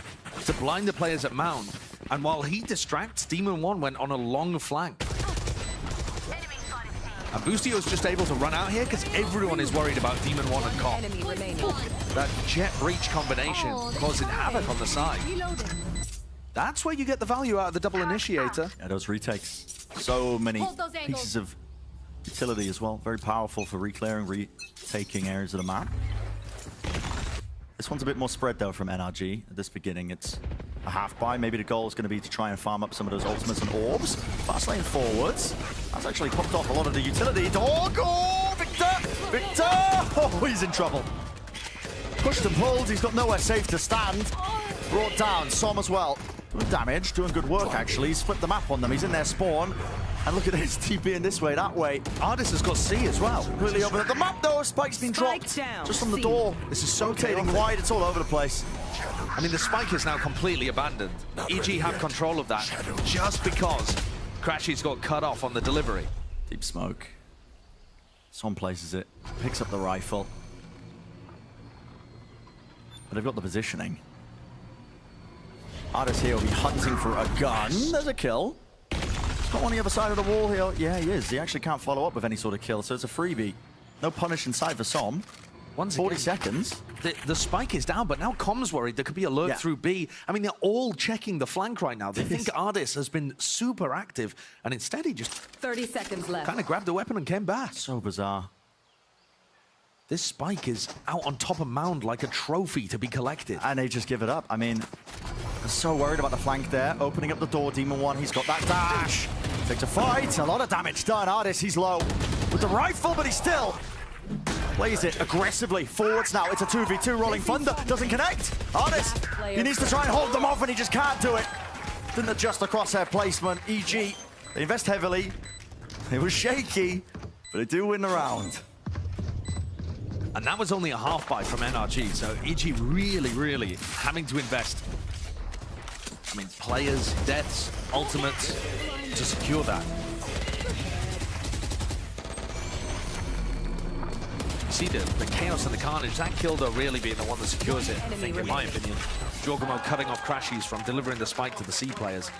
to blind the players at Mound. And while he distracts, Demon 1 went on a long flank. And Boostio's just able to run out here because everyone is worried about Demon 1 and Com. Enemy remaining. That jet breach combination causing havoc on the side. Reloading. That's where you get the value out of the double initiator. Yeah, those retakes. So many Hold those angles. pieces of utility as well. Very powerful for reclearing, retaking areas of the map. This one's a bit more spread though from NRG. At this beginning, it's a half buy. Maybe the goal is going to be to try and farm up some of those ultimates and orbs. Fast lane forwards. That's actually popped off a lot of the utility. Dog! Oh, Victor! Victor! Oh, he's in trouble. Pushed and pulled. He's got nowhere safe to stand. Brought down. Som as well. Doing damage. Doing good work, actually. He's flipped the map on them. He's in their spawn. And look at this, TPing this way, that way. Ardis has got C as well. Completely over the map, though. Spike's been dropped. Down. Just from the door. This is so Rotating chaotic. wide. It's all over the place. I mean, the spike is now completely abandoned. EG have control of that just because Crashy's got cut off on the delivery. Deep smoke. Som places it. Picks up the rifle. But they've got the positioning. Ardis here will be hunting for a gun. There's a kill. He's not on the other side of the wall here. Yeah, he is. He actually can't follow up with any sort of kill, so it's a freebie. No punish inside for Som. Once 40 again, seconds. the spike is down, but now Com's worried there could be a lurk Yeah. through B. I mean, they're all checking the flank right now. They think Ardis has been super active, and instead he just 30 seconds left. kind of grabbed the weapon and came back. So bizarre. This spike is out on top of Mound like a trophy to be collected. And they just give it up. I mean, they're so worried about the flank there. Opening up the door, Demon 1, he's got that dash. Takes a fight, a lot of damage done. Ardis, he's low with the rifle, but he still plays it aggressively. Forwards now, it's a 2v2 rolling thunder. Doesn't connect. Ardis, he needs to try and hold them off, and he just can't do it. Didn't adjust the crosshair placement. EG, they invest heavily. It was shaky, but they do win the round. And that was only a half buy from NRG, so EG really having to invest. I mean, players, deaths, ultimates to secure that. You see the chaos and the carnage. That kill, though, really being the one that secures it, I think, in my opinion. Jorgamo cutting off Crashies from delivering the spike to the C players.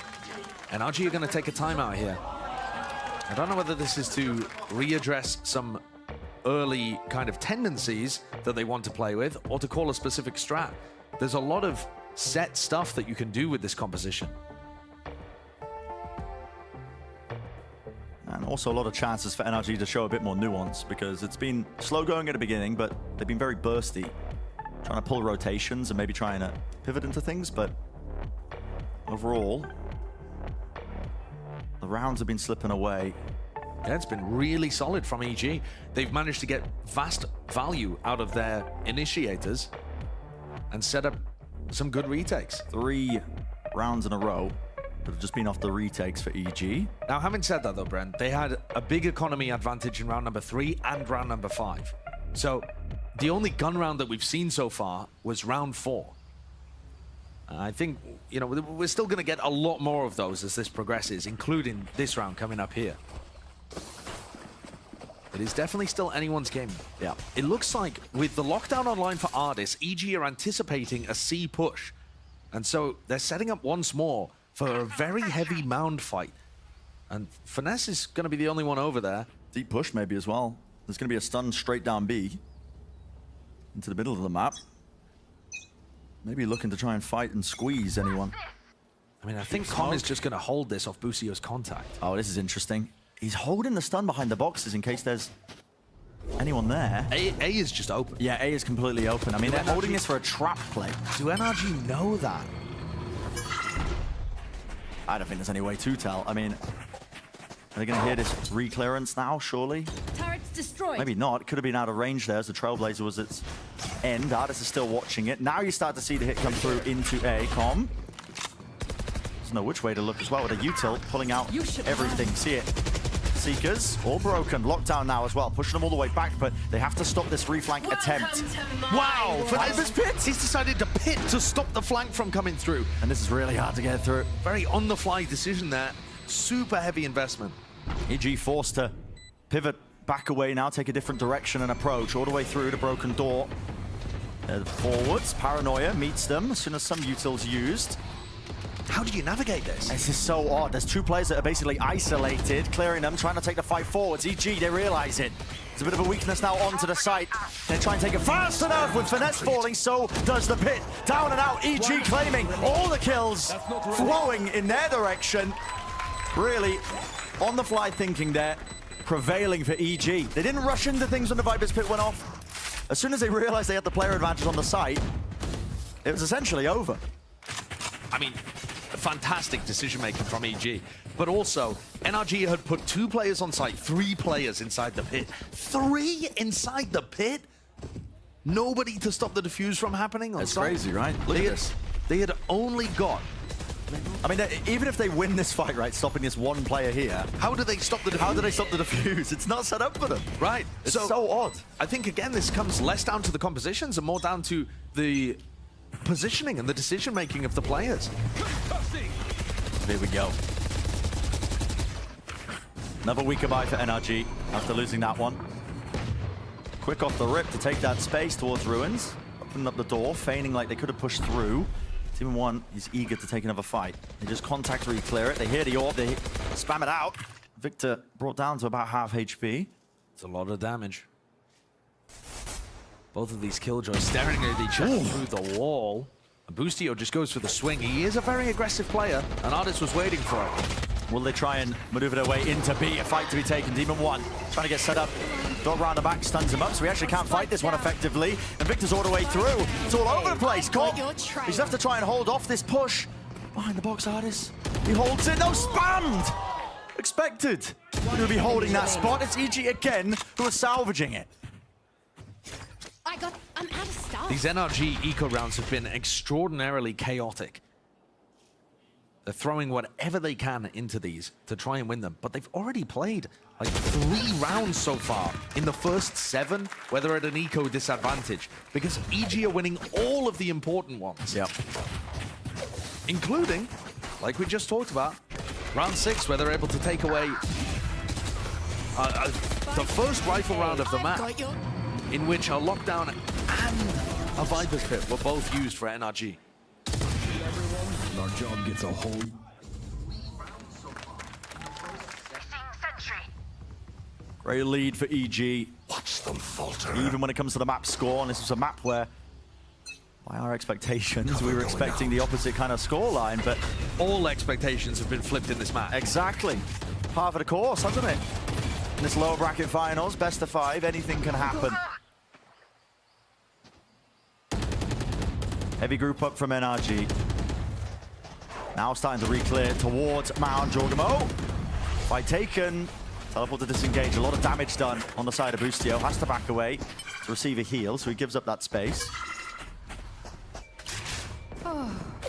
NRG are going to take a timeout here. I don't know whether this is to readdress some early kind of tendencies that they want to play with, or to call a specific strat. There's a lot of set stuff that you can do with this composition. And also a lot of chances for NRG to show a bit more nuance, because it's been slow going at the beginning, but they've been very bursty. Trying to pull rotations and maybe trying to pivot into things, but overall, the rounds have been slipping away. Yeah, it's been really solid from EG. They've managed to get vast value out of their initiators and set up some good retakes. 3 rounds in a row that have just been off the retakes for EG. Now, having said that though, Brent, they had a big economy advantage in round number 3 and round number 5. So the only gun round that we've seen so far was round 4. I think, you know, we're still going to get a lot more of those as this progresses, including this round coming up here. It is definitely still anyone's game. Yeah. It looks like with the lockdown online for Ardis, EG are anticipating a C push. And so they're setting up once more for a very heavy Mound fight. And Finesse is going to be the only one over there. Deep push maybe as well. There's going to be a stun straight down B into the middle of the map. Maybe looking to try and fight and squeeze anyone. I mean, I think Com is just going to hold this off Busio's contact. Oh, this is interesting. He's holding the stun behind the boxes in case there's anyone there. A is just open. Yeah, A is completely open. I mean, they're holding this for a trap play. Do NRG know that? I don't think there's any way to tell. I mean, are they going to hear this re-clearance now, surely? Turrets destroyed. Maybe not. It could have been out of range there as the Trailblazer was its end. Artis is still watching it. Now you start to see the hit come through into A. Com. Doesn't know which way to look as well with a util pulling out everything. See it. Seekers, all broken. Lockdown now as well. Pushing them all the way back, but they have to stop this reflank attempt. Wow! For Vibers pit! He's decided to pit to stop the flank from coming through. And this is really hard to get through. Very on-the-fly decision there. Super heavy investment. EG forced to pivot back away now, take a different direction and approach all the way through the broken door. Forwards, Paranoia meets them as soon as some utils used. How do you navigate this? This is so odd. There's two players that are basically isolated, clearing them, trying to take the fight forwards. EG, they realize it. There's a bit of a weakness now onto the site. They try and take it fast enough with Finesse falling, so does the pit. Down and out, EG claiming all the kills, flowing in their direction. Really, on the fly thinking there, prevailing for EG. They didn't rush into things when the Viper's pit went off. As soon as they realized they had the player advantage on the site, it was essentially over. I mean, fantastic decision-making from EG. But also, NRG had put 2 players on site, 3 players inside the pit. 3 inside the pit? Nobody to stop the defuse from happening on That's site? crazy, right? Look at this. They had only got... I mean, even if they win this fight, right, stopping this one player here, How do they stop the defuse? how do they stop the defuse? It's not set up for them. Right. It's so odd. I think, again, this comes less down to the compositions and more down to the positioning and the decision-making of the players. Here we go. Another weaker buy for NRG after losing that one. Quick off the rip to take that space towards Ruins. Opening up the door, feigning like they could have pushed through. Team 1 is eager to take another fight. They just contact re-clear it. They hear the orb, they spam it out. Victor brought down to about half HP. It's a lot of damage. Both of these killjoys staring at each other through the wall. And Boostio just goes for the swing. He is a very aggressive player, and Artis was waiting for it. Will they try and maneuver their way into B? A fight to be taken. Demon 1 trying to get set up. Dog round the back stuns him up, so we actually can't fight this one effectively. And Victor's all the way through. It's all over the place. Caught. He's have to try and hold off this push. Behind the box, Artis. He holds it. No, spammed! Expected. He'll be holding that spot. It's EG again who are salvaging it. I'm out of stuff. These NRG eco rounds have been extraordinarily chaotic. They're throwing whatever they can into these to try and win them, but they've already played like 3 rounds so far in the first 7 where they're at an eco disadvantage because EG are winning all of the important ones. Yep. Including, like we just talked about, round 6 where they're able to take away the first rifle round of the map, in which a lockdown and a Viper's Pit were both used for NRG. Our job gets a whole... Great lead for EG. Watch them falter. Even when it comes to the map score, and this was a map where, by our expectations, we were expecting the opposite kind of scoreline, but All expectations have been flipped in this match. exactly. Part of the course, hasn't it? In this lower bracket finals, best of 5, anything can happen. Heavy group up from NRG. Now starting to re-clear towards Mount Jorgamo. Fight taken. Teleport to disengage. A lot of damage done on the side of Boostio. Has to back away to receive a heal, so he gives up that space.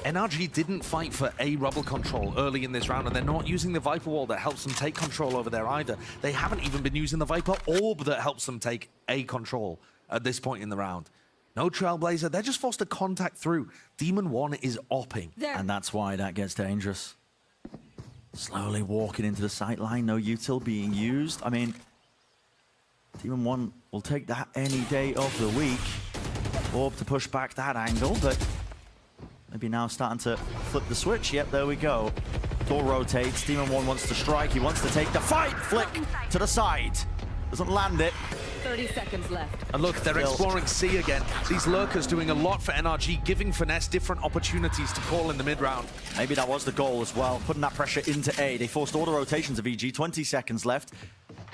NRG didn't fight for a rubble control early in this round, and they're not using the Viper wall that helps them take control over there either. They haven't even been using the Viper orb that helps them take a control at this point in the round. No Trailblazer, they're just forced to contact through. Demon 1 is opping. And that's why that gets dangerous. Slowly walking into the sight line, no util being used. I mean, Demon 1 will take that any day of the week. Orb to push back that angle, but maybe now starting to flip the switch. Yep, there we go. Door rotates, Demon 1 wants to strike, he wants to take the fight. Flick to the side. Doesn't land it. 30 seconds left. And look, they're exploring C again. These lurkers doing a lot for NRG, giving Finesse different opportunities to call in the mid-round. Maybe that was the goal as well, putting that pressure into A. They forced all the rotations of EG, 20 seconds left.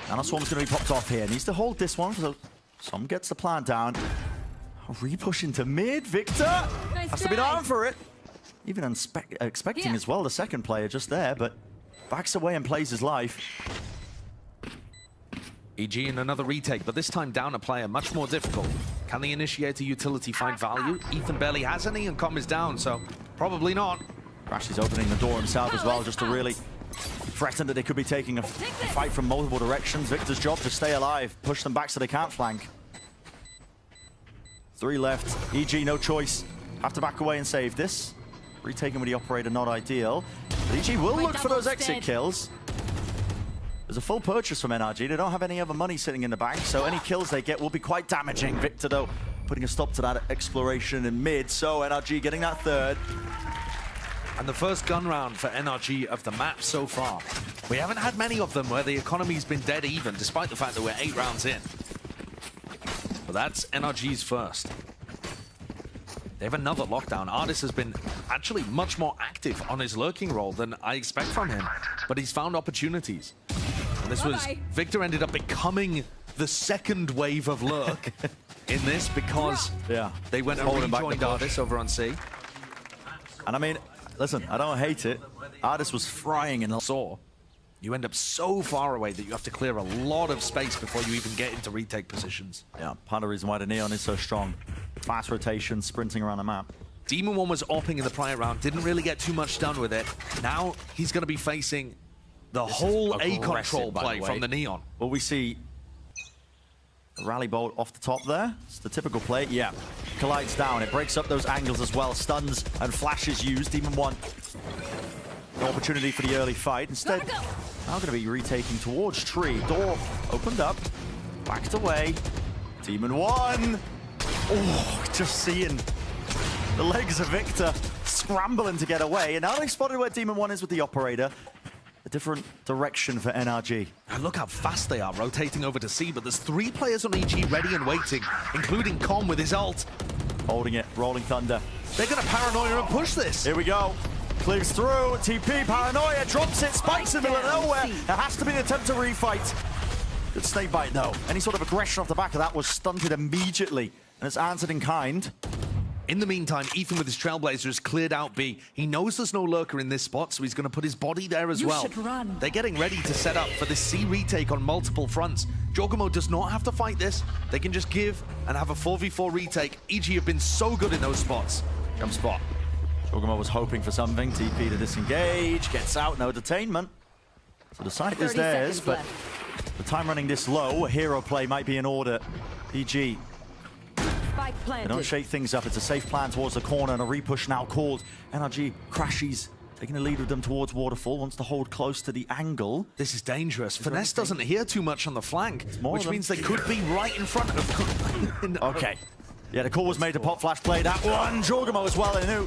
Nanoswarm's going to be popped off here. Needs to hold this one, so Som gets the plant down. Re-push into mid. Victor has to be down for it. Even expecting as well the second player just there, but backs away and plays his life. EG in another retake, but this time down a player, much more difficult. Can the initiator utility find value? Ethan barely has any, and Com is down, so probably not. Crash is opening the door himself as well, just to really threaten that they could be taking a fight from multiple directions. Victor's job to stay alive, push them back so they can't flank. 3 left. EG, no choice. Have to back away and save this. Retaking with the operator, not ideal. But EG will look for those exit kills. There's a full purchase from NRG. They don't have any other money sitting in the bank, so any kills they get will be quite damaging. Victor, though, putting a stop to that exploration in mid, so NRG getting that third. And the first gun round for NRG of the map so far. We haven't had many of them where the economy's been dead even, despite the fact that we're 8 rounds in. But that's NRG's first. They have another lockdown. Artis has been actually much more active on his lurking role than I expect from him, but he's found opportunities. And this was, Victor ended up becoming the second wave of lurk in this because they went and rejoined Artis over on C. And I mean, listen, I don't hate it. Artis was frying in the saw. You end up so far away that you have to clear a lot of space before you even get into retake positions. Yeah, part of the reason why the Neon is so strong. Fast rotation, sprinting around the map. Demon 1 was opping in the prior round, didn't really get too much done with it. Now he's going to be facing the whole A control play from the Neon. Well, we see a rally bolt off the top there. It's the typical play. Yeah, collides down. It breaks up those angles as well. Stuns and flashes used. Demon 1. No opportunity for the early fight. Instead, now going to be retaking towards tree. Door opened up, backed away. Demon 1. Oh, just seeing the legs of Victor scrambling to get away. And now they spotted where Demon 1 is with the operator. A different direction for NRG. And look how fast they are rotating over to C, but there's 3 players on EG ready and waiting, including Com with his ult. Holding it, rolling thunder. They're going to paranoia and push this. Here we go. Clears through, TP, paranoia, drops it, spikes in the middle of nowhere. There has to be an attempt to refight. Good snake bite though. Any sort of aggression off the back of that was stunted immediately, and it's answered in kind. In the meantime, Ethan with his Trailblazer has cleared out B. He knows there's no lurker in this spot, so he's going to put his body there as well. They're getting ready to set up for this C retake on multiple fronts. Jorgamo does not have to fight this. They can just give and have a 4v4 retake. EG have been so good in those spots. Jump spot. Jorgamo was hoping for something. TP to disengage, gets out, no detainment. So the site is theirs, but the time running this low, a hero play might be in order. PG. They don't shake things up. It's a safe plan towards the corner and a repush now called. NRG crashes, taking the lead with them towards Waterfall, wants to hold close to the angle. This is dangerous. Finesse doesn't hear too much on the flank, which means they could be right in front of... Okay. Yeah, the call was made to pop flash play that one. Jorgamo as well, and who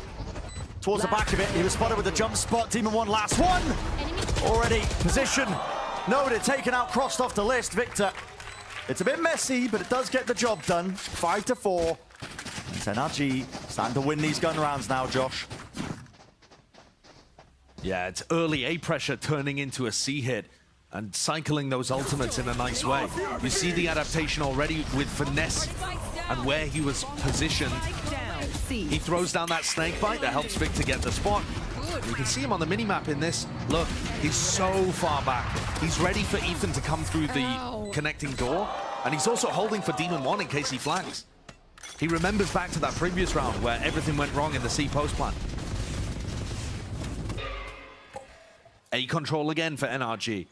towards the back of it. He was spotted with the jump spot. Demon 1 last one. Already position noted, taken out, crossed off the list. Victor. It's a bit messy, but it does get the job done. 5-4. It's NRG starting to win these gun rounds now, Josh. Yeah, it's early A pressure turning into a C hit and cycling those ultimates in a nice way. You see the adaptation already with Finesse and where he was positioned. He throws down that snake bite that helps Victor get the spot. You can see him on the minimap in this. Look, he's so far back. He's ready for Ethan to come through the connecting door, and he's also holding for Demon 1 in case he flanks. He remembers back to that previous round where everything went wrong in the C post plan. A control again for NRG.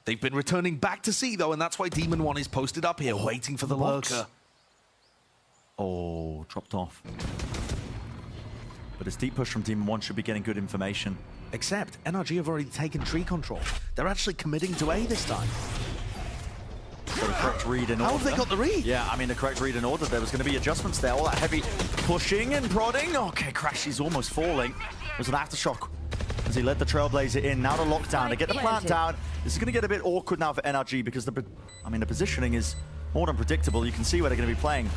They've been returning back to C though, and that's why Demon 1 is posted up here, waiting for the lurker. Oh, dropped off. But his deep push from Demon 1 should be getting good information. Except NRG have already taken tree control. They're actually committing to A this time. So the correct read in order. How have they got the read? Yeah, I mean, the correct read in order. There was going to be adjustments there. All that heavy pushing and prodding. Okay, Crash, he's almost falling. There's an aftershock as he led the Trailblazer in. Now the lockdown. They get the plant down. This is going to get a bit awkward now for NRG because the positioning is more than predictable. You can see where they're going to be playing.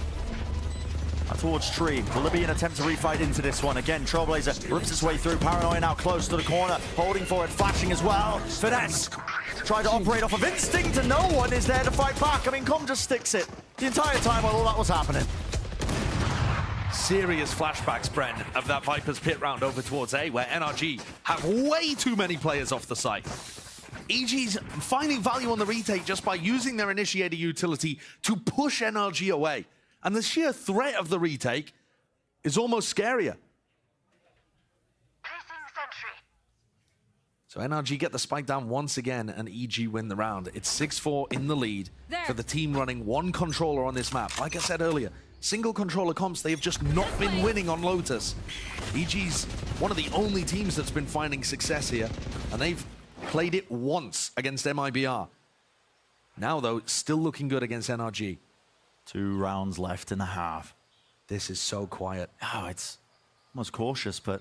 Towards Tree. Will there be an attempt to refight into this one? Again, Trailblazer rips his way through. Paranoia now close to the corner. Holding for it, flashing as well. Finesse tried to operate off of instinct and no one is there to fight back. I mean, Com just sticks it the entire time while all that was happening. Serious flashbacks, Bren, of that Viper's pit round over towards A, where NRG have way too many players off the site. EG's finding value on the retake just by using their initiator utility to push NRG away. And the sheer threat of the retake is almost scarier. So NRG get the spike down once again and EG win the round. It's 6-4 in the lead for the team running one controller on this map. Like I said earlier, single controller comps, they have just not been winning on Lotus. EG's one of the only teams that's been finding success here, and they've played it once against MIBR. Now though, still looking good against NRG. 2 rounds left in the half. This is so quiet. Oh, it's almost cautious, but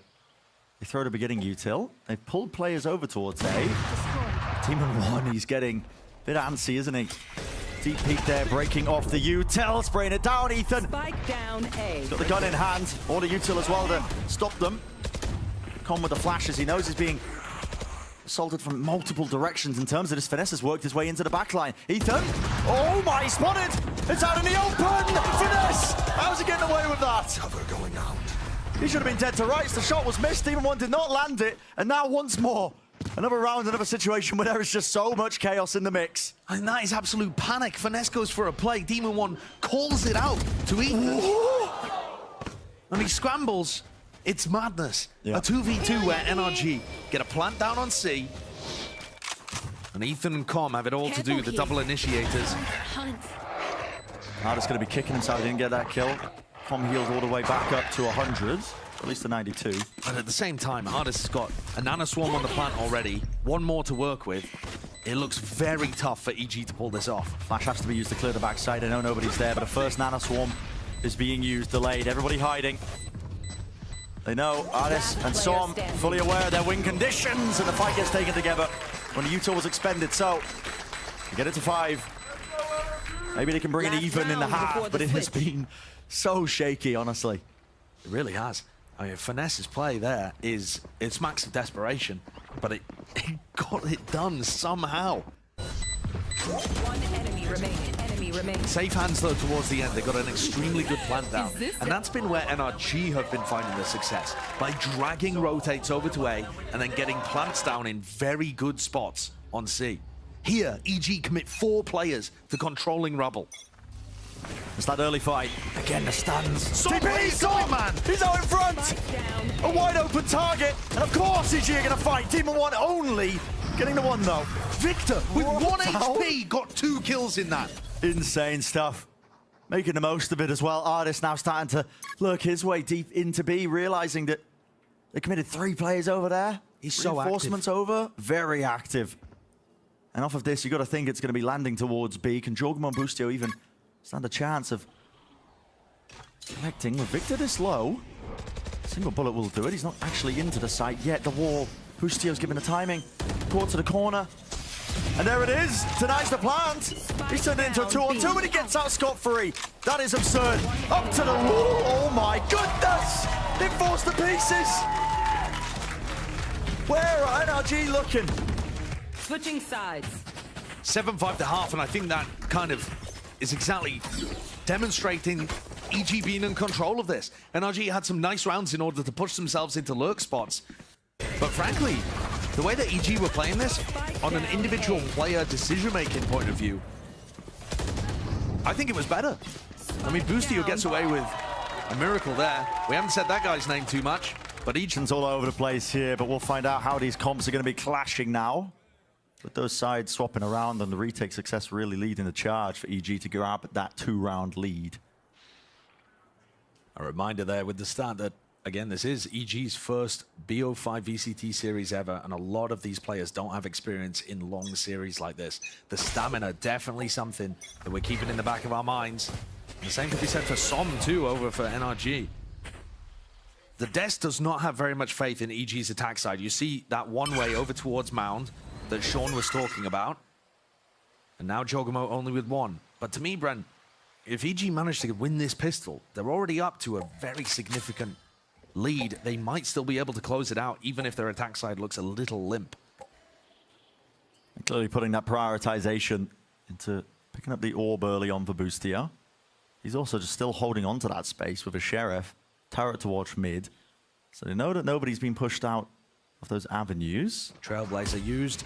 they throw the beginning util. They've pulled players over towards A. Team of 1, he's getting a bit antsy, isn't he? Deep peek there, breaking off the util, spraying it down, Ethan. Spike down A. He's got the gun in hand, or the util as well to stop them. Com with the flashes, he knows he's being assaulted from multiple directions in terms of his finesse has worked his way into the backline. Ethan, oh my, spotted! It's out in the open! Finesse! How's he getting away with that? Cover going out. He should have been dead to rights. The shot was missed. Demon 1 did not land it. And now once more, another round, another situation where there is just so much chaos in the mix. And that is absolute panic. Finesse goes for a play. Demon 1 calls it out to Ethan. And he scrambles. It's madness. Yeah. A 2v2 where NRG get a plant down on C. And Ethan and Com have it all to do, the double initiators. Hardest going to be kicking himself. He didn't get that kill. Com healed all the way back up to 100, at least to 92. But at the same time, Hardest has got a Nano Swarm on the plant already. One more to work with. It looks very tough for EG to pull this off. Flash has to be used to clear the backside. I know nobody's there, but the first Nano Swarm is being used, delayed. Everybody hiding. They know Hardest and Som fully aware of their win conditions, and the fight gets taken together when the util was expended. So, they get it to 5. Maybe they can bring it even in the half, but it has been so shaky, honestly. It really has. I mean, Finesse's play there is, it's max of desperation, but it got it done somehow. One enemy remaining. Safe hands though towards the end. They got an extremely good plant down, and that's been where NRG have been finding the success, by dragging rotates over to A and then getting plants down in very good spots on C. Here, EG commit 4 players to controlling rubble. It's that early fight. Again, the stuns. TP, man! He's out in front! A wide open target, and of course EG are gonna fight. Demon 1 only getting the 1 though. Victor, with 1 HP, got 2 kills in that. Insane stuff. Making the most of it as well. Hardest now starting to lurk his way deep into B, realizing that they committed 3 players over there. He's so active. Reinforcements over, very active. And off of this, you got to think it's going to be landing towards B. Can Jorgemon and Boostio even stand a chance of connecting with Victor this low? Single bullet will do it. He's not actually into the site yet. The wall. Boostio's given the timing. Caught to the corner. And there it is. Tonight's the plant. He's turned it into a 2-on-2 and he gets out scot-free. That is absurd. Up to the wall. Oh my goodness. It falls to pieces. Where are NRG looking? Switching sides. 7-5 to half, and I think that kind of is exactly demonstrating EG being in control of this. NRG had some nice rounds in order to push themselves into lurk spots. But frankly, the way that EG were playing this, on an individual player decision-making point of view, I think it was better. I mean, Boostio gets away with a miracle there. We haven't said that guy's name too much, but Eachin's all over the place here, but we'll find out how these comps are going to be clashing now. With those sides swapping around and the retake success really leading the charge for EG to grab that 2-round lead. A reminder there with the start that, again, this is EG's first BO5 VCT series ever, and a lot of these players don't have experience in long series like this. The stamina, definitely something that we're keeping in the back of our minds. And the same could be said for Som too, over for NRG. The Des does not have very much faith in EG's attack side. You see that one way over towards Mound that Sean was talking about. And now Jogamo only with one. But to me, Brent, if EG managed to win this pistol, they're already up to a very significant lead. They might still be able to close it out, even if their attack side looks a little limp. And clearly putting that prioritization into picking up the orb early on for Boostio. He's also just still holding on to that space with a Sheriff. Turret towards mid. So they know that nobody's been pushed out of those avenues. Trailblazer used.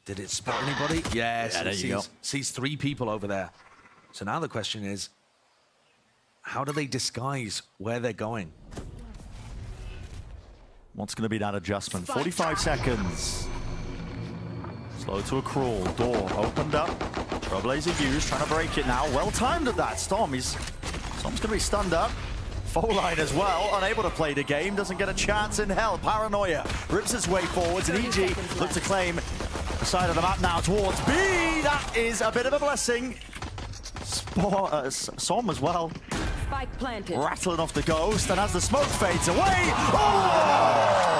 Did it spot anybody? Yes, Yeah, there you go. Sees 3 people over there. So now the question is, how do they disguise where they're going? What's going to be that adjustment? 45 seconds. Slow to a crawl. Door opened up. Trailblazer used, trying to break it now. Well timed at that. Storm's going to be stunned up. Line as well, unable to play the game, doesn't get a chance in hell. Paranoia rips his way forwards, and EG look to claim the side of the map now towards B. That is a bit of a blessing. Som as well. Spike planted. Rattling off the ghost, and as the smoke fades away, oh!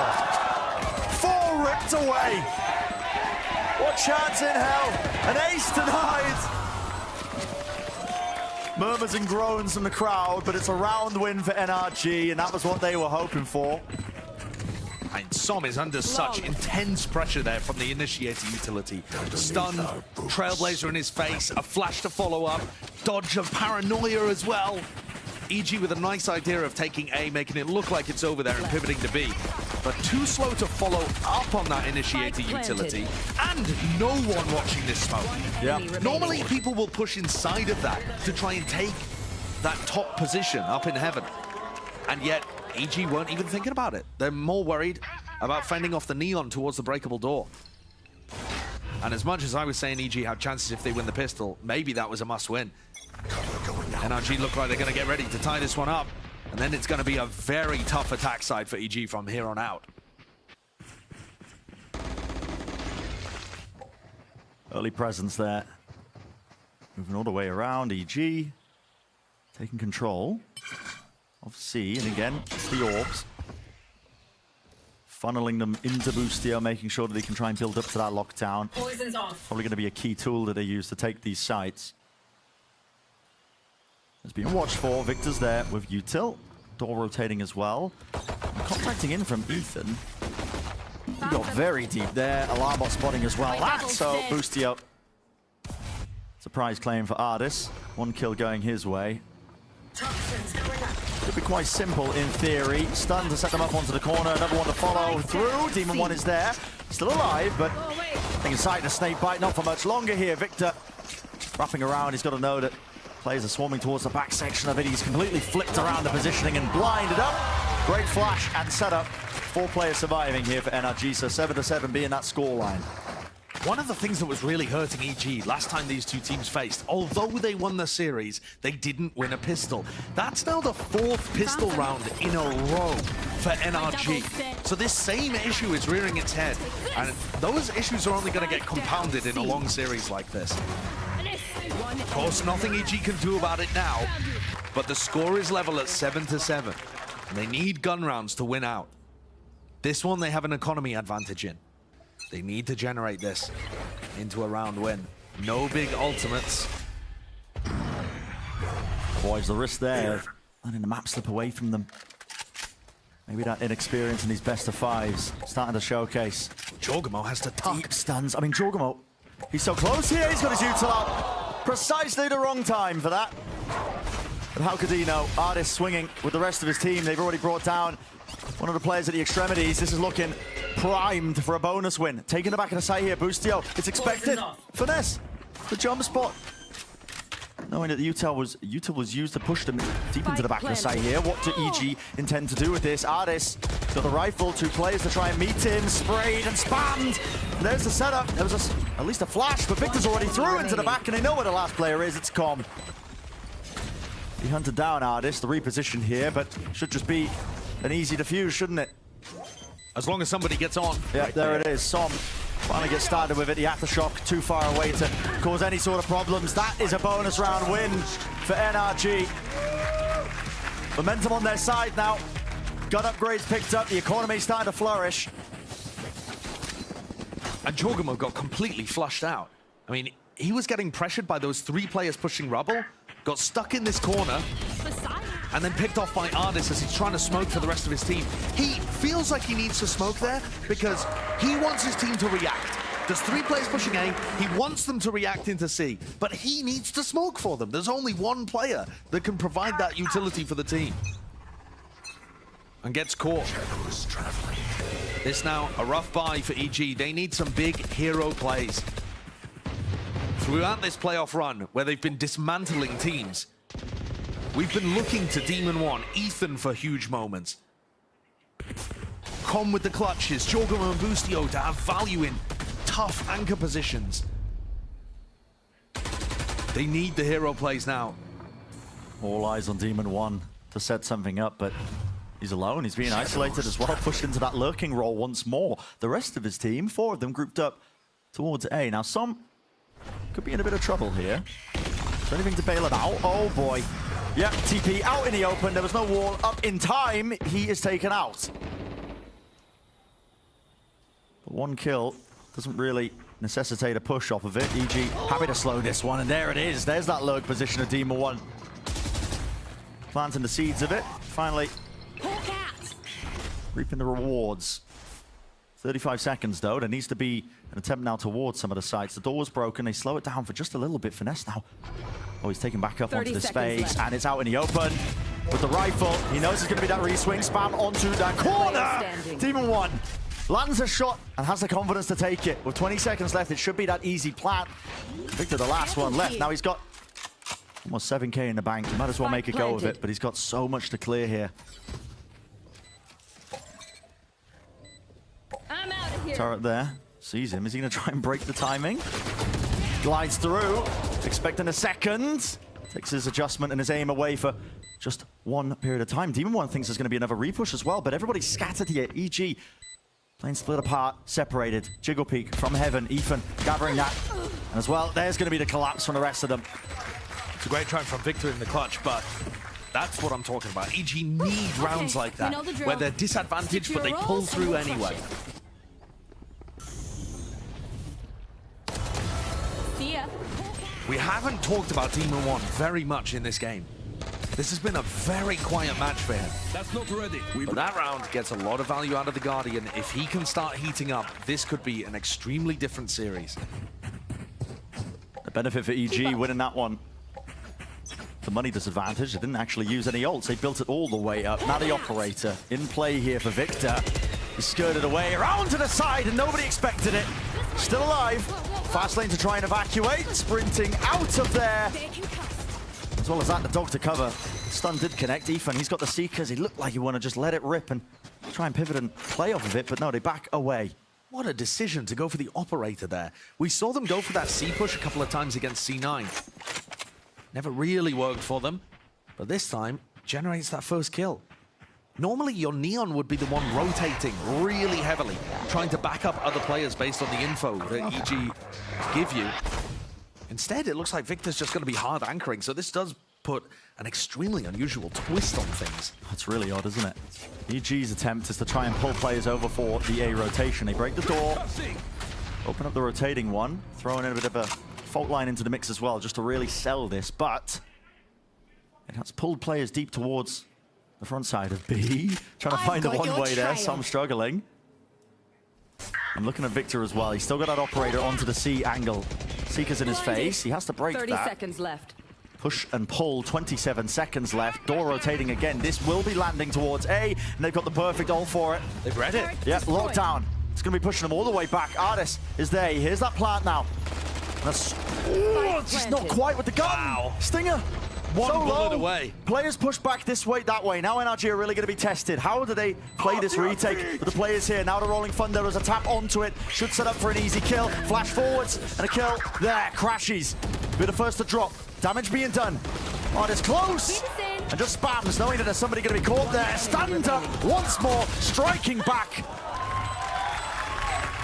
4 ripped away. What chance in hell? An ace denied. Murmurs and groans from the crowd, but it's a round win for NRG, and that was what they were hoping for. And Som is under such intense pressure there from the initiator utility. Stun, Trailblazer in his face, a flash to follow up, dodge of Paranoia as well. EG with a nice idea of taking A, making it look like it's over there and pivoting to B. But too slow to follow up on that initiator utility. And no one watching this smoke. Yeah. Normally people will push inside of that to try and take that top position up in heaven. And yet EG weren't even thinking about it. They're more worried about fending off the neon towards the breakable door. And as much as I was saying EG had chances if they win the pistol, maybe that was a must win. NRG look like they're going to get ready to tie this one up. And then it's going to be a very tough attack side for EG from here on out. Early presence there. Moving all the way around, EG taking control of C, and again, it's the orbs. Funneling them into Boostio, making sure that they can try and build up to that lockdown. Poison's off. Probably going to be a key tool that they use to take these sites. Has been watched for. Victor's there with util. Door rotating as well. Contacting in from Ethan. He got very deep there. Alarm bot spotting as well. So Boostio. Surprise claim for Ardis. 1 kill going his way. Toxins going up. Could be quite simple in theory. Stun to set them up onto the corner. Another one to follow through. Demon 1 is there. Still alive, but I think inside the snake bite. Not for much longer here. Victor wrapping around. He's got to know that players are swarming towards the back section of it. He's completely flipped around the positioning and blinded up. Great flash and setup. 4 players surviving here for NRG, so 7-7 being that scoreline. One of the things that was really hurting EG last time these two teams faced, although they won the series, they didn't win a pistol. That's now the 4th pistol round in a row for NRG. So this same issue is rearing its head, and those issues are only going to get compounded in a long series like this. Of course, nothing EG can do about it now, but the score is level at 7-7. And they need gun rounds to win out. This one they have an economy advantage in. They need to generate this into a round win. No big ultimates. Boys, the risk there of letting the map slip away from them. Maybe that inexperience in these best of 5s starting to showcase. Jorgamo has to tuck. Deep stuns. I mean, Jorgamo, he's so close here. He's got his util up. Precisely the wrong time for that. But how could he know? Ardis swinging with the rest of his team. They've already brought down one of the players at the extremities. This is looking primed for a bonus win. Taking the back of the site here, Boostio. It's expected. Finesse. The jump spot. Knowing that the util was used to push them deep into the back of the site here. What do EG intend to do with this? Ardis got the rifle. 2 players to try and meet him. Sprayed and spammed. And there's the setup. There was at least a flash, but Victor's already through into the back, and they know where the last player is. It's Com. He hunted down Ardis. The reposition here, but should just be an easy defuse, shouldn't it? As long as somebody gets on. Yeah, there it is. Som finally gets started with it. The aftershock too far away to cause any sort of problems. That is a bonus round win for NRG. Momentum on their side now. Gun upgrades picked up. The economy starting to flourish. And Jorgamo got completely flushed out. I mean, he was getting pressured by those 3 players pushing rubble, got stuck in this corner, and then picked off by Ardis as he's trying to smoke for the rest of his team. He feels like he needs to smoke there because he wants his team to react. There's 3 players pushing A, he wants them to react into C, but he needs to smoke for them. There's only 1 player that can provide that utility for the team. And gets caught. It's now a rough buy for EG. They need some big hero plays. Throughout this playoff run, where they've been dismantling teams, we've been looking to Demon One, Ethan for huge moments. Con with the clutches, Jorgo and Boostio to have value in tough anchor positions. They need the hero plays now. All eyes on Demon One to set something up, but he's alone. He's being isolated as well, pushed into that lurking role once more. The rest of his team, 4 of them grouped up towards A. Now, some could be in a bit of trouble here. Is there anything to bail it out? Oh, boy. Yep, TP out in the open. There was no wall up in time. He is taken out. But 1 kill doesn't really necessitate a push off of it. EG happy to slow this one, and there it is. There's that lurk position of Demon One. Planting the seeds of it. Finally reaping the rewards. 35 seconds, though. There needs to be an attempt now towards some of the sites. The door was broken. They slow it down for just a little bit. Finesse now. Oh, he's taken back up onto the space, and it's out in the open with the rifle. He knows it's going to be that re-swing spam onto that corner. Demon One lands a shot and has the confidence to take it. With 20 seconds left, it should be that easy plant. Victor, the last one left. Now he's got almost 7K in the bank. He might as well make a go of it, but he's got so much to clear here. I'm out of here. Turret there. Sees him. Is he going to try and break the timing? Glides through. Expecting a second. Takes his adjustment and his aim away for just 1 period of time. Demon One thinks there's going to be another repush as well, but everybody's scattered here. EG playing split apart, separated. Jiggle peek from heaven. Ethan gathering that. And as well, there's going to be the collapse from the rest of them. It's a great try from Victor in the clutch, but that's what I'm talking about. EG need rounds like that, where they're disadvantaged, but they pull through anyway. See ya. We haven't talked about Demon One very much in this game. This has been a very quiet match for him. That's not ready. But that round gets a lot of value out of the Guardian. If he can start heating up, this could be an extremely different series. The benefit for EG winning that one. The money disadvantage. They didn't actually use any ults. They built it all the way up. Now the operator in play here for Victor. He skirted away around to the side and nobody expected it. Still alive. Fast lane to try and evacuate. Sprinting out of there. As well as that, the dog to cover. Stun did connect. Ethan, he's got the Seekers. He looked like he wanted to just let it rip and try and pivot and play off of it, but no, they back away. What a decision to go for the operator there. We saw them go for that C push a couple of times against C9. Never really worked for them, but this time generates that first kill. Normally, your Neon would be the one rotating really heavily, trying to back up other players based on the info that EG give you. Instead, it looks like Victor's just going to be hard anchoring, so this does put an extremely unusual twist on things. That's really odd, isn't it? EG's attempt is to try and pull players over for the A rotation. They break the door, open up the rotating one, throwing in a bit of a fault line into the mix as well, just to really sell this, but it has pulled players deep towards the front side of B. Trying to find the one-way there, some struggling. I'm looking at Victor as well. He's still got that operator onto the C angle. Seeker's in his face. He has to break 30 that. seconds left. Push and pull, 27 seconds left. Door rotating again. This will be landing towards A, and they've got the perfect ult for it. They've read it. Yep, lockdown. It's going to be pushing them all the way back. Ardis is there. Here's that plant now. That's, ooh, just not quite with the gun. Wow. Stinger. One so bullet low. away. Players push back this way, that way. Now NRG are really going to be tested. How do they play this retake with the players here? Now the Rolling Thunder as a tap onto it. Should set up for an easy kill. Flash forwards and a kill. There, crashes. Be the first to drop. Damage being done. Oh, it's close. And just spams, knowing that there's somebody going to be caught there. Stand up once more, striking back.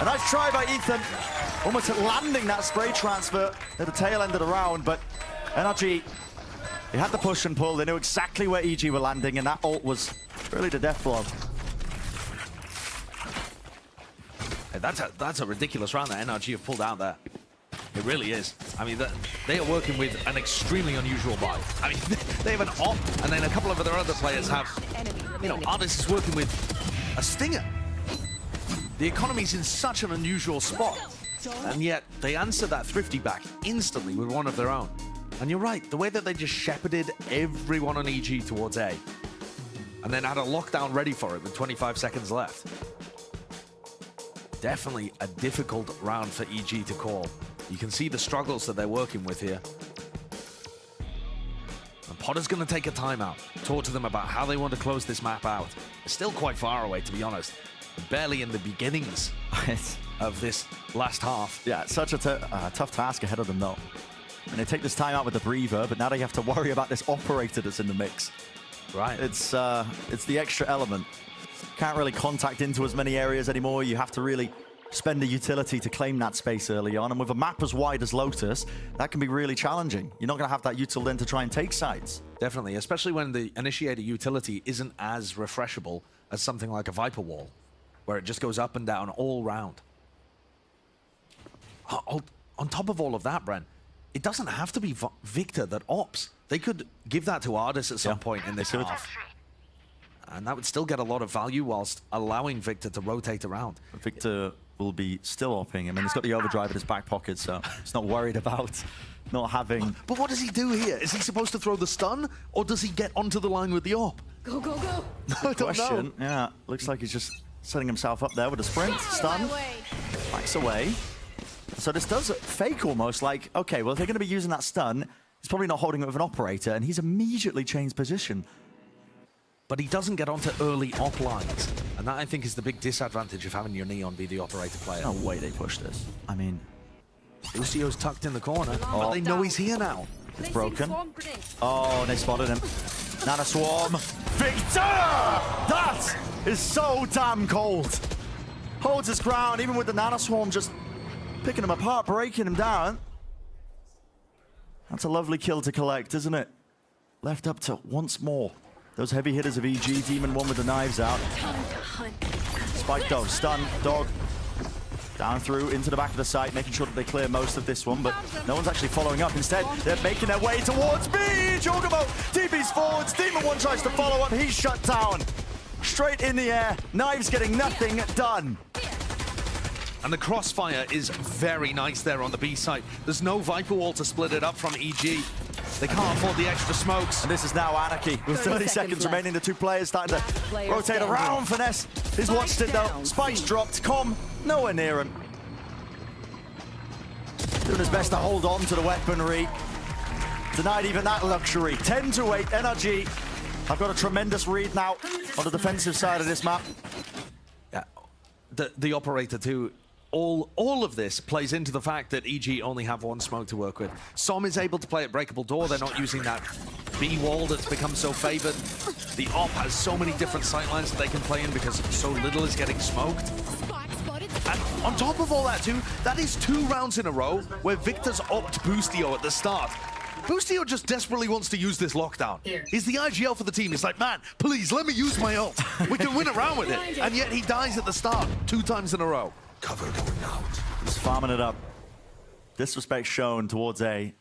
A nice try by Ethan. Almost landing that spray transfer at the tail end of the round, but NRG, they had the push and pull. They knew exactly where EG were landing, and that ult was really the death blow. Hey, that's a ridiculous round that NRG have pulled out there. It really is. I mean, they are working with an extremely unusual buy. I mean, they have an op, and then a couple of their other players have, you know, Artis is working with a stinger. The economy's in such an unusual spot, and yet they answer that Thrifty back instantly with one of their own. And you're right, the way that they just shepherded everyone on EG towards A, and then had a lockdown ready for it with 25 seconds left. Definitely a difficult round for EG to call. You can see the struggles that they're working with here. And Potter's going to take a timeout, talk to them about how they want to close this map out. It's still quite far away, to be honest. Barely in the beginnings of this last half. Yeah, it's such a tough task ahead of them, though. And they take this timeout with the breather, but now they have to worry about this operator that's in the mix. Right. It's the extra element. Can't really contact into as many areas anymore. You have to really spend a utility to claim that space early on. And with a map as wide as Lotus, that can be really challenging. You're not going to have that util then to try and take sides. Definitely, especially when the initiator utility isn't as refreshable as something like a Viper wall, where it just goes up and down all round. On top of all of that, Bren, it doesn't have to be Victor that ops. They could give that to Artis at some point in this half. And that would still get a lot of value whilst allowing Victor to rotate around. Victor will be still opping him, and he's got the overdrive in his back pocket, so he's not worried about not having... But what does he do here? Is he supposed to throw the stun, or does he get onto the line with the op? Go, go, go. I don't know. Yeah, looks like he's just setting himself up there with a sprint, stun, backs away. So this does fake almost like, okay, well, if they're going to be using that stun, he's probably not holding it with an operator, and he's immediately changed position. But he doesn't get onto early op lines. And that, I think, is the big disadvantage of having your Neon be the operator player. No way they push this. I mean... Lucio's tucked in the corner, but they know he's here now. It's broken. Oh, they spotted him. Nana Swarm. Victor! That is so damn cold. Holds his ground, even with the Nana Swarm just picking him apart, breaking him down. That's a lovely kill to collect, isn't it? Left up to once more. Those heavy hitters of EG, Demon 1 with the knives out. Spike though, stun, dog. Down through into the back of the site, making sure that they clear most of this one, but no one's actually following up. Instead, they're making their way towards B. Jorgamo TP's forwards. Demon 1 tries to follow up. He's shut down. Straight in the air. Knives getting nothing done. And the crossfire is very nice there on the B site. There's no Viper wall to split it up from EG. They can't afford the extra smokes. And this is now Anarchy. With 30 seconds remaining, the two players starting to rotate around. Finesse. He's watched it though. Spice dropped. Com nowhere near him. Doing his best to hold on to the weaponry. Denied even that luxury. 10-8 NRG. I've got a tremendous read now on the defensive side of this map. Yeah, the operator too. All of this plays into the fact that EG only have one smoke to work with. Som is able to play at breakable door. They're not using that B wall that's become so favored. The op has so many different sightlines that they can play in because so little is getting smoked. And on top of all that too, that is 2 rounds in a row where Victor's opt Boostio at the start. Boostio just desperately wants to use this lockdown. He's the IGL for the team. He's like, man, please let me use my ult. We can win a round with it. And yet he dies at the start 2 times in a row. Cover going out. He's farming it up. Disrespect shown towards A.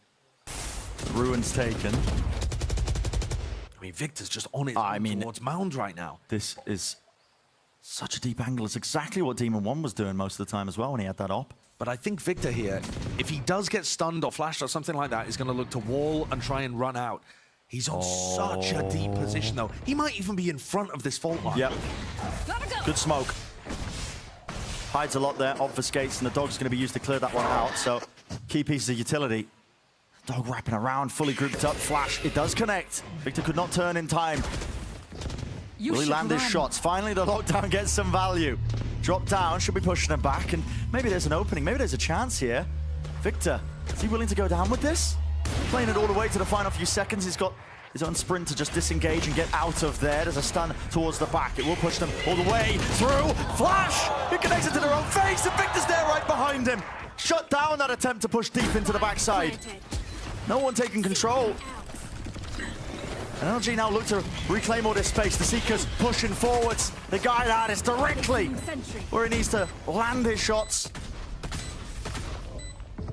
Ruins taken. I mean, Victor's just on it towards Mound right now. This is such a deep angle. It's exactly what Demon 1 was doing most of the time as well when he had that op. But I think Victor here, if he does get stunned or flashed or something like that, is going to look to wall and try and run out. He's on such a deep position, though. He might even be in front of this fault line. Yep. Good smoke. Hides a lot there, obfuscates, and the dog's going to be used to clear that one out. So, key pieces of utility. Dog wrapping around, fully grouped up, flash. It does connect. Victor could not turn in time. Will he land his shots? Finally, the lockdown gets some value. Drop down, should be pushing him back, and maybe there's an opening, maybe there's a chance here. Victor, is he willing to go down with this? Playing it all the way to the final few seconds. He's got his own sprint to just disengage and get out of there. There's a stun towards the back. It will push them all the way through. Flash! It connects it to their own face, and Victor's there right behind him. Shut down that attempt to push deep into the backside. No one taking control. And NRG now look to reclaim all this space. The Seekers pushing forwards. The guide Artis directly where he needs to land his shots.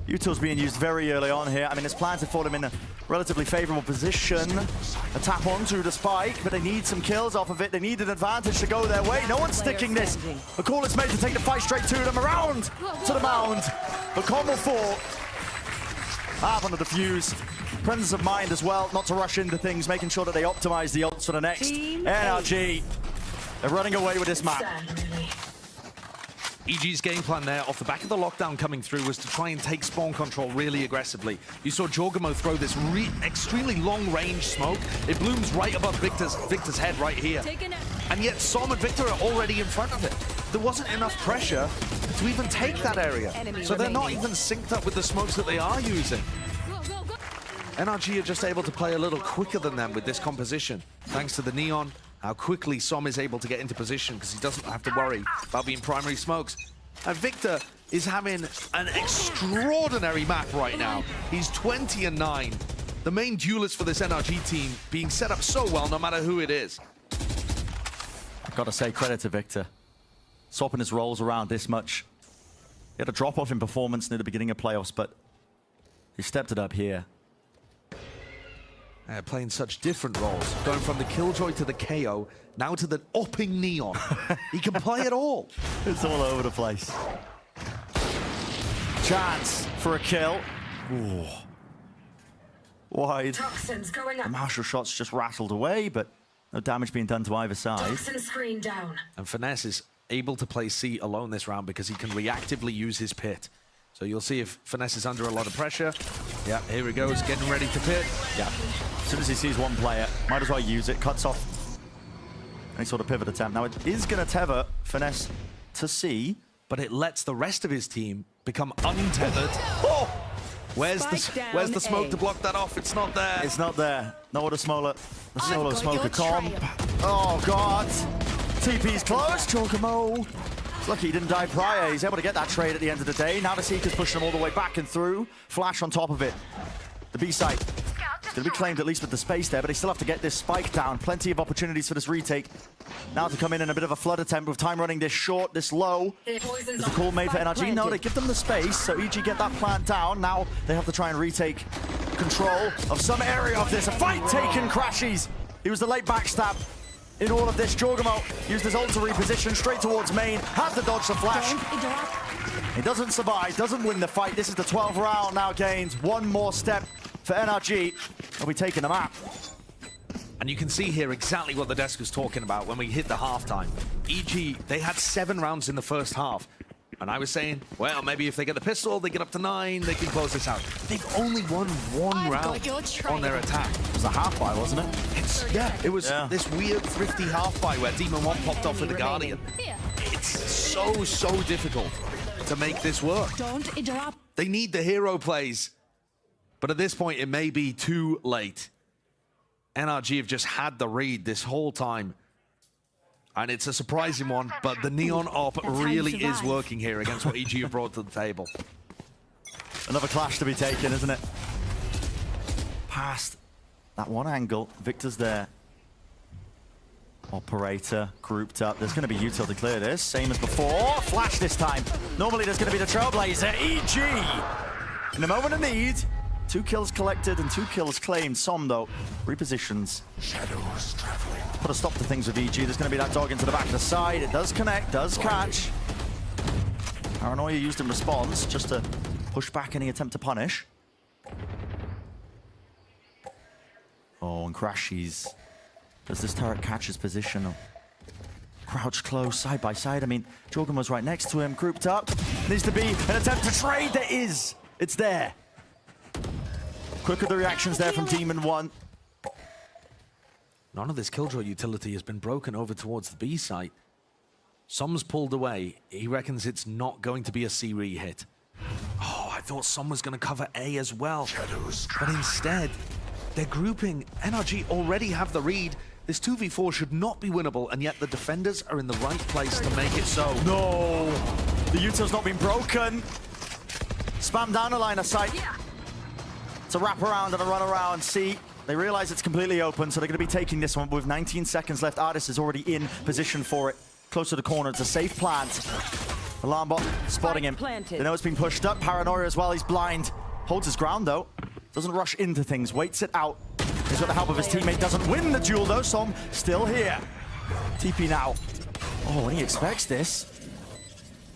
Util's being used very early on here. I mean, his plans have put him in a relatively favorable position. A tap onto the spike, but they need some kills off of it. They need an advantage to go their way. No one's sticking this. A call is made to take the fight straight to them, around to the mound. But Con will fall. Half under the fuse. Presence of mind as well, not to rush into things, making sure that they optimize the ults for the next. NRG, they're running away with this map. EG's game plan there, off the back of the lockdown coming through, was to try and take spawn control really aggressively. You saw Jorgamo throw this extremely long-range smoke. It blooms right above Victor's head right here. And yet Som and Victor are already in front of it. There wasn't enough pressure to even take that area. So they're not even synced up with the smokes that they are using. NRG are just able to play a little quicker than them with this composition, thanks to the Neon. How quickly Som is able to get into position because he doesn't have to worry about being primary smokes. And Victor is having an extraordinary map right now. He's 20-9. The main duelist for this NRG team being set up so well, no matter who it is. I've got to say credit to Victor. Swapping his roles around this much. He had a drop-off in performance near the beginning of playoffs, but he stepped it up here. Playing such different roles, going from the Killjoy to the KO, now to the upping Neon. He can play it all. It's all over the place. Chance for a kill. Ooh. Wide. Toxins going The up. martial shots just rattled away, but no damage being done to either side. Toxin screen down. And Finesse is able to play C alone this round because he can reactively use his pit. So you'll see if Finesse is under a lot of pressure. Yeah, here he goes, getting ready to pit. Yeah. As soon as he sees one player, might as well use it. Cuts off any sort of pivot attempt. Now it is going to tether Finesse to C, but it lets the rest of his team become untethered. Oh! Where's the smoke to block that off? It's not there. It's not there. Not with a solo smoker comp. Oh god. TP's close. Jorgamo. Lucky he didn't die prior. He's able to get that trade at the end of the day. Now the Seeker's pushing him all the way back and through. Flash on top of it. The B site going to be claimed at least with the space there, but they still have to get this spike down. Plenty of opportunities for this retake. Now to come in a bit of a flood attempt with time running this short, this low. Is the call made for NRG? No, they give them the space, so EG get that plant down. Now they have to try and retake control of some area of this. A fight taken, Crashies. He was the late backstab in all of this. Jorgamo used his ult to reposition straight towards main. Had to dodge the flash. He doesn't survive, doesn't win the fight. This is the 12th round now gained. One more step for NRG. They'll be taking the map. And you can see here exactly what the desk was talking about when we hit the halftime. EG, they had 7 rounds in the first half. And I was saying, well, maybe if they get the pistol, they get up to 9, they can close this out. They've only won 1 round on their attack. It was a half buy, wasn't it? It was this weird, thrifty half buy where Demon 1 popped off with the Guardian. It's so difficult to make this work. Don't interrupt. They need the hero plays. But at this point, it may be too late. NRG have just had the read this whole time. And it's a surprising one, but the Neon op really is working here against what EG have brought to the table. Another clash to be taken, isn't it? Past that one angle, Victor's there. Operator grouped up. There's going to be util to clear this, same as before. Flash this time. Normally there's going to be the Trailblazer. EG! In a moment of need, 2 kills collected and 2 kills claimed. Som, though, repositions. Shadows traveling. Put a stop to things with EG. There's going to be that dog into the back of the side. It does connect, does catch. Paranoia used in response just to push back any attempt to punish. Oh, and Crashies. Does this turret catch his position? Crouched close, side by side. I mean, Jorgamo's right next to him, grouped up. Needs to be an attempt to trade. There is. It's there. Quicker the reactions there from Demon 1. None of this Killjoy utility has been broken over towards the B site. Som's pulled away. He reckons it's not going to be a C re-hit. Oh, I thought Som was going to cover A as well. But instead, they're grouping. NRG already have the read. This 2v4 should not be winnable, and yet the defenders are in the right place to make it so. No! The util's not been broken. Spam down a line of sight. It's a wrap around and a run around. See, they realize it's completely open, so they're going to be taking this one with 19 seconds left. Artis is already in position for it. Close to the corner, it's a safe plant. Alarm bot spotting him. planted. They know it's being pushed up. Paranoia as well. He's blind. Holds his ground though. Doesn't rush into things. Waits it out. He's got the help of his teammate. Doesn't win the duel though. Som still here. TP now. Oh, and he expects this.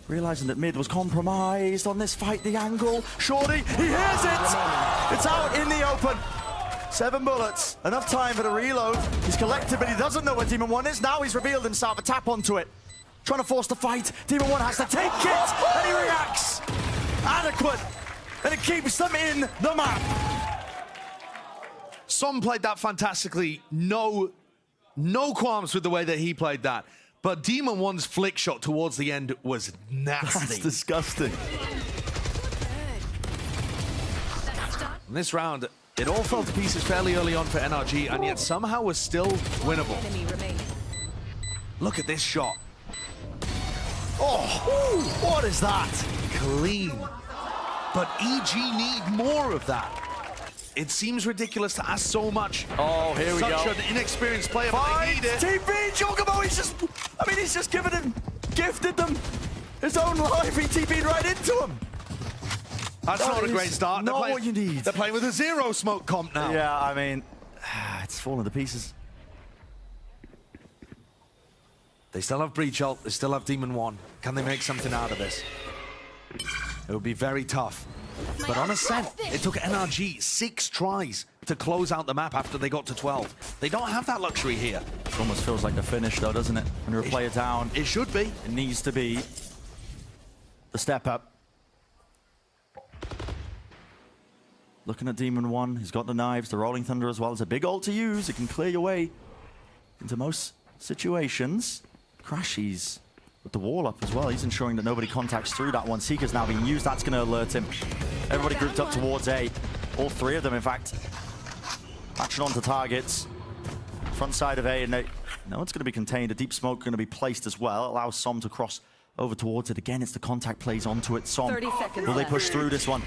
Realizing that mid was compromised on this fight. The angle. Shorty. He hears it. It's out in the open. 7 bullets. Enough time for the reload. He's collected, but he doesn't know where Demon 1 is. Now he's revealed himself. A tap onto it. Trying to force the fight. Demon 1 has to take it, and he reacts. Adequate. And it keeps them in the map. Som played that fantastically. No qualms with the way that he played that. But Demon 1's flick shot towards the end was nasty. That's disgusting. In this round, it all fell to pieces fairly early on for NRG, and yet somehow was still winnable. Enemy remaining. Look at this shot. Oh, what is that? Clean. But EG need more of that. It seems ridiculous to ask so much. Oh, here we go. Such an inexperienced player, but they need it. TP, Chocobo, he's just gifted them his own life. He TP'd right into him. That's not a great start. Not what you need. They're playing with a 0 smoke comp now. Yeah, I mean, it's falling to pieces. They still have Breach ult. They still have Demon 1. Can they make something out of this? It would be very tough. But on Ascent, it took NRG 6 tries to close out the map after they got to 12. They don't have that luxury here. It almost feels like the finish, though, doesn't it? When you're a player down, It should be. it needs to be the step up. Looking at Demon 1, he's got the knives, the Rolling Thunder as well. It's a big ult to use. It can clear your way into most situations. Crashies with the wall up as well. He's ensuring that nobody contacts through that one. Seeker's now being used. That's going to alert him. Everybody grouped up towards A. All 3 of them, in fact. Matching onto targets. Front side of A, and no one's going to be contained. A deep smoke going to be placed as well. Allows Som to cross over towards it. Again, it's the contact plays onto it. Som, 30 seconds will they left. push through this one?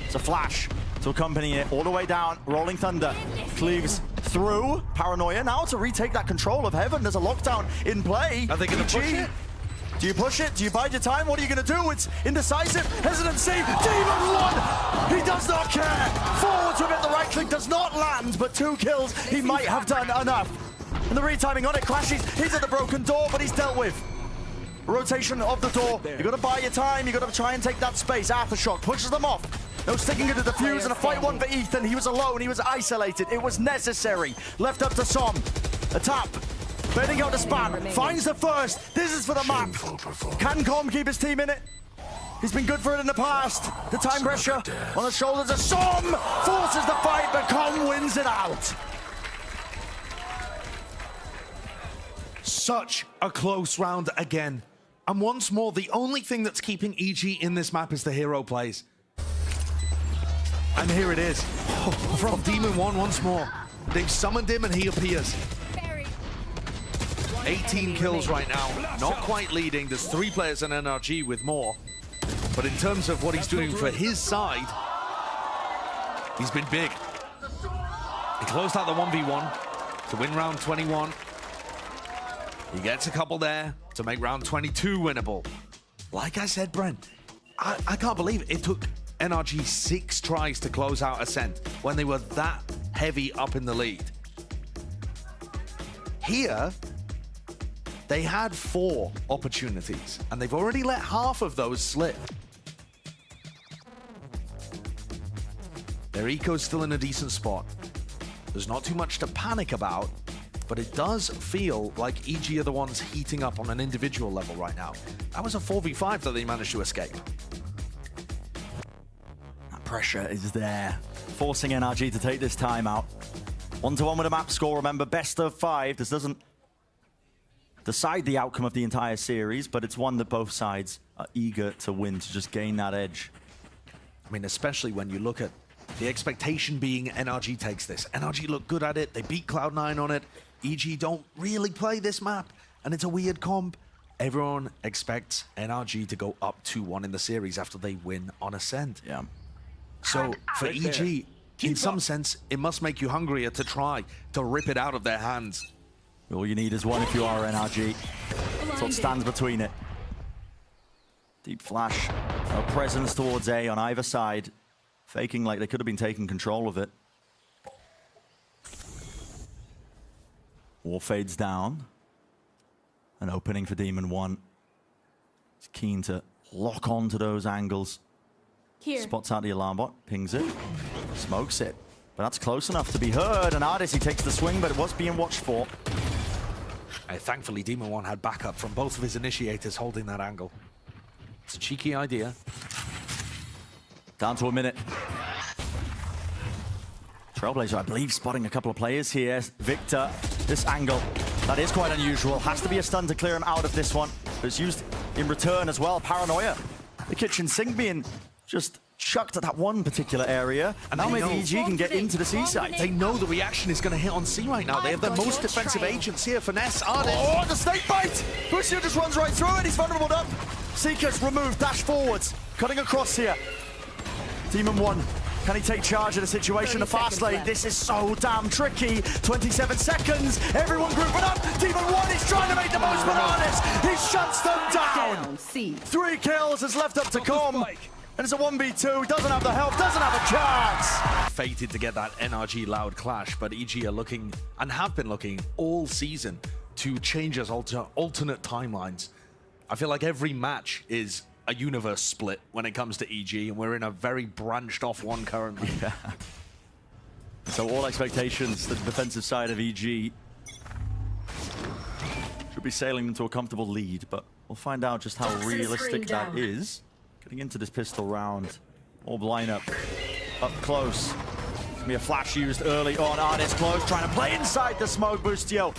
It's a flash to accompany it all the way down. Rolling Thunder cleaves through. Paranoia now to retake that control of Heaven. There's a lockdown in play. Are they going to push it? Do you push it? Do you bide your time? What are you going to do? It's indecisive. Hesitancy. Demon 1! He does not care. Forwards with it. The right click does not land, but 2 kills. He might have done enough. And the retiming on it crashes. He's at the broken door, but he's dealt with. Rotation of the door. You got to buy your time. You got to try and take that space. Aftershock pushes them off. No sticking into the defuse and a fight one for Ethan. He was alone. He was isolated. It was necessary. Left up to Som. A tap. Bending out the spam. Finds the first. This is for the map. Can Com keep his team in it? He's been good for it in the past. The time pressure on the shoulders of Som. Forces the fight, but Com wins it out. Such a close round again. And once more, the only thing that's keeping EG in this map is the hero plays. And here it is. From Demon 1 once more. They've summoned him and he appears. 18 kills right now. Not quite leading. There's 3 players in NRG with more. But in terms of what he's doing for his side, he's been big. He closed out the 1v1 to win round 21. He gets a couple there to make round 22 winnable. Like I said, Brent, I can't believe it took NRG 6 tries to close out Ascent when they were that heavy up in the lead. Here, they had 4 opportunities, and they've already let half of those slip. Their eco's still in a decent spot. There's not too much to panic about, but it does feel like EG are the ones heating up on an individual level right now. That was a 4v5 that they managed to escape. That pressure is there, forcing NRG to take this time out. 1-1 with a map score, remember, best of 5. This doesn't decide the outcome of the entire series, but it's one that both sides are eager to win, to just gain that edge. I mean, especially when you look at the expectation being NRG takes this. NRG look good at it. They beat Cloud9 on it. EG don't really play this map, and it's a weird comp. Everyone expects NRG to go up 2-1 in the series after they win on Ascent. Yeah. So for EG, in some sense, it must make you hungrier to try to rip it out of their hands. All you need is one if you are NRG. That's what stands between it. Deep flash. No presence towards A on either side. Faking like they could have been taking control of it. War fades down. An opening for Demon 1. He's keen to lock on to those angles. Here. Spots out the alarm bot, pings it, smokes it. But that's close enough to be heard. And Ardis, he takes the swing, but it was being watched for. Thankfully, Demon 1 had backup from both of his initiators holding that angle. It's a cheeky idea. Down to a minute. Trailblazer, I believe, spotting a couple of players here. Victor, this angle, that is quite unusual. Has to be a stun to clear him out of this one. But it's used in return as well. Paranoia. The kitchen sink being just chucked at that one particular area. And now maybe EG can get into the seaside. They know the reaction is going to hit on C right now. They have the most defensive agents here. Finesse, Ardis. Oh, the snake bite! Busio just runs right through it. He's vulnerable up. Seeker's removed, dash forwards. Cutting across here. Demon 1. Can he take charge of the situation? The fast lane. This is so damn tricky. 27 seconds. Everyone grouping up. Demon 1 is trying to make the most of Ardis. He shuts them down. 3 kills is left up to Com. And it's a 1v2. Doesn't have the help. Doesn't have a chance. Fated to get that NRG loud clash, but EG are looking, and have been looking all season, to change us alternate timelines. I feel like every match is a universe split when it comes to EG, and we're in a very branched off one currently. Yeah. So all expectations, the defensive side of EG should be sailing into a comfortable lead, but we'll find out just how realistic that is. Getting into this pistol round. Orb lineup up close. Gonna be a flash used early on. Ardis close, trying to play inside the smoke. Boostio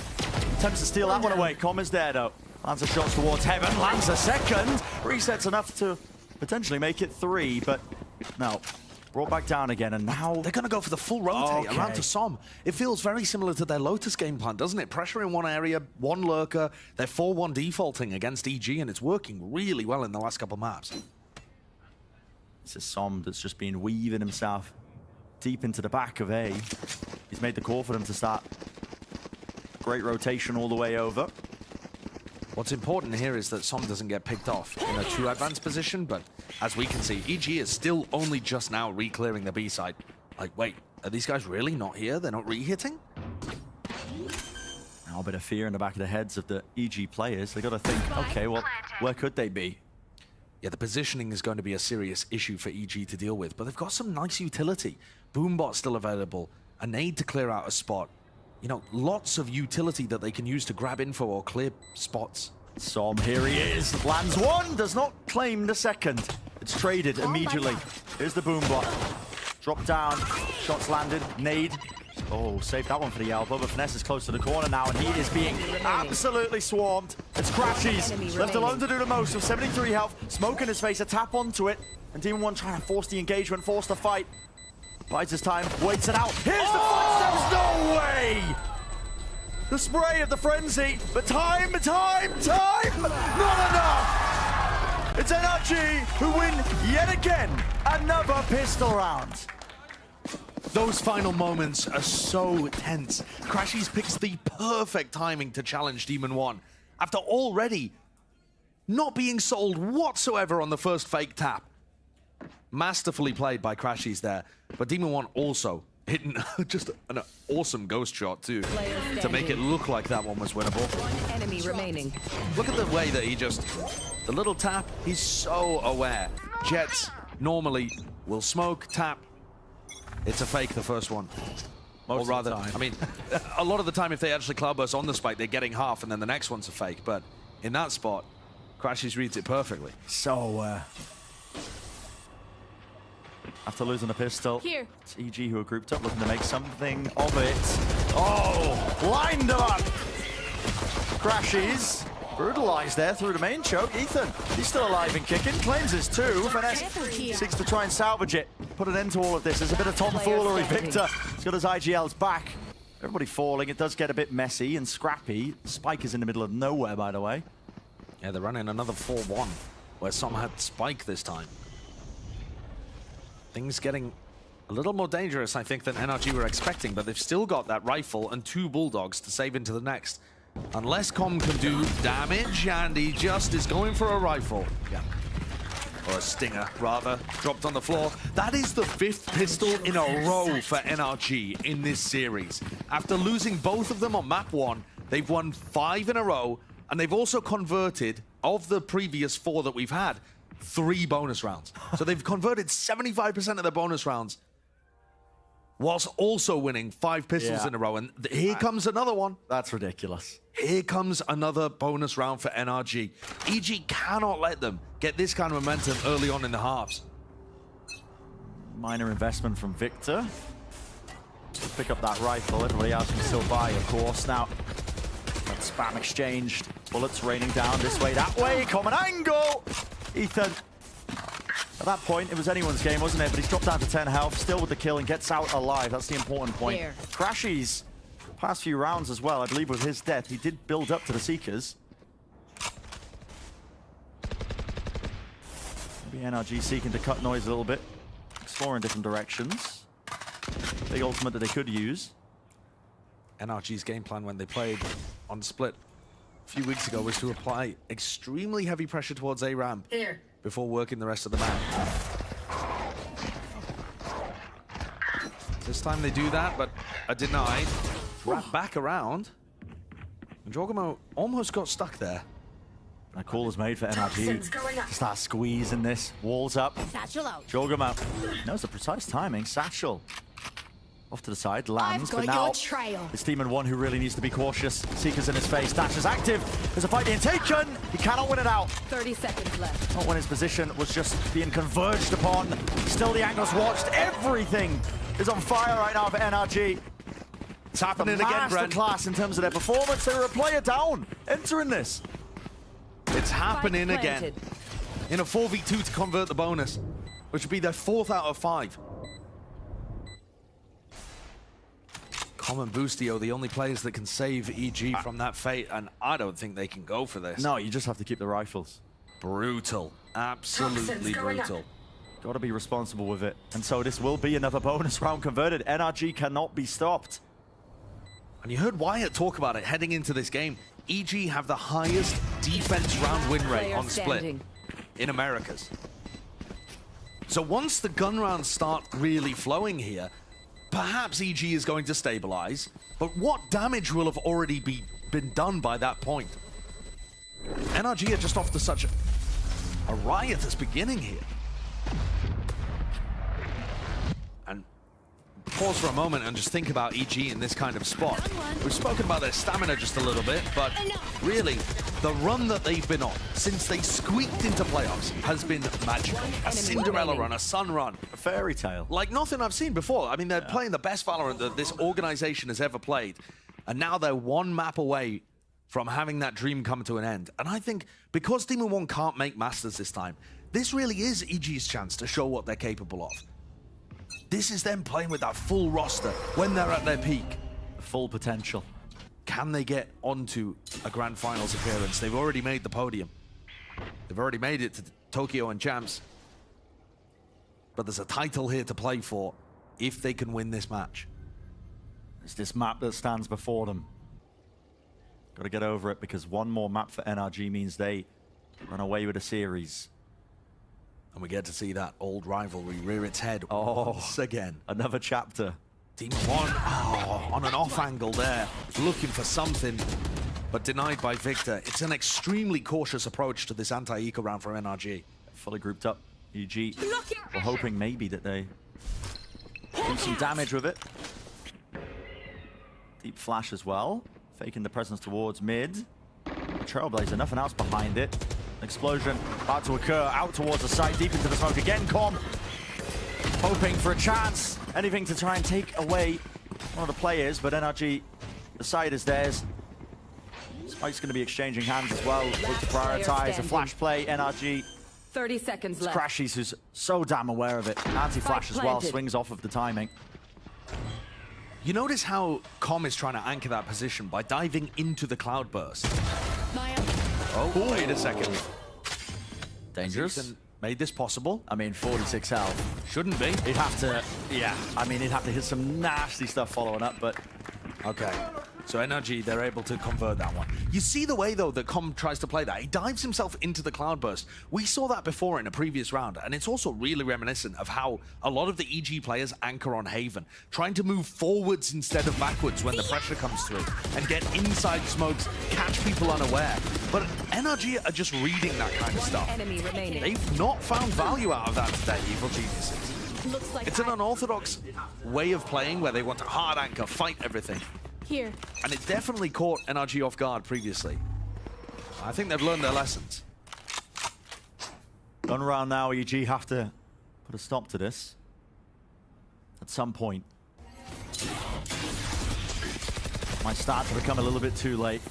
attempts to steal that one away. Com is there though. Lands a shot towards heaven, lands a second. Resets enough to potentially make it 3, but no. Brought back down again, and now they're going to go for the full rotate around to Som. It feels very similar to their Lotus game plan, doesn't it? Pressure in one area, one lurker. They're 4-1 defaulting against EG, and it's working really well in the last couple maps. This is Som that's just been weaving himself deep into the back of A. He's made the call for them to start. Great rotation all the way over. What's important here is that Som doesn't get picked off in a too advanced position, but as we can see, EG is still only just now re-clearing the B side. Like, wait, are these guys really not here? They're not re-hitting? Now a bit of fear in the back of the heads of the EG players. They got to think, okay, well, where could they be? Yeah, the positioning is going to be a serious issue for EG to deal with, but they've got some nice utility. Boombot still available, a nade to clear out a spot. You know, lots of utility that they can use to grab info or clear spots. Som, here he is. Lands one, does not claim the second. It's traded immediately. Here's the Boombot. Drop down, shots landed, nade. Oh, saved that one for the elbow, but Finesse is close to the corner now, and he is being absolutely swarmed. It's Crashies, left alone to do the most with 73 health. Smoke in his face, a tap onto it, and Demon 1 trying to force the engagement, force the fight. Bides his time, waits it out. Here's the footsteps, no way! The spray of the frenzy, but time, not enough! It's NRG who win yet again another pistol round. Those final moments are so tense. Crashies picks the perfect timing to challenge Demon 1 after already not being sold whatsoever on the first fake tap. Masterfully played by Crashies there, but Demon 1 also hitting just an awesome ghost shot too to make it look like that one was winnable. One enemy remaining. Look at the way that he just, the little tap, he's so aware. Jets normally will smoke, tap. It's a fake, the first one. Or rather, I mean, a lot of the time if they actually cloudburst on the spike, they're getting half and then the next one's a fake. But in that spot, Crashies reads it perfectly. So, after losing a pistol, Here. it's EG who are grouped up, looking to make something of it. Oh, lined up! Crashies, brutalized there through the main choke. Ethan, he's still alive and kicking, claims his 2. Finesse seeks to try and salvage it, put an end to all of this. There's a bit of tomfoolery. Victor, he's got his IGLs back. Everybody falling, it does get a bit messy and scrappy. Spike is in the middle of nowhere, by the way. Yeah, they're running another 4-1, where some had Spike this time. Things getting a little more dangerous, I think, than NRG were expecting, but they've still got that rifle and 2 bulldogs to save into the next. Unless Com can do damage, and he just is going for a rifle. Yeah. or a stinger rather, dropped on the floor. That is the 5th pistol in a row for NRG in this series. After losing both of them on map 1, they've won 5 in a row, and they've also converted, of the previous 4 that we've had, 3 bonus rounds. So they've converted 75% of their bonus rounds, whilst also winning 5 pistols in a row. And here comes another one. That's ridiculous. Here comes another bonus round for NRG. EG cannot let them get this kind of momentum early on in the halves. Minor investment from Victor. Pick up that rifle. Everybody else can still buy, of course. Now, that spam exchanged. Bullets raining down this way, that way. Common angle. Ethan. At that point, it was anyone's game, wasn't it? But he's dropped down to 10 health, still with the kill, and gets out alive. That's the important point. There. Crashy's past few rounds as well, I believe with his death, he did build up to the Seekers. Maybe NRG seeking to cut noise a little bit, exploring different directions. Big ultimate that they could use. NRG's game plan when they played on Split a few weeks ago was to apply extremely heavy pressure towards A ramp Here. before working the rest of the map. This time they do that, but are denied. Wrap back around. And Jorgamo almost got stuck there. That call is made for Toxins going NRG. up. Start squeezing this. Walls up. Satchel out. Jorgamo knows the precise timing. Satchel off to the side, lands, I've but got now your trail. it's Demon 1 who really needs to be cautious. Seekers in his face. Dash is active. There's a fight being taken. He cannot win it out. 30 seconds left. Not when his position was just being converged upon. Still the angles watched. Everything is on fire right now for NRG. It's happening again, Brent. Class in terms of their performance. They were a player down entering this. It's happening Spike again. planted. In a 4v2 to convert the bonus, which would be their 4th out of 5. Com and Boostio, the only players that can save EG from that fate, and I don't think they can go for this. No, you just have to keep the rifles. Brutal. Absolutely Toxins going up. brutal. Got to be responsible with it. And so this will be another bonus round converted. NRG cannot be stopped. And you heard Wyatt talk about it heading into this game. EG have the highest defense round win rate Player on Split standing. in Americas. So once the gun rounds start really flowing here, perhaps EG is going to stabilize, but what damage will have already been done by that point? NRG are just off to such a riotous beginning here. And pause for a moment and just think about EG in this kind of spot. We've spoken about their stamina just a little bit, but really, the run that they've been on since they squeaked into playoffs has been magical. A Cinderella run, a sun run. A fairy tale. Like nothing I've seen before. I mean, they're playing the best Valorant that this organization has ever played. And now they're one map away from having that dream come to an end. And I think because Demon 1 can't make Masters this time, this really is EG's chance to show what they're capable of. This is them playing with that full roster when they're at their peak. Full potential. Can they get onto a Grand Finals appearance? They've already made the podium. They've already made it to Tokyo and Champs. But there's a title here to play for if they can win this match. It's this map that stands before them. Got to get over it because one more map for NRG means they run away with a series. And we get to see that old rivalry rear its head once again. Another chapter. Demon 1 on an off angle there, looking for something, but denied by Victor. It's an extremely cautious approach to this anti-eco round from NRG. Fully grouped up. EG were hoping maybe that they do some damage with it. Deep flash as well. Faking the presence towards mid. Trailblazer, nothing else behind it. Explosion about to occur out towards the site, deep into the smoke again. Com hoping for a chance. Anything to try and take away one of the players, but NRG, the side is theirs. Spike's going to be exchanging hands as well. Look to prioritize a flash play. NRG. 30 seconds left. Crashies, who's so damn aware of it. Anti-flash as well, planted. swings off of the timing. You notice how Com is trying to anchor that position by diving into the cloudburst. Maya. Oh, wait a second. Dangerous. Ethan made this possible. I mean, 46 health. Shouldn't be. He'd have to, yeah. I mean, he'd have to hit some nasty stuff following up, but Okay. So NRG, they're able to convert that one. You see the way, though, that Com tries to play that. He dives himself into the Cloudburst. We saw that before in a previous round, and it's also really reminiscent of how a lot of the EG players anchor on Haven, trying to move forwards instead of backwards when the pressure comes through, and get inside smokes, catch people unaware. But NRG are just reading that kind of stuff. Enemy remaining. They've not found value out of that today, Evil Geniuses. Looks like It's an unorthodox way of playing where they want to hard anchor, fight everything. here. And it definitely caught NRG off guard previously. I think they've learned their lessons. Done round now, EG have to put a stop to this at some point. Might start to become a little bit too late.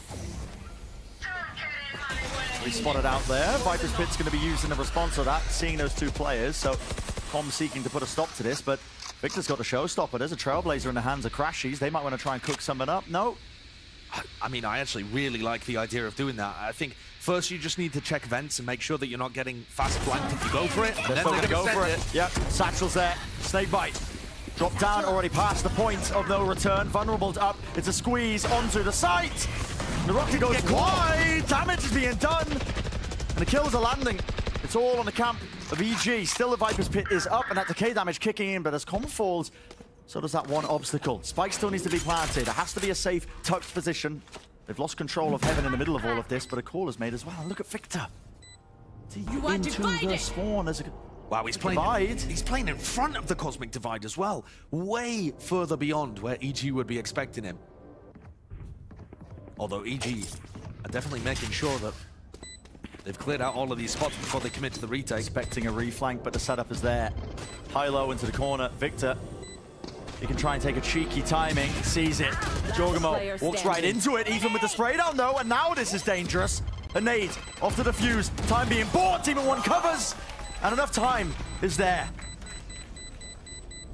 We spotted out there. Viper's Pit's going to be used in the response to that, seeing those two players. So Com seeking to put a stop to this, but Victor's got the showstopper. There's a Trailblazer in the hands of Crashies. They might want to try and cook something up. No. I mean, I actually really like the idea of doing that. I think first you just need to check vents and make sure that you're not getting fast flanked if you go for it. And They're then still they're going to go gonna for send it. Yep, Satchel's there. Snakebite. Drop down, already past the point of no return. Vulnerable up. It's a squeeze onto the site. The rocket goes wide. Damage is being done. And the kills are landing. It's all on the camp of EG. Still the Viper's Pit is up, and that decay damage kicking in, but as Com falls, so does that one obstacle. Spike still needs to be planted. There has to be a safe, tucked position. They've lost control of Heaven in the middle of all of this, but a call is made as well. Look at Victor. Deep into the spawn. There's a wow, he's playing. He's playing in front of the Cosmic Divide as well, way further beyond where EG would be expecting him. Although EG are definitely making sure that they've cleared out all of these spots before they commit to the retake. expecting a reflank, but the setup is there. High-low into the corner. Victor, he can try and take a cheeky timing. Sees it. Jorgamo walks right into it, even with the spray down though, and now this is dangerous. A nade off the defuse. Time being bought. Team of one covers, and enough time is there.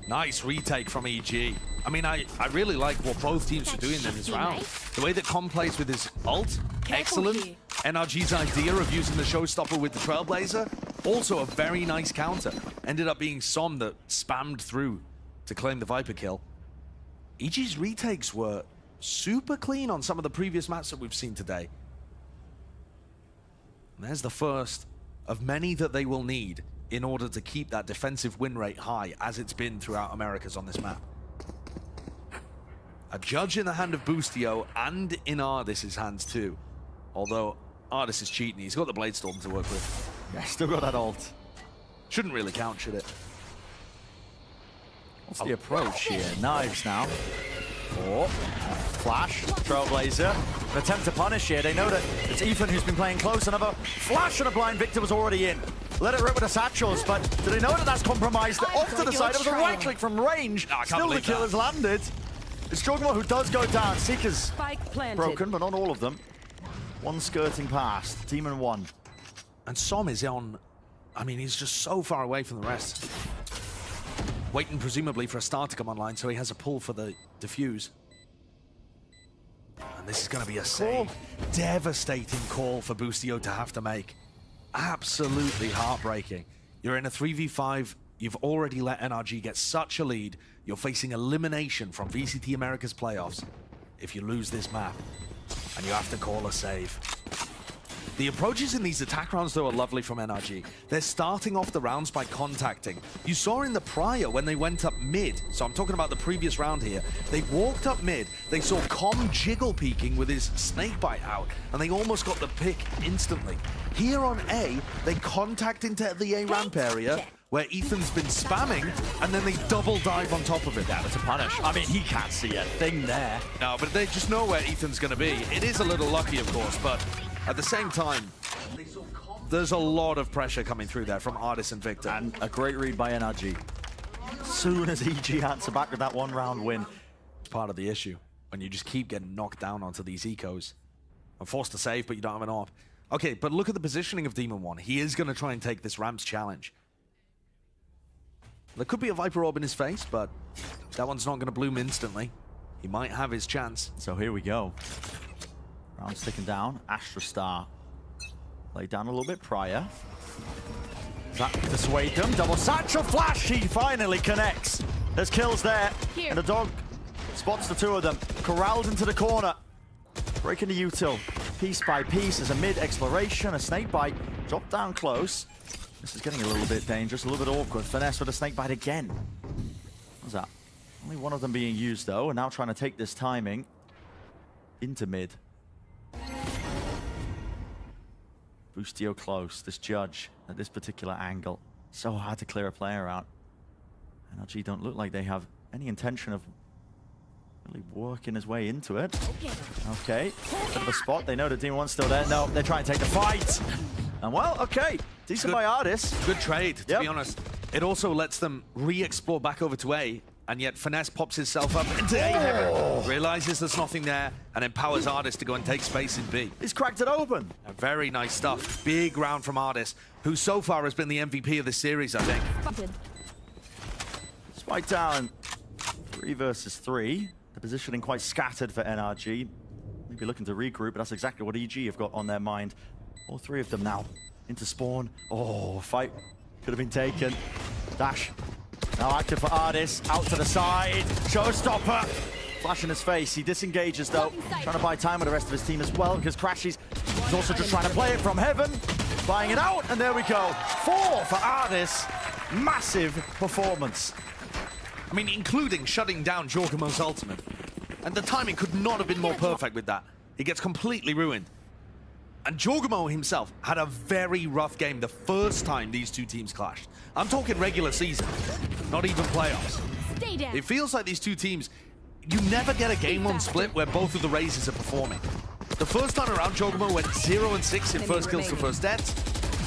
Nice retake from EG. I mean, I really like what both teams are doing in this round. The way that Com plays with his ult, excellent. NRG's idea of using the showstopper with the Trailblazer, also a very nice counter. Ended up being Som that spammed through to claim the Viper kill. EG's retakes were super clean on some of the previous maps that we've seen today. And there's the first of many that they will need in order to keep that defensive win rate high, as it's been throughout Americas on this map. A judge in the hand of Boostio and in Ardis' hands too. Although Ardis is cheating, he's got the Blade Storm to work with. Yeah, still got that ult. Shouldn't really count, should it? What's the approach here? Knives now. Oh, flash, Trailblazer. An attempt to punish here. They know that it's Ethan who's been playing close. Another flash and a blind. Victor was already in. Let it rip with the satchels, but do they know that that's compromised? Off to the side. It was a right click from range. Still the kill has landed. It's Jorgamo who does go down. Seeker's broken, but not all of them. One skirting past. Demon one. And Som is on... I mean, he's just so far away from the rest. Waiting presumably for a star to come online, so he has a pull for the defuse. And this is going to be a save. Devastating call for Boostio to have to make. Absolutely heartbreaking. You're in a 3v5. You've already let NRG get such a lead. You're facing elimination from VCT America's playoffs if you lose this map. And you have to call a save. The approaches in these attack rounds, though, are lovely from NRG. They're starting off the rounds by contacting. You saw in the prior when they went up mid, so I'm talking about the previous round here, they walked up mid, they saw Com jiggle peeking with his snakebite out, and they almost got the pick instantly. Here on A, they contact into the A ramp area, where Ethan's been spamming, and then they double dive on top of it. Yeah, that's a punish. I mean, he can't see a thing there. No, but they just know where Ethan's going to be. It is a little lucky, of course, but at the same time, there's a lot of pressure coming through there from Ardis and Victor. And a great read by NRG. As soon as EG answer back with that one-round win. It's part of the issue, when you just keep getting knocked down onto these ecos. I'm forced to save, but you don't have an AWP. Okay, but look at the positioning of Demon 1. He is going to try and take this Ramps challenge. There could be a Viper Orb in his face, but that one's not going to bloom instantly. He might have his chance. So here we go. Round sticking down. Astra Star laid down a little bit prior. That dissuade them. Double satchel flash. He finally connects. There's kills there. And the dog Spots the two of them. Corralled into the corner. Breaking the util. Piece by piece. There's a mid exploration. A snake bite. Drop down close. This is getting a little bit dangerous. A little bit awkward. Finesse with a snake bite again. What's that? Only one of them being used though. And now trying to take this timing into mid. Boostio close. This judge at this particular angle. So hard to clear a player out. NRG don't look like they have any intention of really working his way into it. Okay, bit of a spot. They know the Demon One's still there. No, they're trying to take the fight. And well, okay, decent by Ardis. Good trade, to be honest. It also lets them re-explore back over to A, and yet Finesse pops himself up into A heaven, realizes there's nothing there, and empowers Ardis to go and take space in B. He's cracked it open. Very nice stuff. Big round from Ardis, who so far has been the MVP of this series, I think. Spike down. 3 versus 3. The positioning quite scattered for NRG. Maybe looking to regroup, but that's exactly what EG have got on their mind. All 3 of them now into spawn. Oh, fight could have been taken. Dash. Now active for Ardis. Out to the side. Showstopper. Flash in his face. He disengages though. Trying to buy time with the rest of his team as well because Crashies is also just trying to play it from heaven. Buying it out, and there we go. 4 for Ardis. Massive performance. I mean, including shutting down Jorgamo's ultimate. And the timing could not have been more perfect with that. He gets completely ruined. And Jorgamo himself had a very rough game the first time these two teams clashed. I'm talking regular season, not even playoffs. Stay down. It feels like these two teams, you never get a game 1 split where both of the Razors are performing. The first time around, Jorgamo went 0-6 in first kills to first deaths.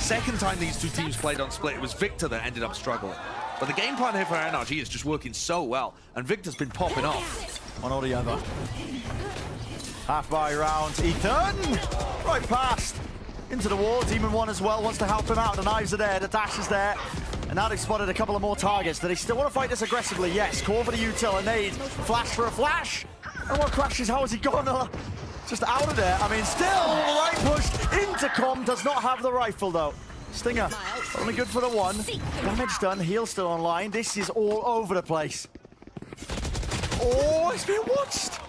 Second time these two teams played on split, it was Victor that ended up struggling. But the game plan here for NRG is just working so well, and Victor's been popping off. One or the other. Half by round, Ethan! Right past. Into the wall, Demon One as well, wants to help him out. The knives are there, the dash is there. And now they've spotted a couple of more targets. Do they still want to fight this aggressively? Yes, call for the util, a nade. Flash for a flash! And what Crashes, how has he gone? Just out of there. I mean, still, right push. Intercom does not have the rifle though. Stinger, only good for the 1. Damage done, heal still online. This is all over the place. Oh, it's being watched.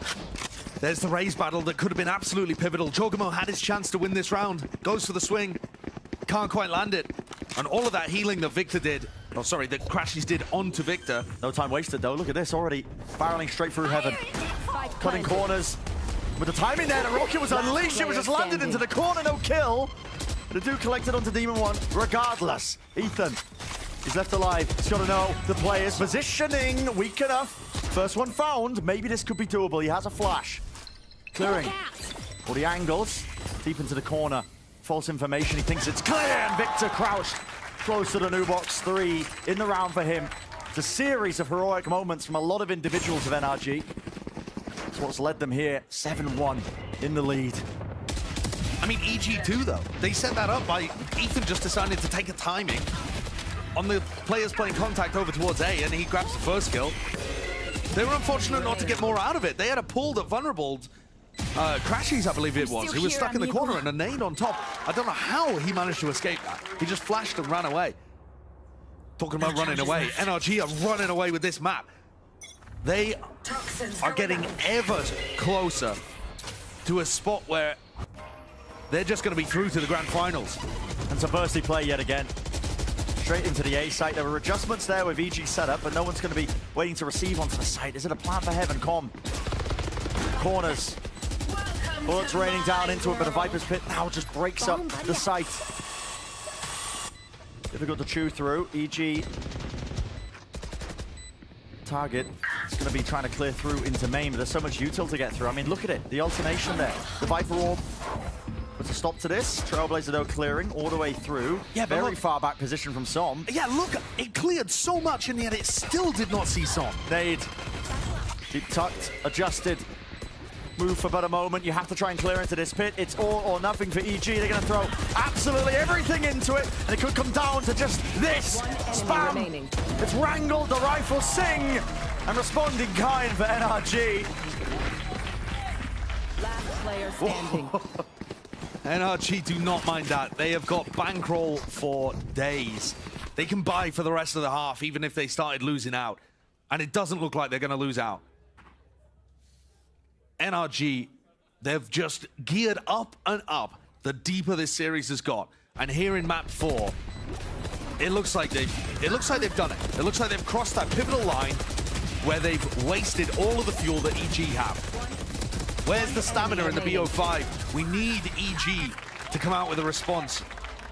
There's the Raze battle that could have been absolutely pivotal. Jorgamo had his chance to win this round. Goes for the swing. Can't quite land it. And all of that healing that Victor did, oh sorry, that Crashies did onto Victor. No time wasted though. Look at this already. Barreling straight through heaven. Cutting corners. With the timing there, the rocket was unleashed. It was just landed into the corner, no kill. But the dude collected onto Demon One regardless. Ethan, he's left alive. He's got to know the player's positioning. Weak enough. First one found. Maybe this could be doable. He has a flash. Clearing all the angles. Deep into the corner. False information. He thinks it's clear. And Victor crouched close to the new box. 3 in the round for him. It's a series of heroic moments from a lot of individuals of NRG. It's what's led them here. 7-1 in the lead. I mean, EG too, though. They set that up by Ethan just deciding to take a timing on the players playing contact over towards A, and he grabs the first kill. They were unfortunate not to get more out of it. They had a pull that vulnerable Crashies, I believe it was, who was stuck in the corner and a nade on top. I don't know how he managed to escape that. He just flashed and ran away. Talking about running away, NRG are running away with this map. They are getting ever closer to a spot where they're just going to be through to the grand finals. And some bursty play yet again. Straight into the A site. There were adjustments there with EG set up, but no one's going to be waiting to receive onto the site. Is it a plan for heaven? Com. Corners. Bullets raining down into it, but a Viper's Pit now just breaks up the site. Difficult to chew through. EG target is going to be trying to clear through into main, but there's so much util to get through. I mean, look at it. The alternation there. The Viper Orb puts a stop to this. Trailblazer though clearing all the way through. Yeah, very look, far back position from Som. Yeah, look, it cleared so much and yet it still did not see Som. Nade. Deep tucked, adjusted. Move for but a moment. You have to try and clear into this pit. It's all or nothing for EG. They're going to throw absolutely everything into it. And it could come down to just this. Spam. It's wrangled. The rifle sing. And responding kind for NRG. Last player standing. NRG do not mind that. They have got bankroll for days. They can buy for the rest of the half, even if they started losing out. And it doesn't look like they're going to lose out. NRG, they've just geared up and up the deeper this series has got. And here in map 4, it looks like they've done it. It looks like they've crossed that pivotal line where they've wasted all of the fuel that EG have. Where's the stamina in the BO5? We need EG to come out with a response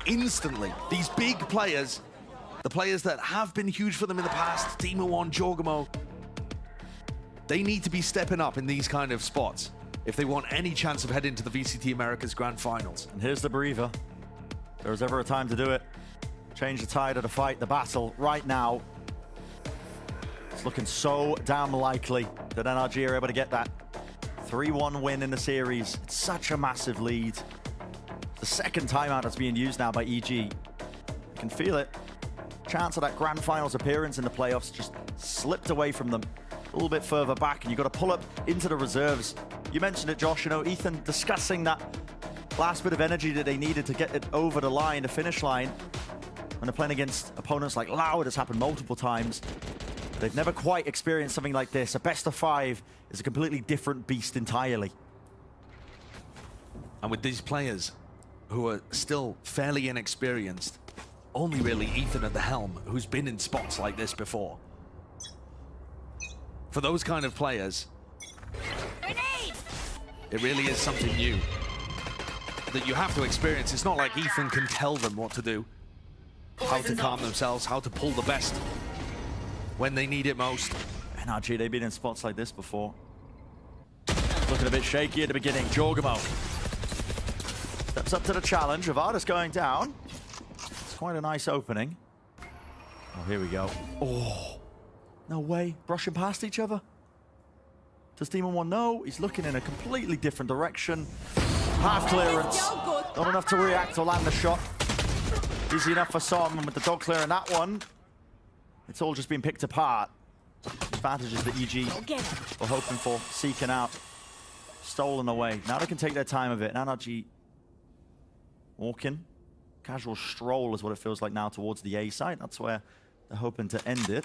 instantly. These big players, the players that have been huge for them in the past, Demon One, Jorgamo, they need to be stepping up in these kind of spots if they want any chance of heading to the VCT Americas Grand Finals. And here's the breather. If there was ever a time to do it, change the tide of the fight, the battle, right now. It's looking so damn likely that NRG are able to get that 3-1 win in the series. It's such a massive lead. The second timeout that's being used now by EG. You can feel it. Chance of that Grand Finals appearance in the playoffs just slipped away from them a little bit further back, and you've got to pull up into the reserves. You mentioned it, Josh, you know, Ethan discussing that last bit of energy that they needed to get it over the line, the finish line. When they're playing against opponents like Loud, it's happened multiple times. They've never quite experienced something like this. A best of 5 is a completely different beast entirely. And with these players who are still fairly inexperienced, only really Ethan at the helm, who's been in spots like this before. For those kind of players, it really is something new that you have to experience. It's not like Ethan can tell them what to do, how to calm themselves, how to pull the best when they need it most. NRG, they've been in spots like this before. Looking a bit shaky at the beginning. Jorgamo steps up to the challenge. Avada's going down. It's quite a nice opening. Oh, here we go. Oh, no way. Brushing past each other. Does Demon One know? He's looking in a completely different direction. Half clearance. Not enough to react or land the shot. Easy enough for some, and with the dog clearing that one, it's all just been picked apart. Advantages that EG were hoping for, seeking out, stolen away. Now they can take their time of it. NRG walking. Casual stroll is what it feels like now towards the A side. That's where they're hoping to end it.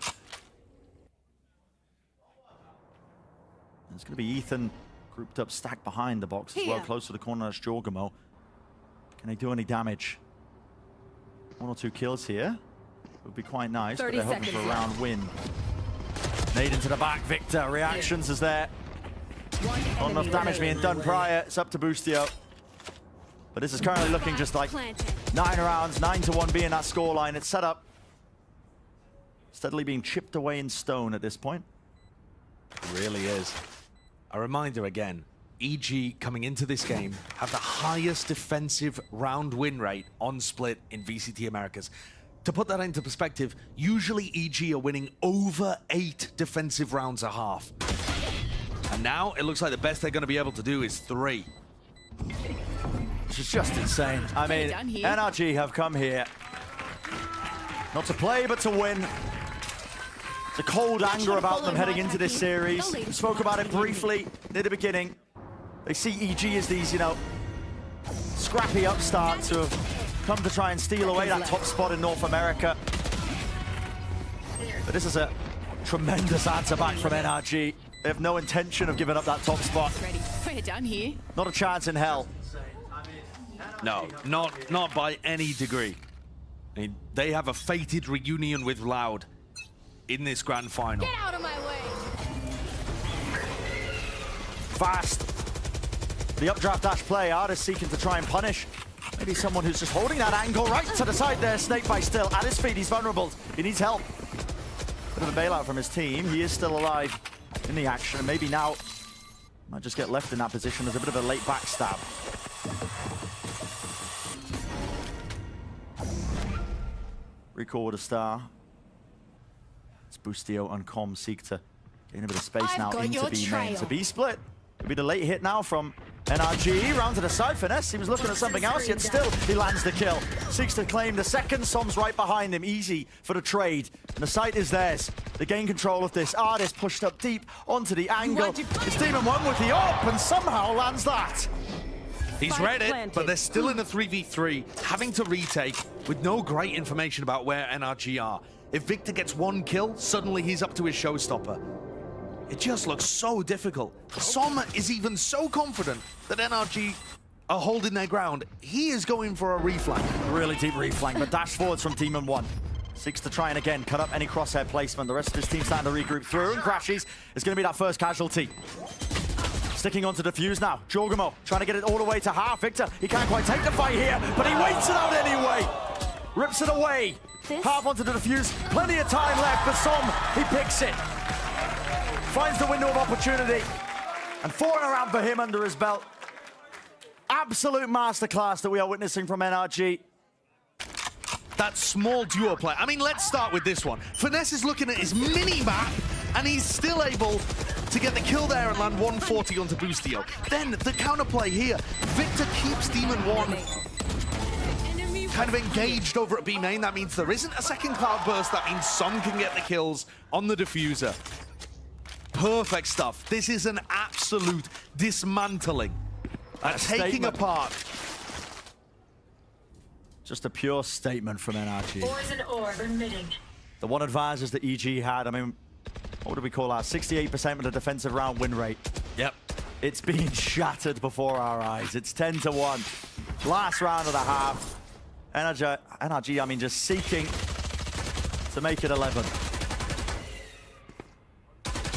It's going to be Ethan grouped up, stacked behind the box as well, close to the corner. That's Jorgamo. Can they do any damage? 1 or 2 kills here would be quite nice, but they're hoping for a round win. Nade into the back. Victor, reactions is there. Not enough damage being done prior. It's up to Boostio. But this is currently looking just like 9 rounds, 9-1 being that scoreline. It's set up. Steadily being chipped away in stone at this point. It really is. A reminder again, EG coming into this game have the highest defensive round win rate on split in VCT Americas. To put that into perspective, usually EG are winning over 8 defensive rounds a half. And now it looks like the best they're going to be able to do is 3. Which is just insane. I mean, NRG have come here not to play, but to win. There's a cold anger about them heading into this series. We spoke about it briefly near the beginning. They see EG as these, you know, scrappy upstarts who have come to try and steal away that top spot in North America. But this is a tremendous answer back from NRG. They have no intention of giving up that top spot. We're done here. Not a chance in hell. No, not by any degree. I mean, they have a fated reunion with Loud in this grand final. Get out of my way. Fast. The updraft dash play, Artist seeking to try and punish. Maybe someone who's just holding that angle right to the side there. Snake by still at his feet. He's vulnerable. He needs help. Bit of a bailout from his team. He is still alive in the action. Maybe now might just get left in that position. There's a bit of a late backstab. Recall with a star. It's Boostio and Com seek to gain a bit of space now into B main. So B split. It'll be the late hit now from NRG. Round to the side. Finesse. He was looking at something else, yet still he lands the kill. Seeks to claim the second. Som's right behind him. Easy for the trade. And the site is theirs. They gain control of this. Artist pushed up deep onto the angle. It's Demon One with the AWP and somehow lands that. He's read it, but they're still in a 3v3, having to retake with no great information about where NRG are. If Victor gets 1 kill, suddenly he's up to his showstopper. It just looks so difficult. Som is even so confident that NRG are holding their ground. He is going for a reflank. Really deep reflank, but dash forwards from Demon 1. Seeks to try and again cut up any crosshair placement. The rest of his team starting to regroup through, and Crashies is going to be that first casualty. Sticking onto defuse now. Jorgamo trying to get it all the way to half. Victor, he can't quite take the fight here, but he waits it out anyway. Rips it away. Half onto the defuse. Plenty of time left, but Som, he picks it. Finds the window of opportunity. And 4 around for him under his belt. Absolute masterclass that we are witnessing from NRG. That small duo play. I mean, let's start with this one. Finesse is looking at his mini-map, and he's still able to get the kill there and land 140 onto Boostio. Then the counterplay here. Victor keeps Demon 1 kind of engaged over at B main. That means there isn't a second cloud burst. That means Som can get the kills on the diffuser. Perfect stuff. This is an absolute dismantling. Taking apart. Just a pure statement from NRG. Poison orb emitting. The one advantage that EG had, I mean, what do we call that? 68% of the defensive round win rate. Yep. It's being shattered before our eyes. It's 10-1. Last round of the half. NRG, I mean, just seeking to make it 11.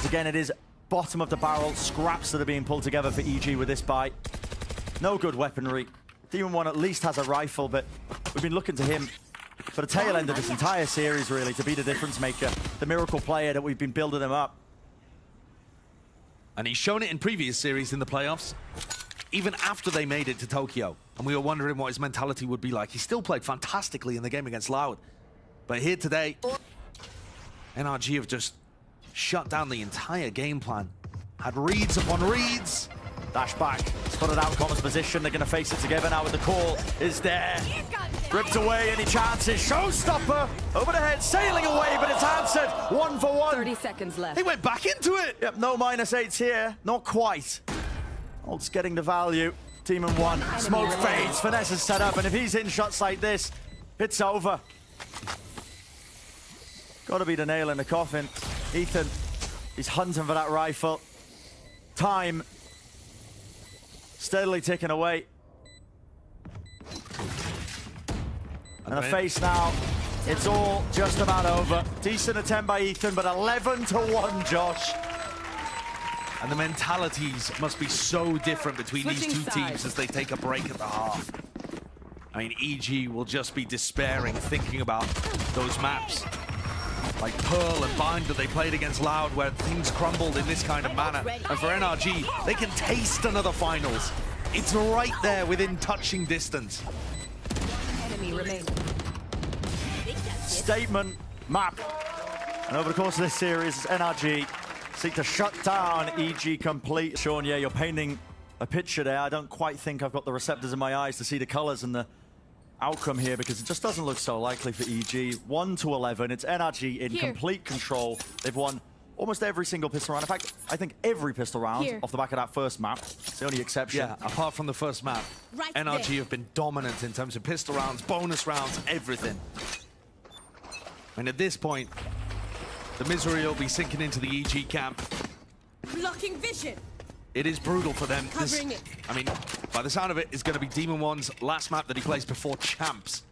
Again, it is bottom of the barrel scraps that are being pulled together for EG with this buy. No good weaponry. Demon 1 at least has a rifle, but we've been looking to him for the tail end of this entire series, really, to be the difference maker, the miracle player that we've been building him up. And he's shown it in previous series in the playoffs, even after they made it to Tokyo. And we were wondering what his mentality would be like. He still played fantastically in the game against Loud. But here today, NRG have just shut down the entire game plan. Had reads upon reads. Dash back, spotted out Common's position. They're going to face it together now with the call. Is there. Ripped away, any chances? Showstopper over the head, sailing away, but it's answered. 1 for 1. 30 seconds left. He went back into it. Yep, no -8s here. Not quite. Olt's getting the value. Demon 1. Smoke fades. Finesse is set up, and if he's hitting shots like this, it's over. Gotta be the nail in the coffin. Ethan, he's hunting for that rifle. Time steadily ticking away. And a face now. It's all just about over. Decent attempt by Ethan, but 11-1, Josh. And the mentalities must be so different between these two teams as they take a break at the half. I mean, EG will just be despairing, thinking about those maps like Pearl and Bind that they played against Loud, where things crumbled in this kind of manner. And for NRG, they can taste another finals. It's right there within touching distance. Enemy remaining. Statement map. And over the course of this series, NRG seek to shut down EG complete. Sean, yeah, you're painting a picture there. I don't quite think I've got the receptors in my eyes to see the colors and the outcome here, because it just doesn't look so likely for EG. 1-11. It's NRG in complete control. They've won almost every single pistol round. In fact, I think every pistol round off the back of that first map. It's the only exception. Yeah, apart from the first map, NRG have been dominant in terms of pistol rounds, bonus rounds, everything. And at this point, the misery will be sinking into the EG camp. Blocking vision. It is brutal for them. Covering it. I mean, by the sound of it, it's going to be Demon 1's last map that he plays before Champs.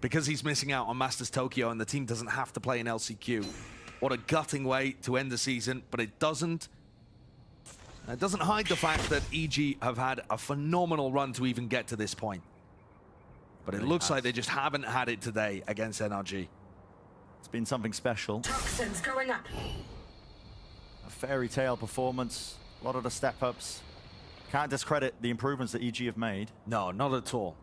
Because he's missing out on Masters Tokyo and the team doesn't have to play in LCQ. What a gutting way to end the season, but it doesn't hide the fact that EG have had a phenomenal run to even get to this point. But it looks like they just haven't had it today against NRG. It's been something special. Toxins going up. A fairy tale performance. A lot of the step-ups. Can't discredit the improvements that EG have made. No, not at all.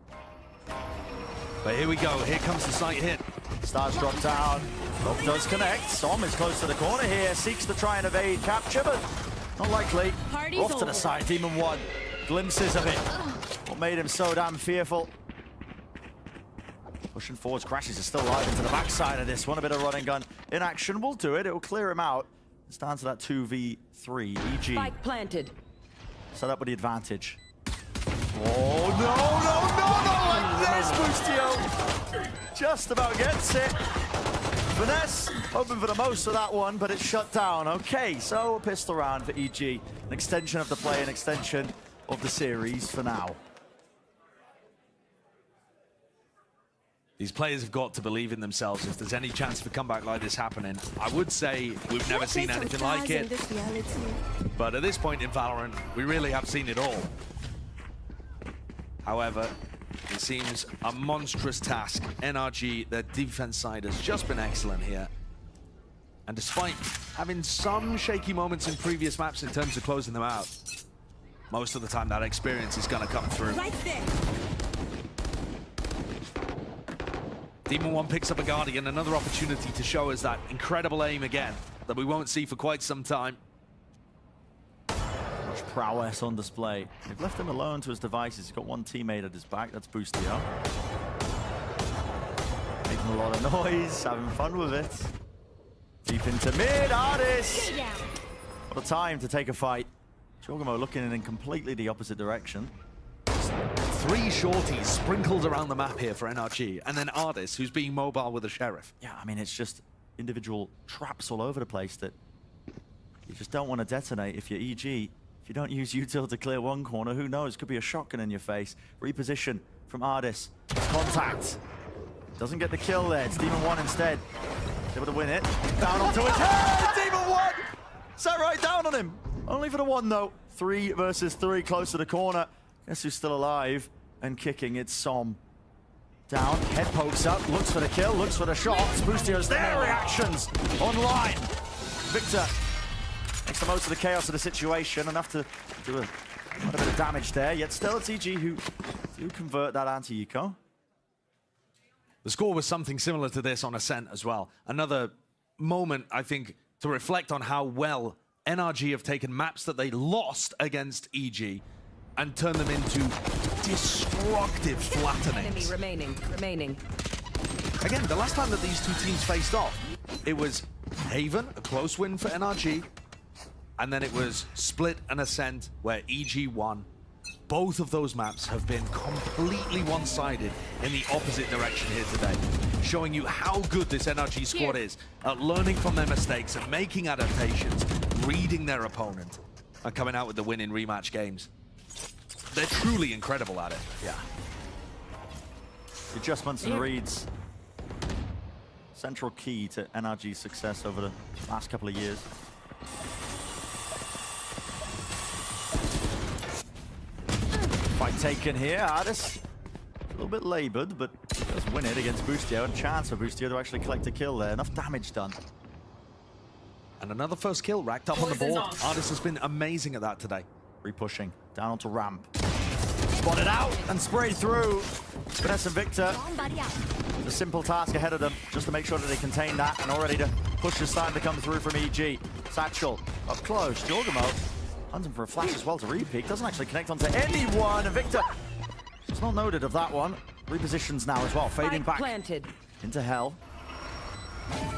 But here we go. Here comes the sight hit. Stars drop down. Rob does connect. Som is close to the corner here. Seeks to try and evade capture, but not likely. Off to the side. Demon 1. Glimpses of it. What made him so damn fearful. Pushing forwards. Crashes is still alive into the backside of this one. A bit of running gun in action will do it. It will clear him out. It's down to that 2v3. EG. Spike planted. Set up with the advantage. Oh, no, not like this, Boostio. Just about gets it. Finesse, hoping for the most of that one, but it's shut down. Okay, so a pistol round for EG. An extension of the play, an extension of the series for now. These players have got to believe in themselves if there's any chance of a comeback like this happening. I would say we've never seen anything like it, but at this point in Valorant, we really have seen it all. However, it seems a monstrous task. NRG, their defense side, has just been excellent here. And despite having some shaky moments in previous maps in terms of closing them out, most of the time that experience is going to come through. Right there. Demon 1 picks up a Guardian, another opportunity to show us that incredible aim again that we won't see for quite some time. Much prowess on display. They've left him alone to his devices. He's got one teammate at his back. That's Boostio. Making a lot of noise, having fun with it. Deep into mid, Artis! What a time to take a fight. Jorgamo looking in completely the opposite direction. 3 shorties sprinkled around the map here for NRG, and then Ardis, who's being mobile with a Sheriff. Yeah, I mean, it's just individual traps all over the place that you just don't want to detonate if you're EG. If you don't use util to clear one corner, who knows? Could be a shotgun in your face. Reposition from Ardis. Contact. Doesn't get the kill there. It's Demon 1 instead. He's able to win it. Down onto his head! Demon 1! Sat right down on him. Only for the 1, though. 3 versus 3 close to the corner. Guess who's still alive and kicking? It's Som. Down, head pokes up, looks for the kill, looks for the shots. Boostio's there, reactions online. Victor makes the most of the chaos of the situation, enough to do a bit of damage there, yet still it's EG who do convert that anti-eco. The score was something similar to this on Ascent as well. Another moment, I think, to reflect on how well NRG have taken maps that they lost against EG and turn them into destructive flattenings. Enemy remaining. Again, the last time that these two teams faced off, it was Haven, a close win for NRG, and then it was Split and Ascent, where EG won. Both of those maps have been completely one-sided in the opposite direction here today, showing you how good this NRG squad is at learning from their mistakes and making adaptations, reading their opponent, and coming out with the win in rematch games. They're truly incredible at it. Yeah. Adjustments and reads. Central key to NRG's success over the last couple of years. Fight taken here. Ardis a little bit labored, but does win it against Boostio. A chance for Boostio to actually collect a kill there. Enough damage done. And another first kill racked up on the board. Ardis has been amazing at that today. Repushing down onto ramp. Spotted out and sprayed through. Vanessa and Victor. The simple task ahead of them, just to make sure that they contain that, and already the push is starting to come through from EG. Satchel up close. Jorgamo hunting for a flash as well to repeat. Doesn't actually connect onto anyone. And Victor, it's not noted of that one. Repositions now as well, fading back into hell.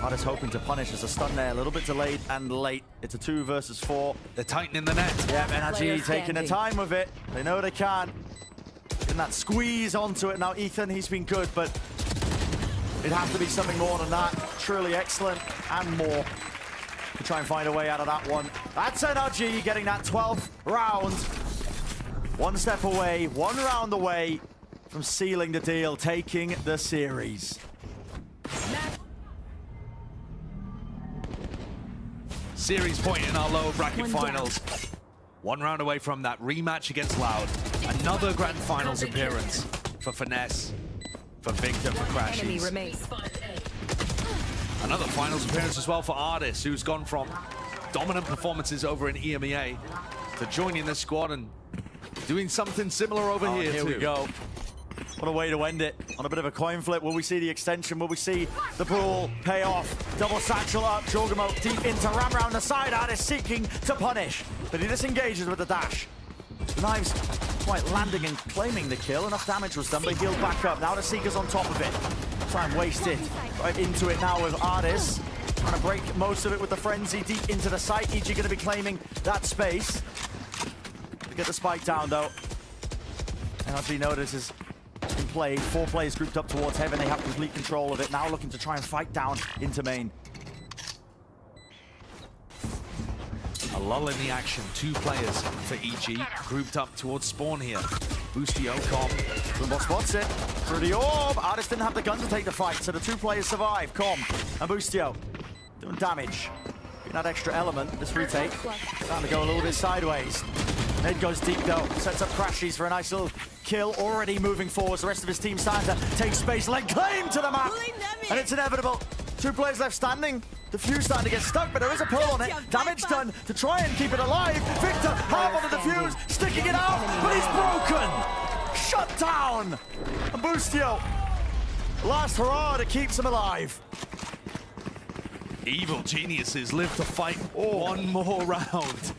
Ardis hoping to punish as a stun there, a little bit delayed and late. It's a 2 versus 4. They're tightening the net. Yeah, NRG taking their time with it. They know they can. Getting that squeeze onto it. Now Ethan, he's been good, but it'd have to be something more than that. Truly excellent and more to try and find a way out of that one. That's NRG getting that 12th round. One step away, 1 round away from sealing the deal, taking the series. Series point in our lower bracket finals. 1 round away from that rematch against Loud. Another grand finals appearance for Finesse, for Victor, for Crashies. Another finals appearance as well for Ardis, who's gone from dominant performances over in EMEA to joining this squad and doing something similar over here too. Here we go. What a way to end it. On a bit of a coin flip. Will we see the extension? Will we see the brawl pay off? Double satchel up. Jorgamo deep into ram round the side. Ardis seeking to punish, but he disengages with the dash. The knives quite landing and claiming the kill. Enough damage was done, but healed back up. Now the Seeker's on top of it. Try and waste it. Right into it now with Ardis. Trying to break most of it with the frenzy deep into the site. EG going to be claiming that space. Get the spike down though. NRG notices been played. 4 players grouped up towards heaven. They have complete control of it. Now looking to try and fight down into main. A lull in the action. 2 players for EG grouped up towards spawn here. Boostio, Com. Boombot spots it. Through the orb. Artist didn't have the gun to take the fight, so the 2 players survive. Com and Boostio doing damage. Being that extra element, this retake starting to go a little bit sideways. Ned goes deep though, sets up Crashies for a nice little kill, already moving forwards. The rest of his team starting to take space, lay claim to the map. And it's inevitable. 2 players left standing. The fuse starting to get stuck, but there is a pull on it. Damage done to try and keep it alive. Victor, half on the defuse, sticking it out, but he's broken. Shut down. And Boostio, last hurrah that keeps him alive. Evil geniuses live to fight one more round.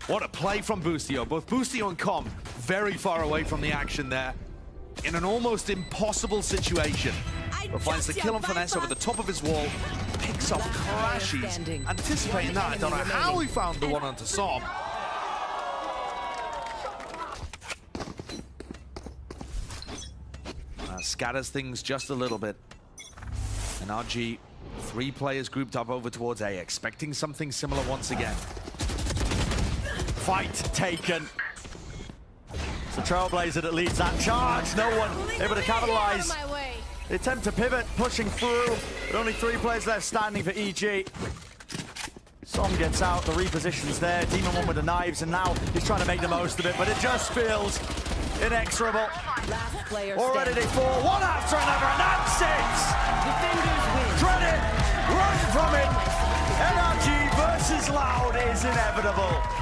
What a play from Boostio. Both Boostio and Com very far away from the action there. In an almost impossible situation. But finds the kill on Finesse over the top of his wall. Picks off Crashies. Anticipating that. I don't know how he found the one onto Som. Scatters things just a little bit. NRG, 3 players grouped up over towards A, expecting something similar once again. Fight taken. It's the Trailblazer that leads that charge. No one able to capitalize. They attempt to pivot, pushing through, but only 3 players left standing for EG. Som gets out, the reposition's there. Demon one with the knives, and now he's trying to make the most of it, but it just feels inexorable. Already they fall, one after another, and that's it! Credit, run from it. NRG versus Loud is inevitable.